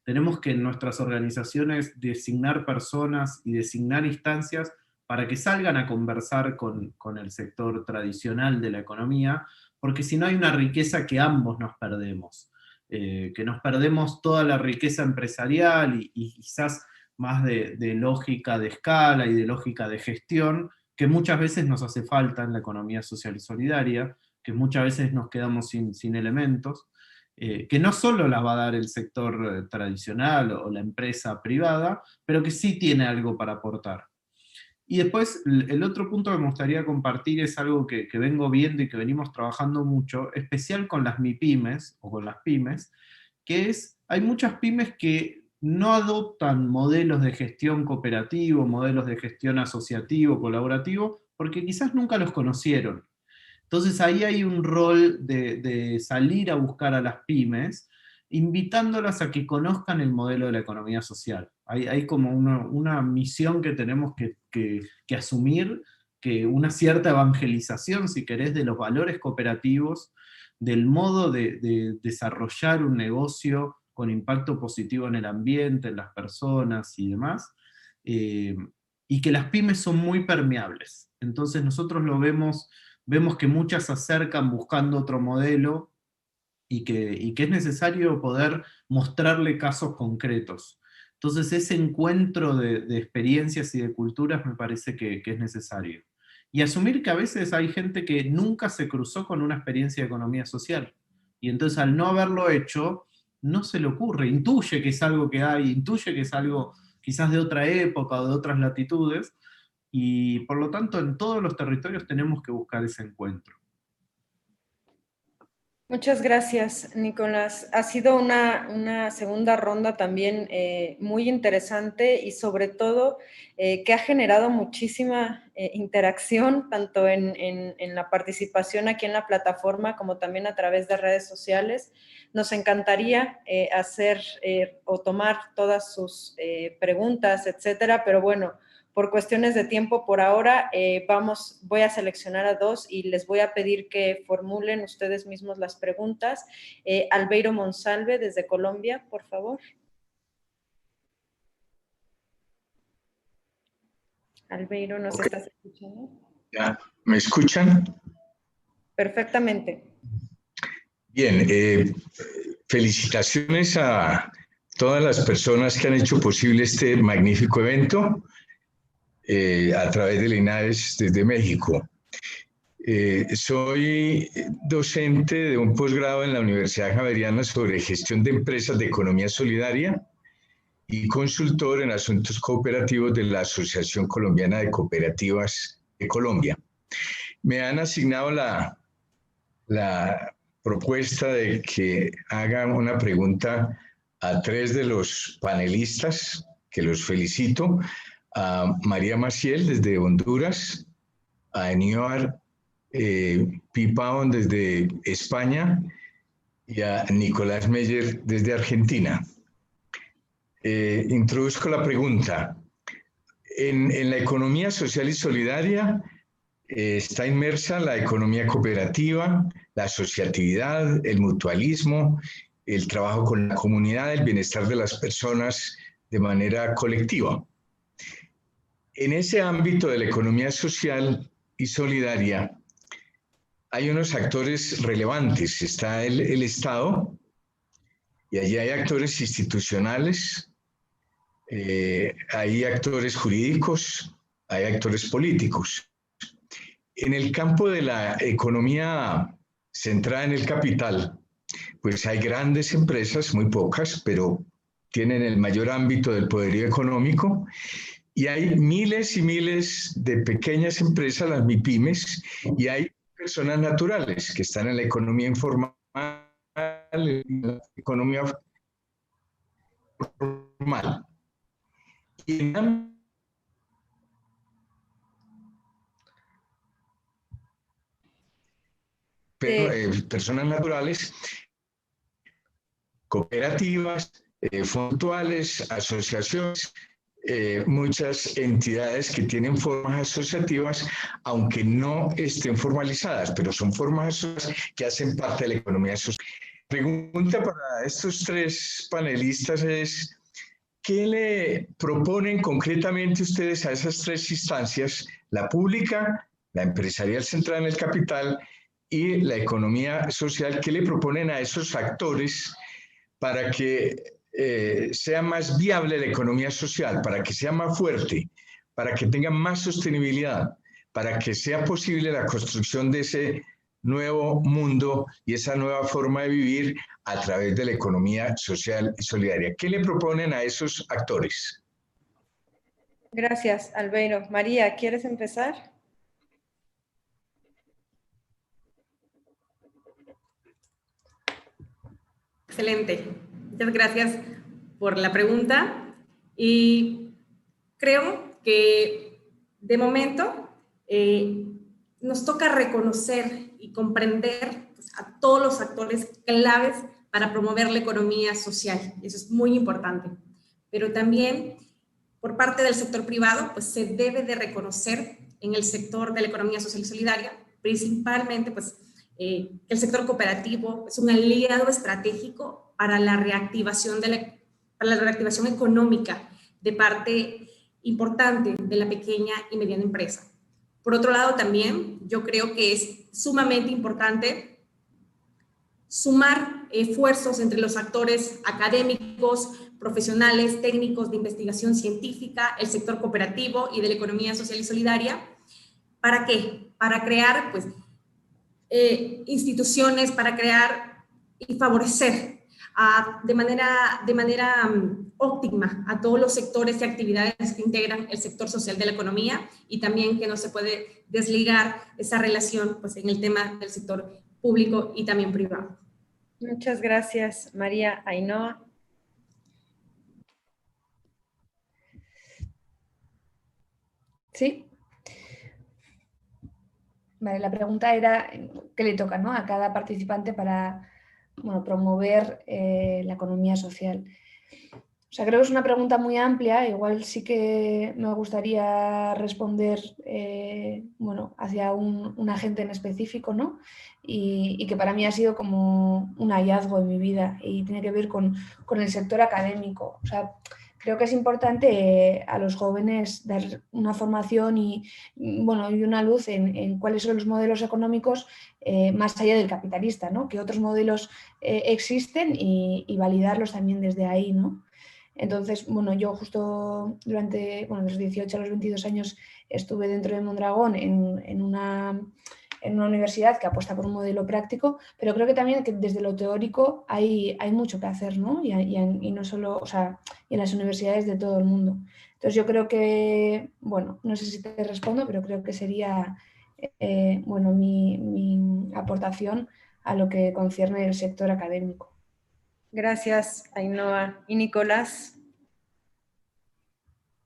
tenemos que en nuestras organizaciones designar personas y designar instancias para que salgan a conversar con el sector tradicional de la economía, porque si no hay una riqueza que ambos nos perdemos, que nos perdemos toda la riqueza empresarial y quizás más de lógica de escala y de lógica de gestión, que muchas veces nos hace falta en la economía social y solidaria, que muchas veces nos quedamos sin elementos, que no solo las va a dar el sector tradicional o la empresa privada, pero que sí tiene algo para aportar. Y después, el otro punto que me gustaría compartir es algo que vengo viendo y que venimos trabajando mucho, especial con las MIPYMES, o con las pymes, que es, hay muchas pymes que no adoptan modelos de gestión cooperativo, modelos de gestión asociativo, colaborativo, porque quizás nunca los conocieron. Entonces ahí hay un rol de salir a buscar a las pymes, invitándolas a que conozcan el modelo de la economía social. Hay como una misión que tenemos que asumir, que una cierta evangelización, si querés, de los valores cooperativos, del modo de desarrollar un negocio con impacto positivo en el ambiente, en las personas y demás, y que las pymes son muy permeables. Entonces nosotros lo vemos que muchas se acercan buscando otro modelo, y que es necesario poder mostrarle casos concretos. Entonces ese encuentro de experiencias y de culturas me parece que es necesario. Y asumir que a veces hay gente que nunca se cruzó con una experiencia de economía social, y entonces al no haberlo hecho, no se le ocurre, intuye que es algo que hay, intuye que es algo quizás de otra época o de otras latitudes, y por lo tanto en todos los territorios tenemos que buscar ese encuentro. Muchas gracias, Nicolás. Ha sido una segunda ronda también muy interesante y sobre todo que ha generado muchísima interacción, tanto en la participación aquí en la plataforma como también a través de redes sociales. Nos encantaría hacer o tomar todas sus preguntas, etcétera, pero bueno, por cuestiones de tiempo por ahora, voy a seleccionar a dos y les voy a pedir que formulen ustedes mismos las preguntas. Albeiro Monsalve, desde Colombia, por favor. Albeiro, ¿nos estás escuchando? ¿Ya? ¿Me escuchan? Perfectamente. Bien, felicitaciones a todas las personas que han hecho posible este magnífico evento. A través del INAES desde México. Soy docente de un posgrado en la Universidad Javeriana sobre gestión de empresas de economía solidaria y consultor en asuntos cooperativos de la Asociación Colombiana de Cooperativas de Colombia. Me han asignado la propuesta de que haga una pregunta a tres de los panelistas, que los felicito, a María Maciel desde Honduras, a Enior Pipaón desde España y a Nicolás Meyer desde Argentina. Introduzco la pregunta. En la economía social y solidaria está inmersa la economía cooperativa, la asociatividad, el mutualismo, el trabajo con la comunidad, el bienestar de las personas de manera colectiva. En ese ámbito de la economía social y solidaria hay unos actores relevantes. Está el Estado, y allí hay actores institucionales, hay actores jurídicos, hay actores políticos. En el campo de la economía centrada en el capital, pues hay grandes empresas, muy pocas, pero tienen el mayor ámbito del poderío económico, Y hay miles y miles de pequeñas empresas, las MIPYMES, y hay personas naturales que están en la economía informal, en la economía formal. Y personas naturales, cooperativas, puntuales, asociaciones, muchas entidades que tienen formas asociativas, aunque no estén formalizadas, pero son formas asociativas que hacen parte de la economía social. Pregunta para estos tres panelistas es, ¿qué le proponen concretamente ustedes a esas tres instancias, la pública, la empresarial centrada en el capital y la economía social? ¿Qué le proponen a esos actores para que sea más viable la economía social, para que sea más fuerte, para que tenga más sostenibilidad, para que sea posible la construcción de ese nuevo mundo y esa nueva forma de vivir a través de la economía social y solidaria? ¿Qué le proponen a esos actores? Gracias, Albeiro. María, ¿quieres empezar? Excelente. Muchas gracias por la pregunta. Y creo que de momento nos toca reconocer y comprender a todos los actores claves para promover la economía social. Eso es muy importante. Pero también por parte del sector privado, pues se debe de reconocer en el sector de la economía social y solidaria, principalmente pues el sector cooperativo es un aliado estratégico para la reactivación económica de parte importante de la pequeña y mediana empresa. Por otro lado, también yo creo que es sumamente importante sumar esfuerzos entre los actores académicos, profesionales, técnicos de investigación científica, el sector cooperativo y de la economía social y solidaria. ¿Para qué? Para crear pues, instituciones, para crear y favorecer de manera óptima a todos los sectores y actividades que integran el sector social de la economía, y también que no se puede desligar esa relación pues, en el tema del sector público y también privado. Muchas gracias, María. Ainhoa. Sí. Vale, la pregunta era qué le toca, ¿no?, a cada participante para promover la economía social. O sea, creo que es una pregunta muy amplia. Igual sí que me gustaría responder hacia un agente en específico, ¿no? Y que para mí ha sido como un hallazgo en mi vida y tiene que ver con el sector académico. O sea, creo que es importante a los jóvenes dar una formación y una luz en cuáles son los modelos económicos más allá del capitalista, ¿no? Que otros modelos existen y validarlos también desde ahí, ¿no? Entonces, yo justo durante los 18 a los 22 años estuve dentro de Mondragón en una universidad que apuesta por un modelo práctico, pero creo que también que desde lo teórico hay mucho que hacer, ¿no? Y no solo, o sea, y en las universidades de todo el mundo. Entonces yo creo que, no sé si te respondo, pero creo que sería mi aportación a lo que concierne el sector académico. Gracias, Ainhoa. ¿Y Nicolás?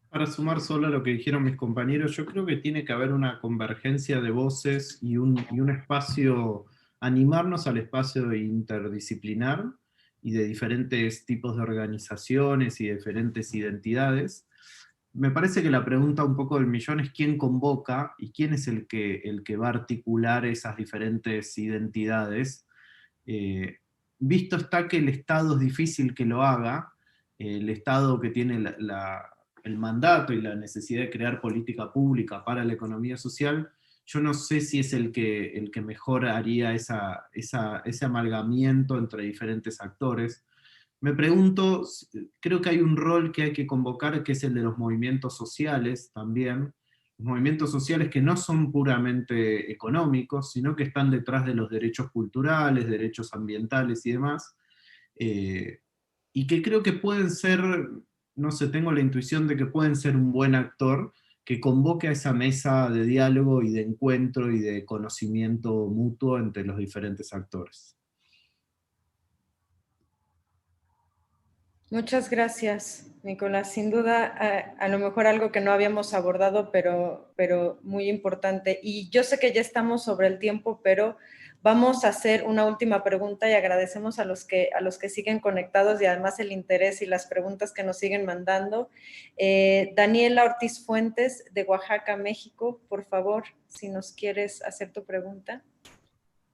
Para sumar solo a lo que dijeron mis compañeros, yo creo que tiene que haber una convergencia de voces y un espacio, animarnos al espacio interdisciplinar y de diferentes tipos de organizaciones y diferentes identidades. Me parece que la pregunta un poco del millón es quién convoca y quién es el que va a articular esas diferentes identidades. Visto está que el Estado es difícil que lo haga, el Estado que tiene el mandato y la necesidad de crear política pública para la economía social, yo no sé si es el que mejor haría ese amalgamiento entre diferentes actores. Me pregunto, creo que hay un rol que hay que convocar, que es el de los movimientos sociales también, los movimientos sociales que no son puramente económicos, sino que están detrás de los derechos culturales, derechos ambientales y demás, y que creo que pueden ser no sé, tengo la intuición de que pueden ser un buen actor que convoque a esa mesa de diálogo y de encuentro y de conocimiento mutuo entre los diferentes actores. Muchas gracias, Nicolás. Sin duda, a lo mejor algo que no habíamos abordado, pero muy importante. Y yo sé que ya estamos sobre el tiempo, pero vamos a hacer una última pregunta y agradecemos a los que siguen conectados y además el interés y las preguntas que nos siguen mandando. Daniela Ortiz Fuentes, de Oaxaca, México, por favor, si nos quieres hacer tu pregunta.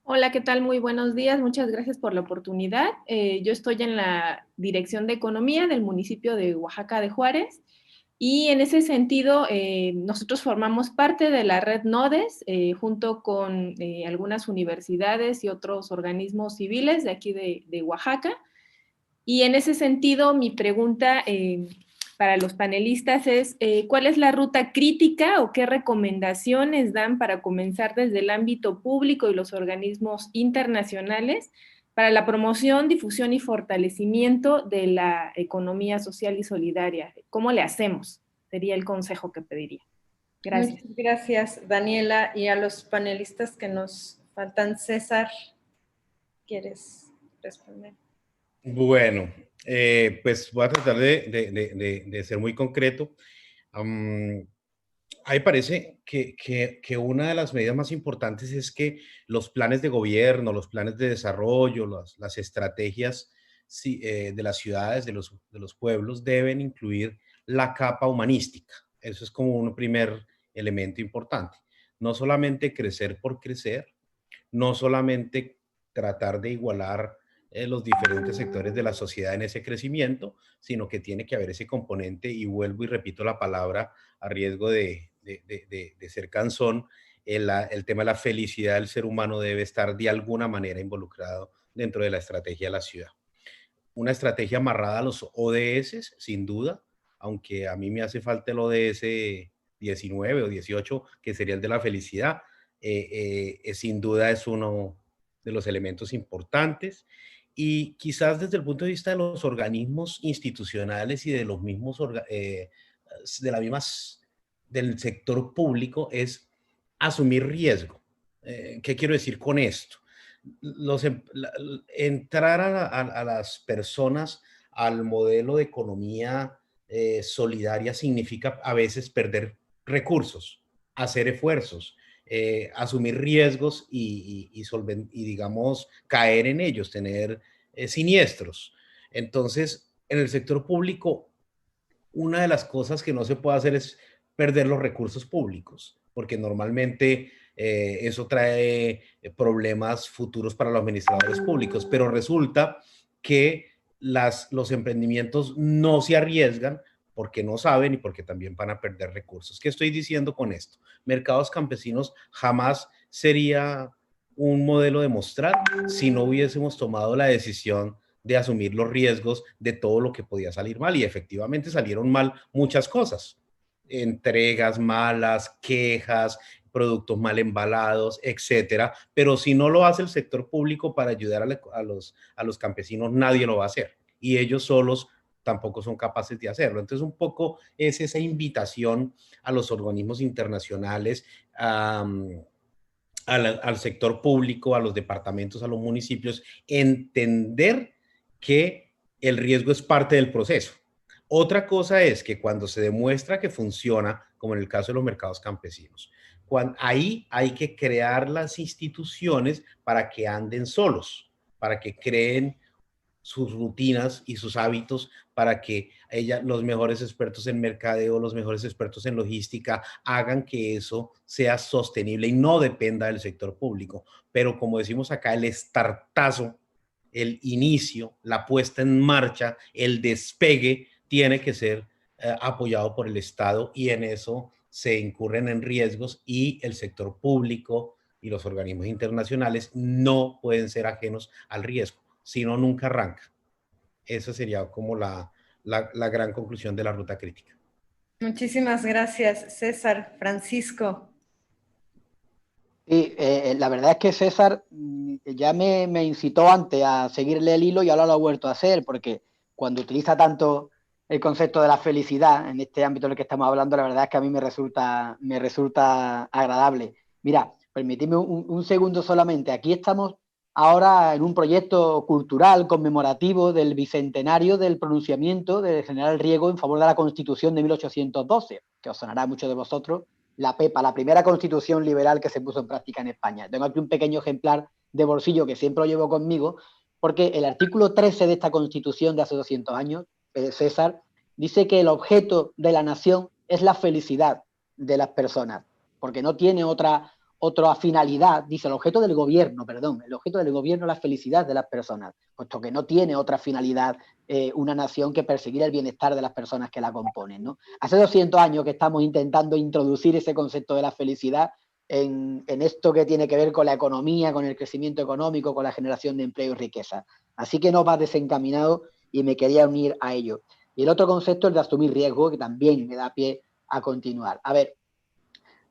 Hola, ¿qué tal? Muy buenos días. Muchas gracias por la oportunidad. Yo estoy en la Dirección de Economía del municipio de Oaxaca de Juárez y en ese sentido nosotros formamos parte de la red NODES junto con algunas universidades y otros organismos civiles de aquí de Oaxaca. Y en ese sentido mi pregunta para los panelistas es ¿cuál es la ruta crítica o qué recomendaciones dan para comenzar desde el ámbito público y los organismos internacionales para la promoción, difusión y fortalecimiento de la economía social y solidaria? ¿Cómo le hacemos? Sería el consejo que pediría. Gracias. Muchas gracias, Daniela. Y a los panelistas que nos faltan, César, ¿quieres responder? Bueno, pues voy a tratar de ser muy concreto. A mí me parece que una de las medidas más importantes es que los planes de gobierno, los planes de desarrollo, las estrategias de las ciudades, de los pueblos, deben incluir la capa humanística. Eso es como un primer elemento importante. No solamente crecer por crecer, no solamente tratar de igualar los diferentes sectores de la sociedad en ese crecimiento, sino que tiene que haber ese componente, y vuelvo y repito la palabra a riesgo de ser cansón, el tema de la felicidad del ser humano debe estar de alguna manera involucrado dentro de la estrategia de la ciudad. Una estrategia amarrada a los ODS, sin duda, aunque a mí me hace falta el ODS 19 o 18, que sería el de la felicidad, sin duda es uno de los elementos importantes. Y quizás desde el punto de vista de los organismos institucionales y de los mismos, del sector público, es asumir riesgo. ¿Qué quiero decir con esto? Entrar a las personas al modelo de economía solidaria significa a veces perder recursos, hacer esfuerzos, asumir riesgos y digamos, caer en ellos, tener siniestros. Entonces, en el sector público, una de las cosas que no se puede hacer es perder los recursos públicos, porque normalmente eso trae problemas futuros para los administradores públicos, pero resulta que los emprendimientos no se arriesgan porque no saben y porque también van a perder recursos. ¿Qué estoy diciendo con esto? Mercados campesinos jamás sería un modelo de mostrar si no hubiésemos tomado la decisión de asumir los riesgos de todo lo que podía salir mal, y efectivamente salieron mal muchas cosas. Entregas malas, quejas, productos mal embalados, etcétera. Pero si no lo hace el sector público para ayudar a los campesinos, nadie lo va a hacer. Y ellos solos tampoco son capaces de hacerlo. Entonces, un poco es esa invitación a los organismos internacionales, al sector público, a los departamentos, a los municipios, entender que el riesgo es parte del proceso. Otra cosa es que cuando se demuestra que funciona, como en el caso de los mercados campesinos, ahí hay que crear las instituciones para que anden solos, para que creen sus rutinas y sus hábitos, para que los mejores expertos en mercadeo, los mejores expertos en logística, hagan que eso sea sostenible y no dependa del sector público. Pero como decimos acá, el startazo, el inicio, la puesta en marcha, el despegue, tiene que ser apoyado por el Estado, y en eso se incurren en riesgos, y el sector público y los organismos internacionales no pueden ser ajenos al riesgo, si no, nunca arranca. Esa sería como la gran conclusión de la ruta crítica. Muchísimas gracias, César. Francisco. Sí, la verdad es que César ya me incitó antes a seguirle el hilo y ahora lo ha vuelto a hacer, porque cuando utiliza tanto el concepto de la felicidad en este ámbito en el que estamos hablando, la verdad es que a mí me resulta agradable. Mira, permitidme un segundo solamente. Aquí estamos ahora en un proyecto cultural conmemorativo del bicentenario del pronunciamiento del general Riego en favor de la Constitución de 1812, que os sonará a muchos de vosotros, la PEPA, la primera constitución liberal que se puso en práctica en España. Tengo aquí un pequeño ejemplar de bolsillo que siempre lo llevo conmigo, porque el artículo 13 de esta constitución de hace 200 años, César, dice que el objeto de la nación es la felicidad de las personas, porque no tiene otra finalidad, dice el objeto del gobierno es la felicidad de las personas, puesto que no tiene otra finalidad una nación que perseguir el bienestar de las personas que la componen, ¿no? Hace 200 años que estamos intentando introducir ese concepto de la felicidad en esto que tiene que ver con la economía, con el crecimiento económico, con la generación de empleo y riqueza. Así que no va desencaminado y me quería unir a ello. Y el otro concepto es de asumir riesgo, que también me da pie a continuar. A ver,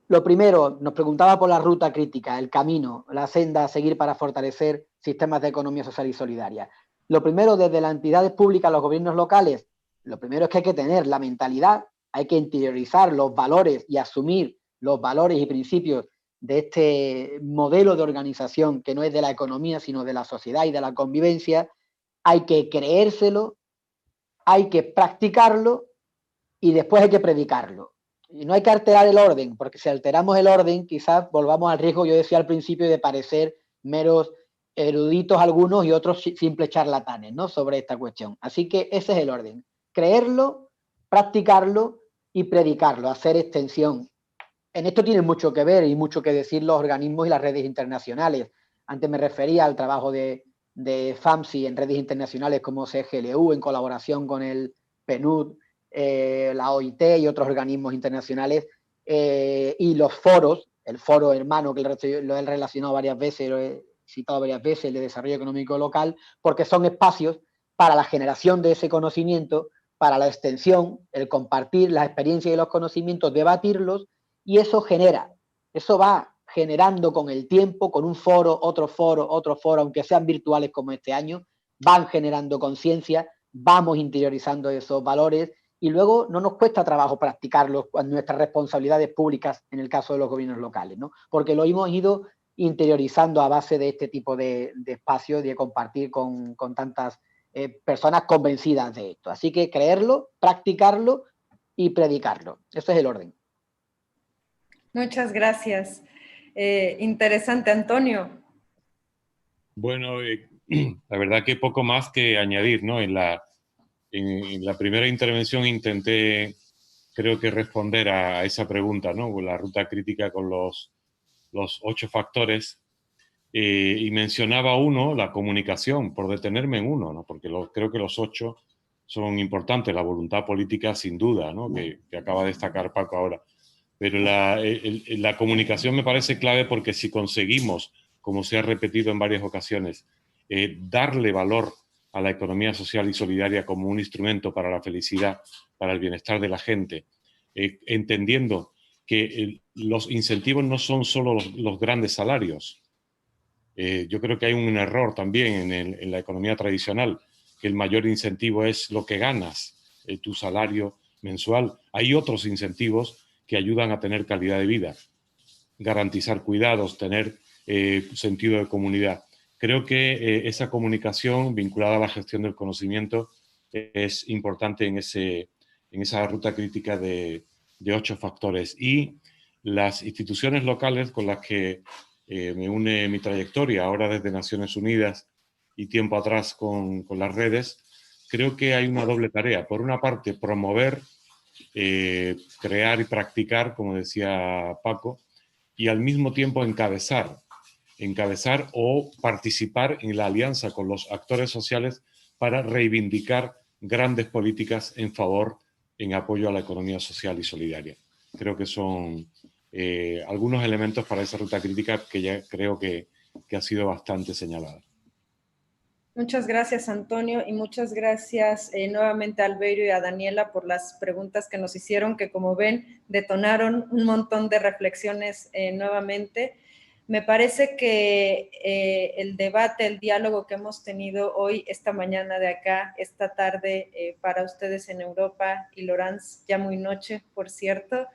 lo primero, nos preguntaba por la ruta crítica, el camino, la senda a seguir para fortalecer sistemas de economía social y solidaria. Lo primero, desde las entidades públicas, los gobiernos locales, lo primero es que hay que tener la mentalidad, hay que interiorizar los valores y asumir los valores y principios de este modelo de organización que no es de la economía, sino de la sociedad y de la convivencia. Hay que creérselo, hay que practicarlo y después hay que predicarlo. Y no hay que alterar el orden, porque si alteramos el orden, quizás volvamos al riesgo, yo decía al principio, de parecer meros eruditos algunos y otros simples charlatanes, ¿no?, sobre esta cuestión. Así que ese es el orden. Creerlo, practicarlo y predicarlo, hacer extensión. En esto tienen mucho que ver y mucho que decir los organismos y las redes internacionales. Antes me refería al trabajo de FAMSI en redes internacionales como CGLU, en colaboración con el PNUD, la OIT y otros organismos internacionales, y los foros, el foro hermano que lo he relacionado varias veces, lo he citado varias veces, el de desarrollo económico local, porque son espacios para la generación de ese conocimiento, para la extensión, el compartir las experiencias y los conocimientos, debatirlos, y eso va generando con el tiempo, con un foro, otro foro, aunque sean virtuales como este año, van generando conciencia, vamos interiorizando esos valores y luego no nos cuesta trabajo practicarlos en nuestras responsabilidades públicas en el caso de los gobiernos locales, ¿no? Porque lo hemos ido interiorizando a base de este tipo de espacios, de compartir con tantas personas convencidas de esto. Así que creerlo, practicarlo y predicarlo. Ese es el orden. Muchas gracias. Interesante, Antonio. Bueno, la verdad que poco más que añadir, ¿no? En la primera intervención intenté, creo que responder a esa pregunta, ¿no? La ruta crítica con los 8 factores, y mencionaba uno, la comunicación, por detenerme en uno, ¿no? Porque creo que los 8 son importantes, la voluntad política sin duda, ¿no? Que acaba de destacar Paco ahora. Pero la comunicación me parece clave porque si conseguimos, como se ha repetido en varias ocasiones, darle valor a la economía social y solidaria como un instrumento para la felicidad, para el bienestar de la gente, entendiendo que los incentivos no son solo los grandes salarios. Yo creo que hay un error también en la economía tradicional, que el mayor incentivo es lo que ganas, tu salario mensual. Hay otros incentivos que ayudan a tener calidad de vida, garantizar cuidados, tener sentido de comunidad. Creo que esa comunicación vinculada a la gestión del conocimiento es importante en esa ruta crítica de 8 factores. Y las instituciones locales con las que me une mi trayectoria, ahora desde Naciones Unidas y tiempo atrás con las redes, creo que hay una doble tarea. Por una parte, promover, crear y practicar, como decía Paco, y al mismo tiempo encabezar o participar en la alianza con los actores sociales para reivindicar grandes políticas en apoyo a la economía social y solidaria. Creo que son algunos elementos para esa ruta crítica que ya creo que ha sido bastante señalada. Muchas gracias, Antonio, y muchas gracias nuevamente a Alberio y a Daniela por las preguntas que nos hicieron, que como ven detonaron un montón de reflexiones nuevamente. Me parece que el debate, el diálogo que hemos tenido hoy, esta mañana de acá, esta tarde para ustedes en Europa y Laurence, ya muy noche, por cierto,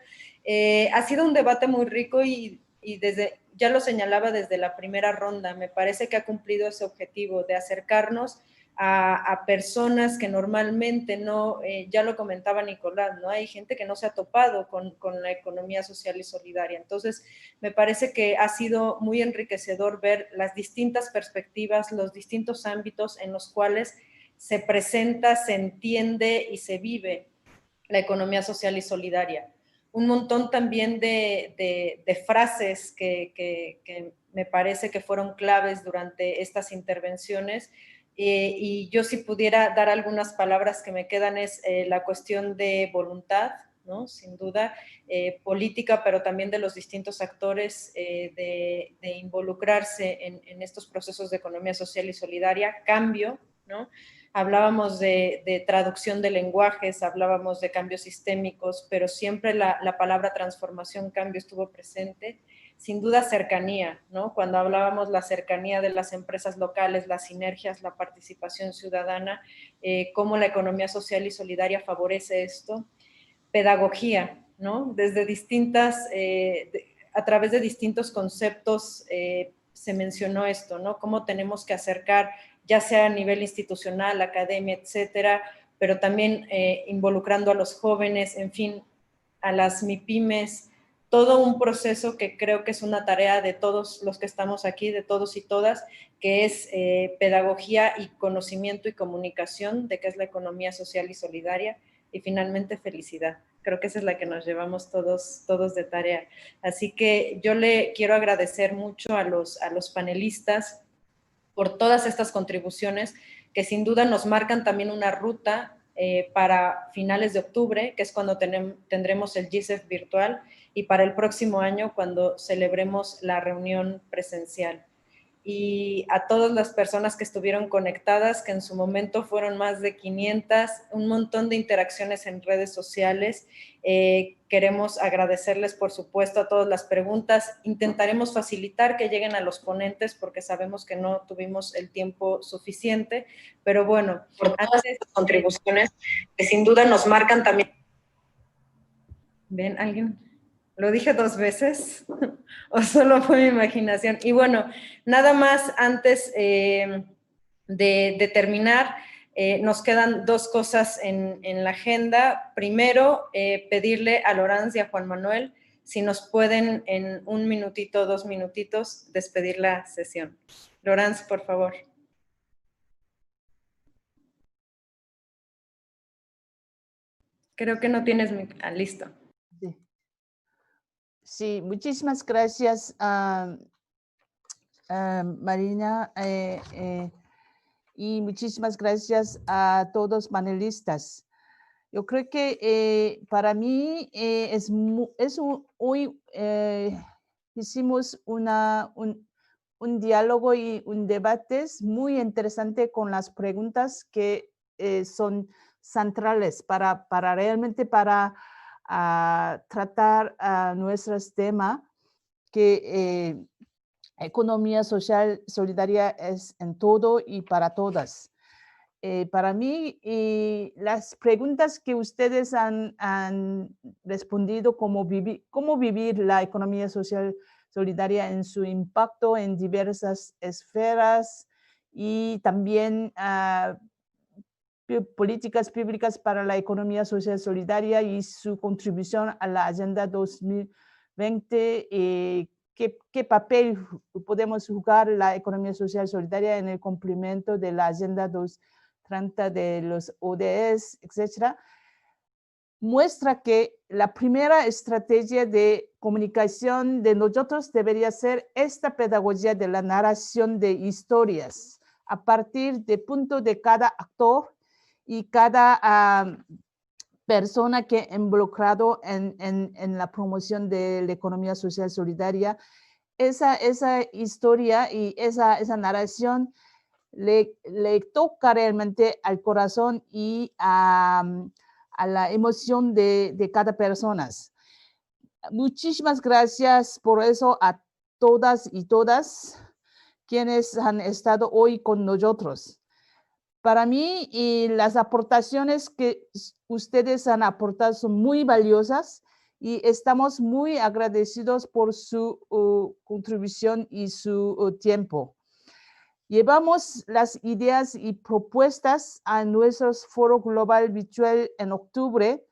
ha sido un debate muy rico y desde, ya lo señalaba desde la primera ronda, me parece que ha cumplido ese objetivo de acercarnos a personas que normalmente no, ya lo comentaba Nicolás, ¿no? Hay gente que no se ha topado con la economía social y solidaria. Entonces, me parece que ha sido muy enriquecedor ver las distintas perspectivas, los distintos ámbitos en los cuales se presenta, se entiende y se vive la economía social y solidaria. Un montón también de frases que me parece que fueron claves durante estas intervenciones, y yo si pudiera dar algunas palabras que me quedan es la cuestión de voluntad, ¿no? Sin duda, política, pero también de los distintos actores de involucrarse en estos procesos de economía social y solidaria, cambio, ¿no? Hablábamos de traducción de lenguajes, hablábamos de cambios sistémicos, pero siempre la palabra transformación, cambio estuvo presente. Sin duda cercanía, ¿no? Cuando hablábamos la cercanía de las empresas locales, las sinergias, la participación ciudadana, cómo la economía social y solidaria favorece esto. Pedagogía, ¿no? Desde distintas, a través de distintos conceptos se mencionó esto, ¿no? Cómo tenemos que acercar, ya sea a nivel institucional, academia, etcétera, pero también involucrando a los jóvenes, en fin, a las MIPYMES, todo un proceso que creo que es una tarea de todos los que estamos aquí, de todos y todas, que es pedagogía y conocimiento y comunicación de qué es la economía social y solidaria, y finalmente felicidad. Creo que esa es la que nos llevamos todos de tarea. Así que yo le quiero agradecer mucho a los panelistas por todas estas contribuciones que sin duda nos marcan también una ruta para finales de octubre, que es cuando tendremos el GISEF virtual, y para el próximo año cuando celebremos la reunión presencial. Y a todas las personas que estuvieron conectadas, que en su momento fueron más de 500, un montón de interacciones en redes sociales. Queremos agradecerles, por supuesto, a todas las preguntas. Intentaremos facilitar que lleguen a los ponentes porque sabemos que no tuvimos el tiempo suficiente, pero bueno, por todas estas contribuciones que sin duda nos marcan también. ¿Ven alguien? ¿Lo dije 2 veces? ¿O solo fue mi imaginación? Y bueno, nada más antes de terminar, nos quedan 2 cosas en la agenda. Primero, pedirle a Laurence y a Juan Manuel si nos pueden en 1 minutito, 2 minutitos, despedir la sesión. Laurence, por favor. Creo que no tienes listo. Sí, muchísimas gracias, Marina, y muchísimas gracias a todos los panelistas. Yo creo que para mí hoy hicimos un diálogo y un debate muy interesante con las preguntas que son centrales para realmente tratar nuestros temas, que economía social solidaria es en todo y para todas. Para mí, las preguntas que ustedes han respondido, cómo vivir la economía social solidaria en su impacto en diversas esferas, y también políticas públicas para la economía social solidaria y su contribución a la Agenda 2020. ¿Qué papel podemos jugar la economía social solidaria en el cumplimiento de la Agenda 2030 de los ODS, etcétera? Muestra que la primera estrategia de comunicación de nosotros debería ser esta pedagogía de la narración de historias a partir del punto de cada actor y cada persona que ha involucrado en la promoción de la economía social solidaria. Esa historia y esa narración le toca realmente al corazón y a la emoción de cada persona. Muchísimas gracias por eso a todas y todas quienes han estado hoy con nosotros. Para mí, las aportaciones que ustedes han aportado son muy valiosas y estamos muy agradecidos por su contribución y su tiempo. Llevamos las ideas y propuestas a nuestro foro global virtual en octubre,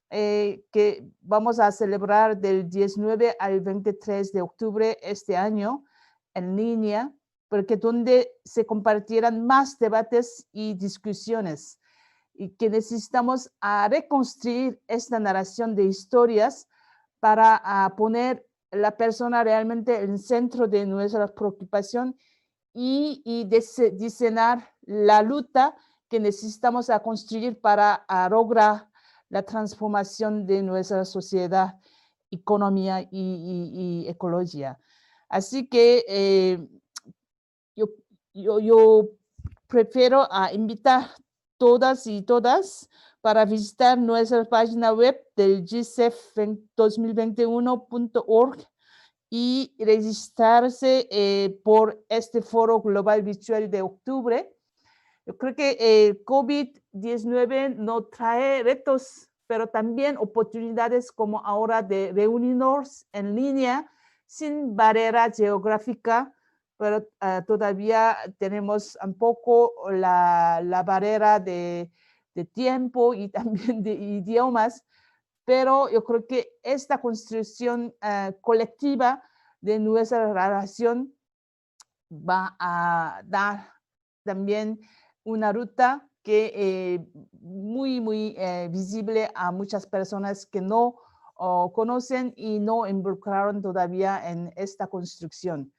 que vamos a celebrar del 19 al 23 de octubre este año en línea, porque donde se compartirán más debates y discusiones, y que necesitamos reconstruir esta narración de historias para poner la persona realmente en el centro de nuestra preocupación y diseñar la lucha que necesitamos construir para lograr la transformación de nuestra sociedad, economía y ecología. Así que yo prefiero invitar todas y todas para visitar nuestra página web del GICEF 2021.org y registrarse por este foro global virtual de octubre. Yo creo que el COVID-19 nos trae retos, pero también oportunidades como ahora de reunirnos en línea sin barrera geográfica, pero todavía tenemos un poco la barrera de tiempo y también de idiomas, pero yo creo que esta construcción colectiva de nuestra relación va a dar también una ruta que muy visible a muchas personas que no conocen y no involucraron todavía en esta construcción.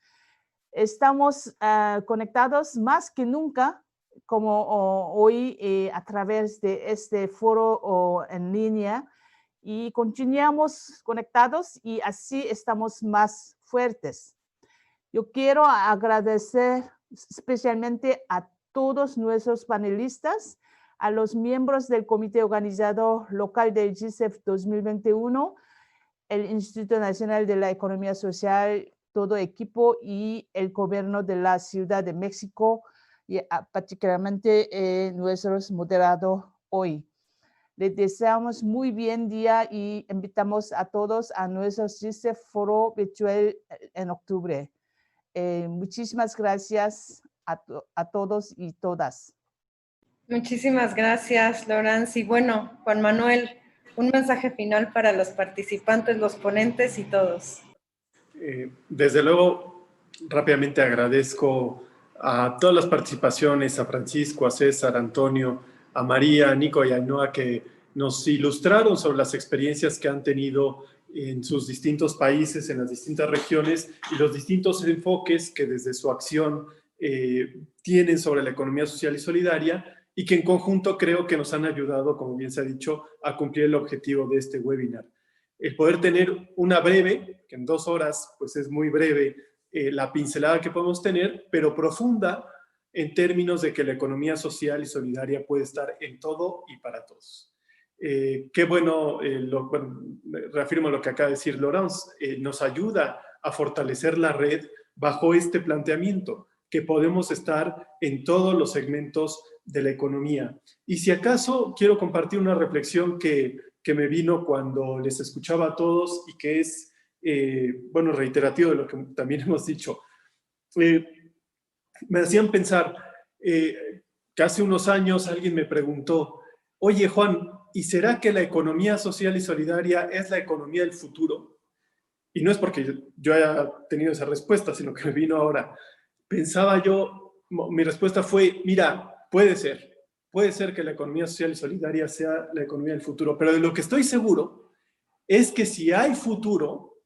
Estamos conectados más que nunca, como hoy a través de este foro en línea, y continuamos conectados y así estamos más fuertes. Yo quiero agradecer especialmente a todos nuestros panelistas, a los miembros del Comité Organizador Local del GICEF 2021, el Instituto Nacional de la Economía Social, todo equipo y el gobierno de la Ciudad de México, y particularmente nuestros moderados hoy. Les deseamos muy buen día y invitamos a todos a nuestro GICEF Foro Virtual en octubre. Muchísimas gracias a todos y todas. Muchísimas gracias, Laurence. Y bueno, Juan Manuel, un mensaje final para los participantes, los ponentes y todos. Desde luego, rápidamente agradezco a todas las participaciones, a Francisco, a César, a Antonio, a María, a Nico y a Ainhoa, que nos ilustraron sobre las experiencias que han tenido en sus distintos países, en las distintas regiones y los distintos enfoques que desde su acción tienen sobre la economía social y solidaria, y que en conjunto creo que nos han ayudado, como bien se ha dicho, a cumplir el objetivo de este webinar. El poder tener una breve, que en 2 horas pues es muy breve, la pincelada que podemos tener, pero profunda en términos de que la economía social y solidaria puede estar en todo y para todos. Qué bueno, reafirmo lo que acaba de decir Laurence, nos ayuda a fortalecer la red bajo este planteamiento, que podemos estar en todos los segmentos de la economía. Y si acaso quiero compartir una reflexión que me vino cuando les escuchaba a todos y que es, bueno, reiterativo de lo que también hemos dicho. Me hacían pensar, que hace unos años alguien me preguntó, oye Juan, ¿y será que la economía social y solidaria es la economía del futuro? Y no es porque yo haya tenido esa respuesta, sino que me vino ahora. Pensaba yo, mi respuesta fue, mira, puede ser que la economía social y solidaria sea la economía del futuro, pero de lo que estoy seguro es que si hay futuro,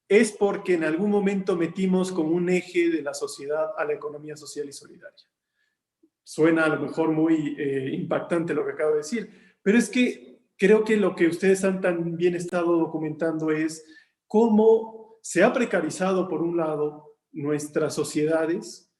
es porque en algún momento metimos como un eje de la sociedad a la economía social y solidaria. Suena a lo mejor muy impactante lo que acabo de decir, pero es que creo que lo que ustedes han también estado documentando es cómo se ha precarizado, por un lado, nuestras sociedades.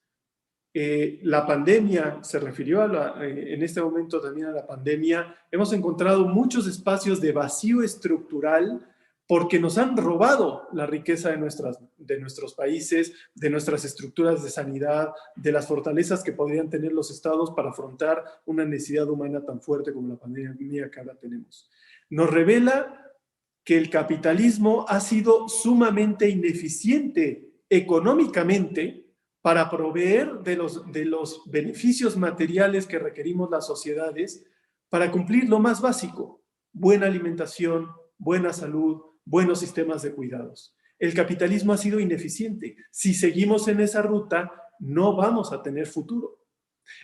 La pandemia se refirió en este momento también a la pandemia. Hemos encontrado muchos espacios de vacío estructural porque nos han robado la riqueza de nuestros países, de nuestras estructuras de sanidad, de las fortalezas que podrían tener los estados para afrontar una necesidad humana tan fuerte como la pandemia que ahora tenemos. Nos revela que el capitalismo ha sido sumamente ineficiente económicamente para proveer de los beneficios materiales que requerimos las sociedades para cumplir lo más básico: buena alimentación, buena salud, buenos sistemas de cuidados. El capitalismo ha sido ineficiente. Si seguimos en esa ruta, no vamos a tener futuro.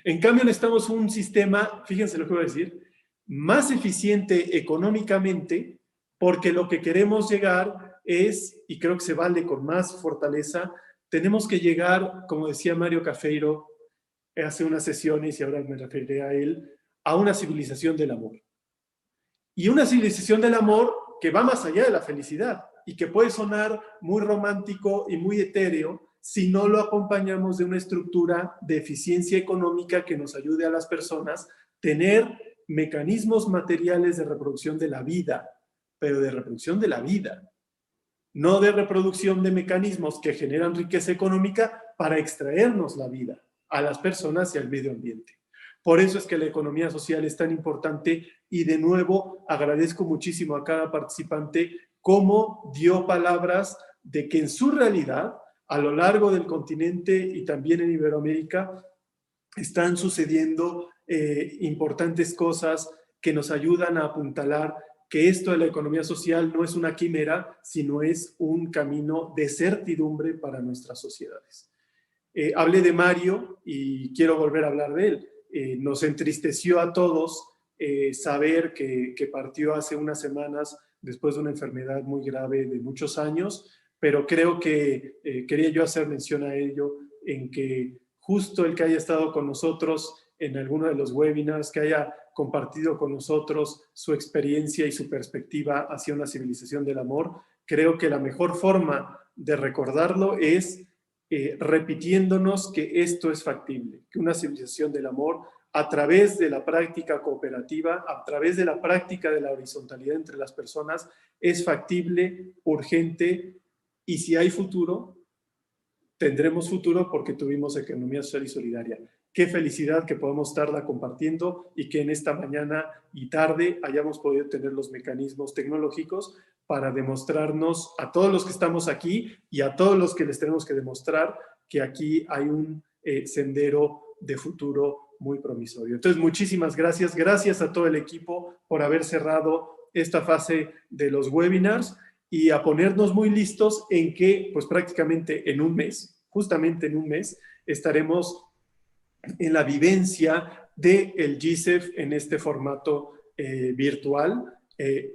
En cambio, necesitamos un sistema, fíjense lo que voy a decir, más eficiente económicamente, porque lo que queremos llegar es, y creo que se vale con más fortaleza, tenemos que llegar, como decía Mario Cafeiro hace unas sesiones, y ahora me referiré a él, a una civilización del amor. Y una civilización del amor que va más allá de la felicidad y que puede sonar muy romántico y muy etéreo si no lo acompañamos de una estructura de eficiencia económica que nos ayude a las personas a tener mecanismos materiales de reproducción de la vida, pero de reproducción de la vida, no de reproducción de mecanismos que generan riqueza económica para extraernos la vida a las personas y al medio ambiente. Por eso es que la economía social es tan importante y de nuevo agradezco muchísimo a cada participante cómo dio palabras de que en su realidad, a lo largo del continente y también en Iberoamérica, están sucediendo importantes cosas que nos ayudan a apuntalar que esto de la economía social no es una quimera, sino es un camino de certidumbre para nuestras sociedades. Hablé de Mario y quiero volver a hablar de él. Nos entristeció a todos saber que partió hace unas semanas después de una enfermedad muy grave de muchos años, pero creo que quería yo hacer mención a ello, en que justo el que haya estado con nosotros en alguno de los webinars, que haya compartido con nosotros su experiencia y su perspectiva hacia una civilización del amor, creo que la mejor forma de recordarlo es repitiéndonos que esto es factible, que una civilización del amor, a través de la práctica cooperativa, a través de la práctica de la horizontalidad entre las personas, es factible, urgente, y si hay futuro, tendremos futuro porque tuvimos economía social y solidaria. Qué felicidad que podamos estarla compartiendo y que en esta mañana y tarde hayamos podido tener los mecanismos tecnológicos para demostrarnos a todos los que estamos aquí y a todos los que les tenemos que demostrar que aquí hay un sendero de futuro muy promisorio. Entonces, muchísimas gracias. Gracias a todo el equipo por haber cerrado esta fase de los webinars y a ponernos muy listos en que, pues prácticamente en un mes, justamente en un mes, estaremos en la vivencia del GISEF en este formato virtual,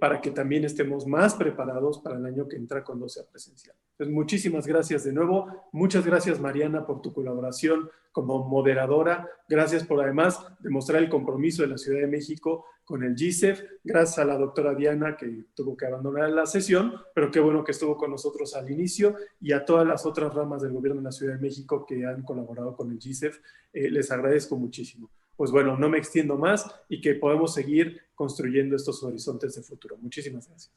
para que también estemos más preparados para el año que entra cuando sea presencial. Entonces, muchísimas gracias de nuevo. Muchas gracias, Mariana, por tu colaboración como moderadora. Gracias por, además, demostrar el compromiso de la Ciudad de México con el GISEF. Gracias a la doctora Diana, que tuvo que abandonar la sesión, pero qué bueno que estuvo con nosotros al inicio, y a todas las otras ramas del gobierno de la Ciudad de México que han colaborado con el GISEF. Les agradezco muchísimo. Pues bueno, no me extiendo más y que podamos seguir construyendo estos horizontes de futuro. Muchísimas gracias.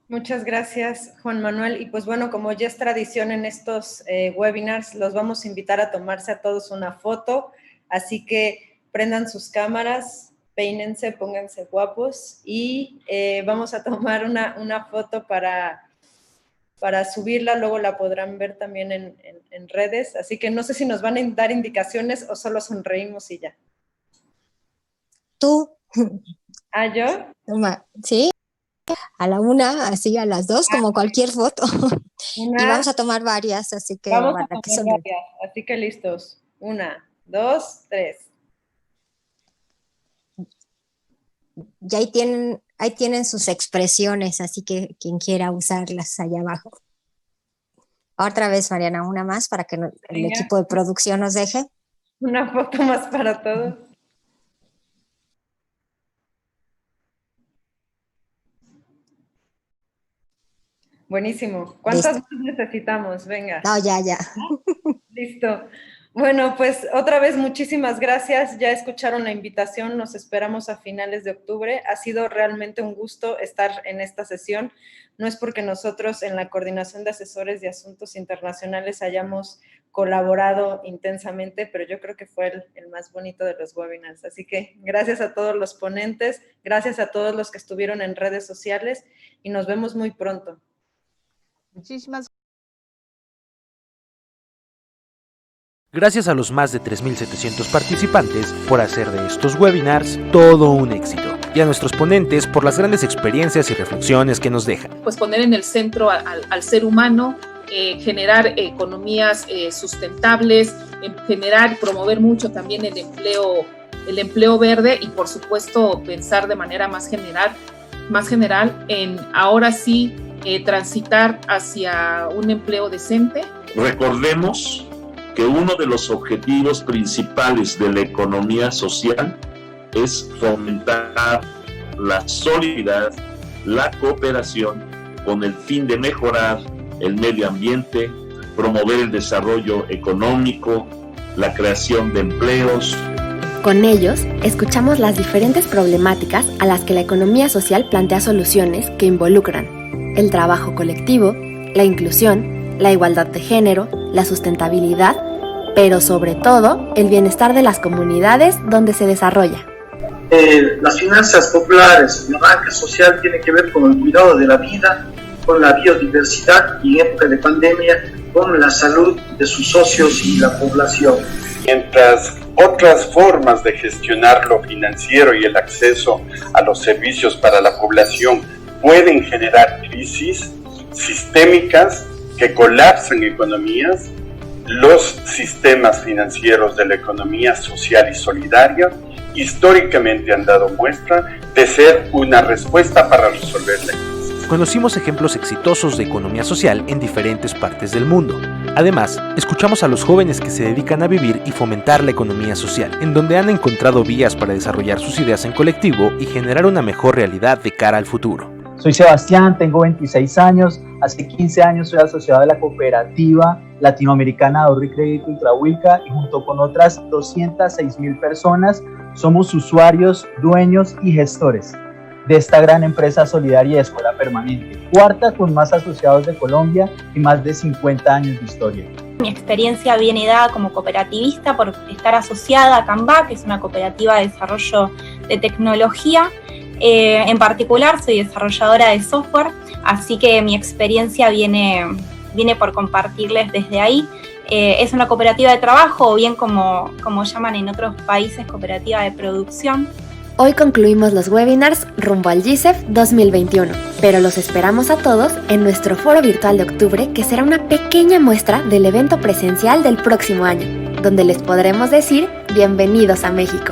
Muchas gracias, Juan Manuel. Y pues bueno, como ya es tradición en estos webinars, los vamos a invitar a tomarse a todos una foto. Así que prendan sus cámaras, peínense, pónganse guapos y vamos a tomar una foto para subirla. Luego la podrán ver también en redes. Así que no sé si nos van a dar indicaciones o solo sonreímos y ya. Tú. ¿Ah, yo? Sí, a la una, así a las dos, como cualquier foto. Y vamos a tomar varias, así que vamos a tomar varias, así que listos. 1, 2, 3. Ya ahí tienen sus expresiones, así que quien quiera usarlas allá abajo. Otra vez, Mariana, una más para que el equipo de producción nos deje. Una foto más para todos. Buenísimo. ¿Cuántas más necesitamos? Venga. No, ya. Listo. Bueno, pues otra vez muchísimas gracias. Ya escucharon la invitación, nos esperamos a finales de octubre. Ha sido realmente un gusto estar en esta sesión. No es porque nosotros en la Coordinación de Asesores de Asuntos Internacionales hayamos colaborado intensamente, pero yo creo que fue el más bonito de los webinars. Así que gracias a todos los ponentes, gracias a todos los que estuvieron en redes sociales y nos vemos muy pronto. Muchísimas Gracias a los más de 3.700 participantes por hacer de estos webinars todo un éxito, y a nuestros ponentes por las grandes experiencias y reflexiones que nos dejan. Pues poner en el centro al ser humano, generar economías sustentables, generar y promover mucho también el empleo verde y por supuesto pensar de manera más general en ahora sí transitar hacia un empleo decente. Recordemos que uno de los objetivos principales de la economía social es fomentar la solidaridad, la cooperación, con el fin de mejorar el medio ambiente, promover el desarrollo económico, la creación de empleos. Con ellos, escuchamos las diferentes problemáticas a las que la economía social plantea soluciones que involucran el trabajo colectivo, la inclusión, la igualdad de género, la sustentabilidad, pero sobre todo el bienestar de las comunidades donde se desarrolla. Las finanzas populares, la banca social tiene que ver con el cuidado de la vida, con la biodiversidad y en época de pandemia con la salud de sus socios y la población. Mientras otras formas de gestionar lo financiero y el acceso a los servicios para la población pueden generar crisis sistémicas que colapsan economías, los sistemas financieros de la economía social y solidaria históricamente han dado muestra de ser una respuesta para resolver la crisis. Conocimos ejemplos exitosos de economía social en diferentes partes del mundo. Además, escuchamos a los jóvenes que se dedican a vivir y fomentar la economía social, en donde han encontrado vías para desarrollar sus ideas en colectivo y generar una mejor realidad de cara al futuro. Soy Sebastián, tengo 26 años, hace 15 años soy asociado de la cooperativa latinoamericana de ahorro y crédito Ultrahuilca y junto con otras 206,000 personas somos usuarios, dueños y gestores de esta gran empresa solidaria de escuela permanente, cuarta con más asociados de Colombia y más de 50 años de historia. Mi experiencia viene dada como cooperativista por estar asociada a Canva, que es una cooperativa de desarrollo de tecnología. En particular soy desarrolladora de software, así que mi experiencia viene por compartirles desde ahí. Es una cooperativa de trabajo o bien como llaman en otros países cooperativa de producción. Hoy concluimos los webinars rumbo al GISEF 2021, pero los esperamos a todos en nuestro foro virtual de octubre, que será una pequeña muestra del evento presencial del próximo año, donde les podremos decir bienvenidos a México.